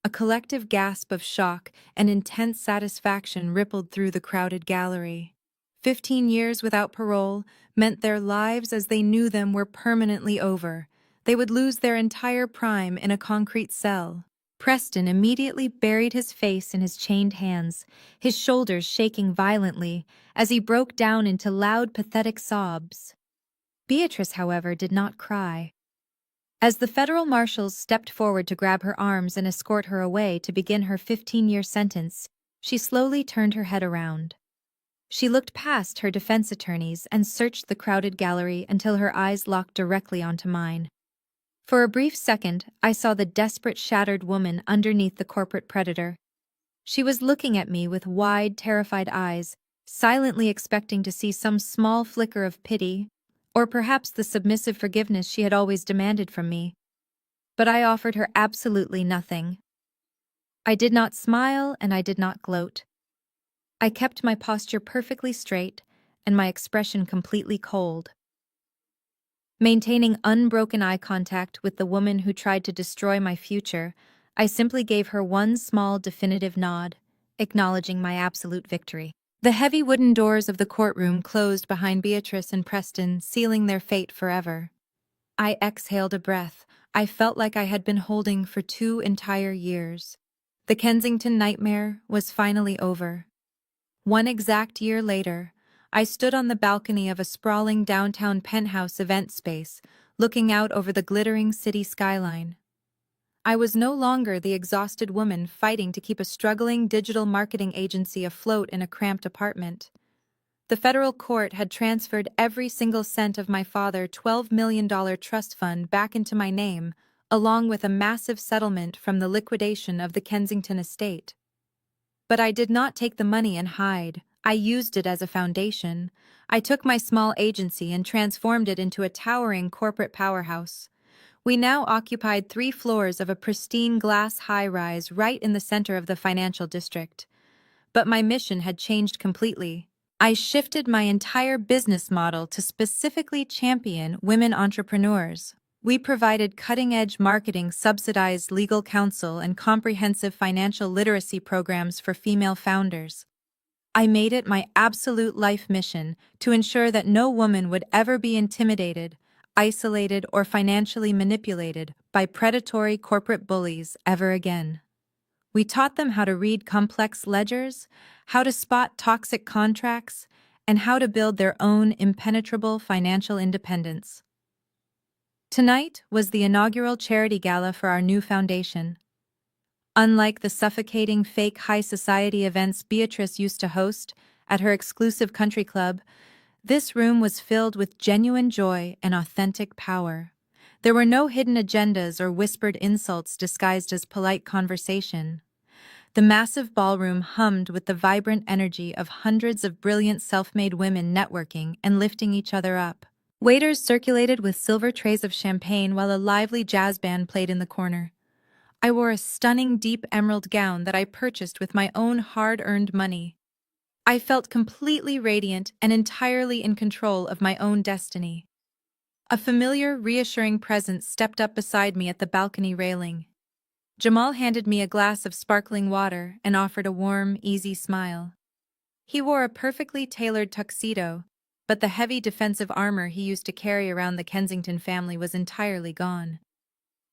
Speaker 1: A collective gasp of shock and intense satisfaction rippled through the crowded gallery. 15 years without parole meant their lives as they knew them were permanently over. They would lose their entire prime in a concrete cell. Preston immediately buried his face in his chained hands, his shoulders shaking violently as he broke down into loud, pathetic sobs. Beatrice, however, did not cry. As the federal marshals stepped forward to grab her arms and escort her away to begin her 15-year sentence, she slowly turned her head around. She looked past her defense attorneys and searched the crowded gallery until her eyes locked directly onto mine. For a brief second, I saw the desperate, shattered woman underneath the corporate predator. She was looking at me with wide, terrified eyes, silently expecting to see some small flicker of pity, or perhaps the submissive forgiveness she had always demanded from me. But I offered her absolutely nothing. I did not smile and I did not gloat. I kept my posture perfectly straight and my expression completely cold. Maintaining unbroken eye contact with the woman who tried to destroy my future, I simply gave her one small, definitive nod, acknowledging my absolute victory. The heavy wooden doors of the courtroom closed behind Beatrice and Preston, sealing their fate forever. I exhaled a breath I felt like I had been holding for 2 entire years. The Kensington nightmare was finally over. 1 exact year later, I stood on the balcony of a sprawling downtown penthouse event space, looking out over the glittering city skyline. I was no longer the exhausted woman fighting to keep a struggling digital marketing agency afloat in a cramped apartment. The federal court had transferred every single cent of my father's $12 million trust fund back into my name, along with a massive settlement from the liquidation of the Kensington estate. But I did not take the money and hide. I used it as a foundation. I took my small agency and transformed it into a towering corporate powerhouse. We now occupied 3 floors of a pristine glass high-rise right in the center of the financial district. But my mission had changed completely. I shifted my entire business model to specifically champion women entrepreneurs. We provided cutting-edge marketing, subsidized legal counsel, and comprehensive financial literacy programs for female founders. I made it my absolute life mission to ensure that no woman would ever be intimidated, isolated, or financially manipulated by predatory corporate bullies ever again. We taught them how to read complex ledgers, how to spot toxic contracts, and how to build their own impenetrable financial independence. Tonight was the inaugural charity gala for our new foundation. Unlike the suffocating fake high society events Beatrice used to host at her exclusive country club, this room was filled with genuine joy and authentic power. There were no hidden agendas or whispered insults disguised as polite conversation. The massive ballroom hummed with the vibrant energy of hundreds of brilliant self-made women networking and lifting each other up. Waiters circulated with silver trays of champagne while a lively jazz band played in the corner. I wore a stunning deep emerald gown that I purchased with my own hard-earned money. I felt completely radiant and entirely in control of my own destiny. A familiar, reassuring presence stepped up beside me at the balcony railing. Jamal handed me a glass of sparkling water and offered a warm, easy smile. He wore a perfectly tailored tuxedo, but the heavy defensive armor he used to carry around the Kensington family was entirely gone.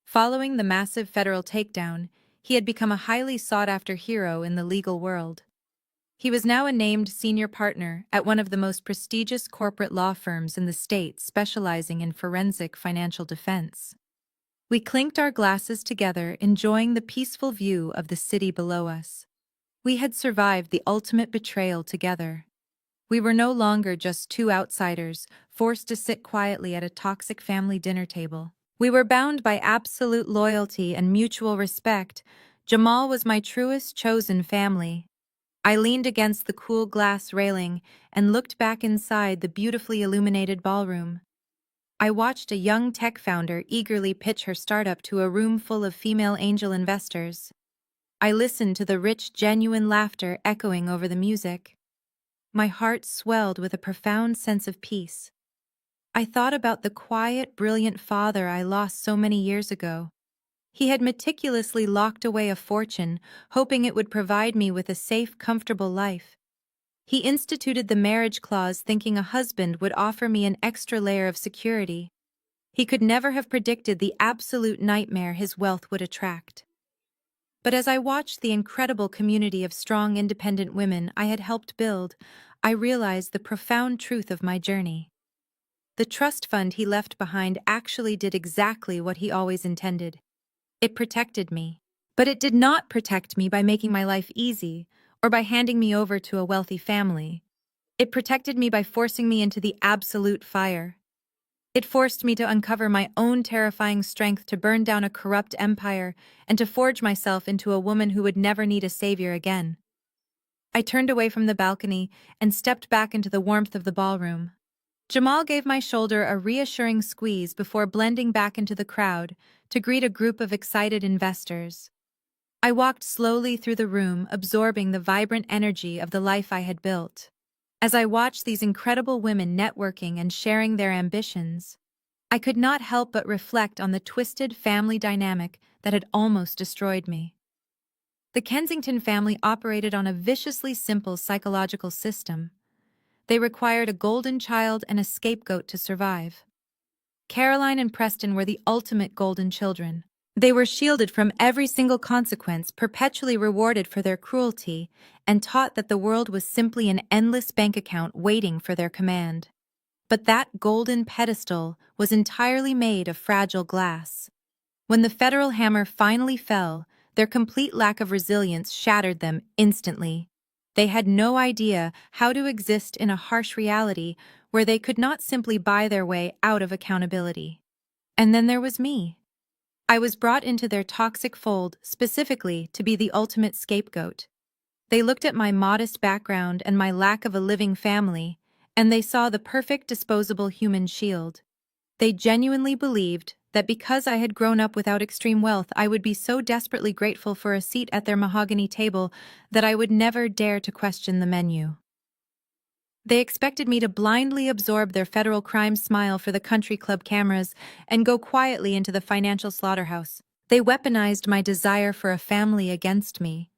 Speaker 1: Following the massive federal takedown, he had become a highly sought-after hero in the legal world. He was now a named senior partner at one of the most prestigious corporate law firms in the state, specializing in forensic financial defense. We clinked our glasses together, enjoying the peaceful view of the city below us. We had survived the ultimate betrayal together. We were no longer just two outsiders, forced to sit quietly at a toxic family dinner table. We were bound by absolute loyalty and mutual respect. Jamal was my truest chosen family. I leaned against the cool glass railing and looked back inside the beautifully illuminated ballroom. I watched a young tech founder eagerly pitch her startup to a room full of female angel investors. I listened to the rich, genuine laughter echoing over the music. My heart swelled with a profound sense of peace. I thought about the quiet, brilliant father I lost so many years ago. He had meticulously locked away a fortune, hoping it would provide me with a safe, comfortable life. He instituted the marriage clause thinking a husband would offer me an extra layer of security. He could never have predicted the absolute nightmare his wealth would attract. But as I watched the incredible community of strong, independent women I had helped build, I realized the profound truth of my journey. The trust fund he left behind actually did exactly what he always intended. It protected me. But it did not protect me by making my life easy or by handing me over to a wealthy family. It protected me by forcing me into the absolute fire. It forced me to uncover my own terrifying strength to burn down a corrupt empire and to forge myself into a woman who would never need a savior again. I turned away from the balcony and stepped back into the warmth of the ballroom. Jamal gave my shoulder a reassuring squeeze before blending back into the crowd to greet a group of excited investors. I walked slowly through the room, absorbing the vibrant energy of the life I had built. As I watched these incredible women networking and sharing their ambitions, I could not help but reflect on the twisted family dynamic that had almost destroyed me. The Kensington family operated on a viciously simple psychological system. They required a golden child and a scapegoat to survive. Caroline and Preston were the ultimate golden children. They were shielded from every single consequence, perpetually rewarded for their cruelty, and taught that the world was simply an endless bank account waiting for their command. But that golden pedestal was entirely made of fragile glass. When the federal hammer finally fell, their complete lack of resilience shattered them instantly. They had no idea how to exist in a harsh reality where they could not simply buy their way out of accountability. And then there was me. I was brought into their toxic fold specifically to be the ultimate scapegoat. They looked at my modest background and my lack of a living family, and they saw the perfect disposable human shield. They genuinely believed that because I had grown up without extreme wealth, I would be so desperately grateful for a seat at their mahogany table that I would never dare to question the menu. They expected me to blindly absorb their federal crime smile for the country club cameras and go quietly into the financial slaughterhouse. They weaponized my desire for a family against me.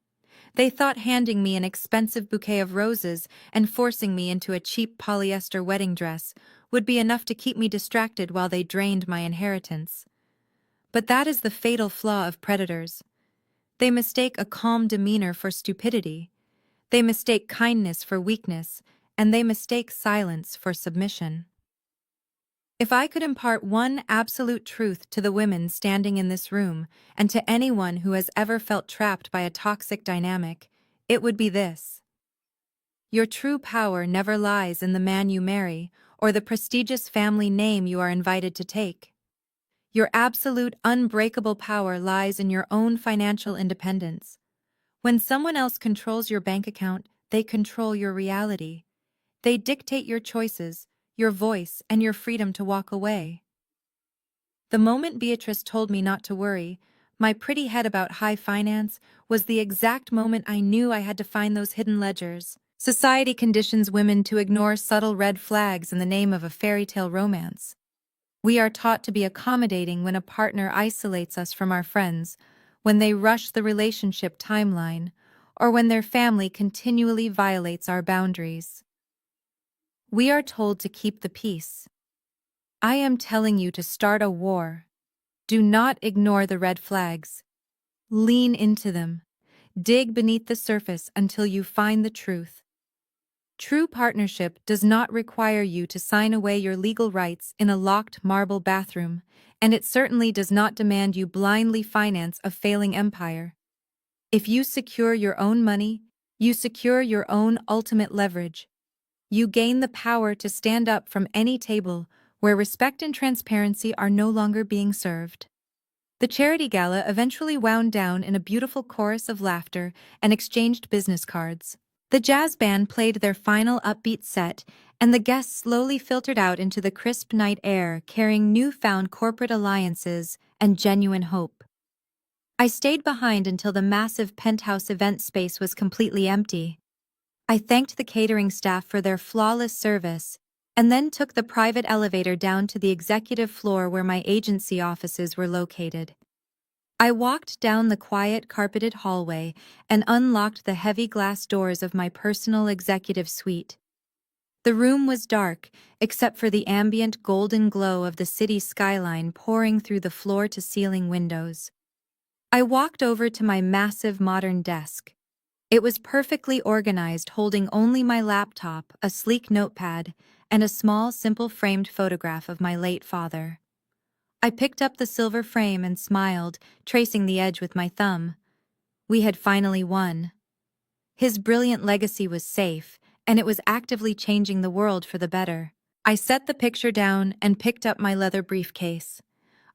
Speaker 1: They thought handing me an expensive bouquet of roses and forcing me into a cheap polyester wedding dress would be enough to keep me distracted while they drained my inheritance. But that is the fatal flaw of predators. They mistake a calm demeanor for stupidity. They mistake kindness for weakness, and they mistake silence for submission. If I could impart one absolute truth to the women standing in this room, and to anyone who has ever felt trapped by a toxic dynamic, it would be this. Your true power never lies in the man you marry or the prestigious family name you are invited to take. Your absolute, unbreakable power lies in your own financial independence. When someone else controls your bank account, they control your reality. They dictate your choices, your voice, and your freedom to walk away. The moment Beatrice told me not to worry, my pretty head about high finance, was the exact moment I knew I had to find those hidden ledgers. Society conditions women to ignore subtle red flags in the name of a fairy tale romance. We are taught to be accommodating when a partner isolates us from our friends, when they rush the relationship timeline, or when their family continually violates our boundaries. We are told to keep the peace. I am telling you to start a war. Do not ignore the red flags. Lean into them. Dig beneath the surface until you find the truth. True partnership does not require you to sign away your legal rights in a locked marble bathroom, and it certainly does not demand you blindly finance a failing empire. If you secure your own money, you secure your own ultimate leverage. You gain the power to stand up from any table where respect and transparency are no longer being served. The charity gala eventually wound down in a beautiful chorus of laughter and exchanged business cards. The jazz band played their final upbeat set, and the guests slowly filtered out into the crisp night air, carrying newfound corporate alliances and genuine hope. I stayed behind until the massive penthouse event space was completely empty. I thanked the catering staff for their flawless service, and then took the private elevator down to the executive floor where my agency offices were located. I walked down the quiet carpeted hallway and unlocked the heavy glass doors of my personal executive suite. The room was dark, except for the ambient golden glow of the city skyline pouring through the floor-to-ceiling windows. I walked over to my massive modern desk. It was perfectly organized, holding only my laptop, a sleek notepad, and a small, simple framed photograph of my late father. I picked up the silver frame and smiled, tracing the edge with my thumb. We had finally won. His brilliant legacy was safe, and it was actively changing the world for the better. I set the picture down and picked up my leather briefcase.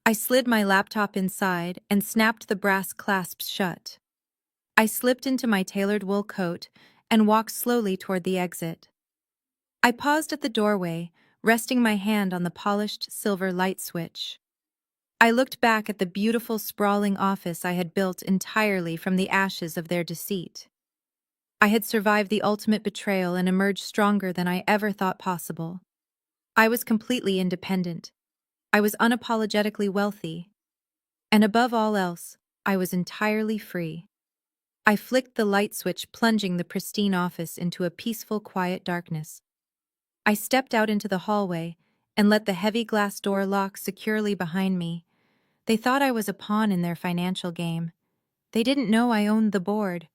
Speaker 1: I slid my laptop inside and snapped the brass clasps shut. I slipped into my tailored wool coat and walked slowly toward the exit. I paused at the doorway, resting my hand on the polished silver light switch. I looked back at the beautiful sprawling office I had built entirely from the ashes of their deceit. I had survived the ultimate betrayal and emerged stronger than I ever thought possible. I was completely independent. I was unapologetically wealthy. And above all else, I was entirely free. I flicked the light switch, plunging the pristine office into a peaceful, quiet darkness. I stepped out into the hallway and let the heavy glass door lock securely behind me. They thought I was a pawn in their financial game. They didn't know I owned the board.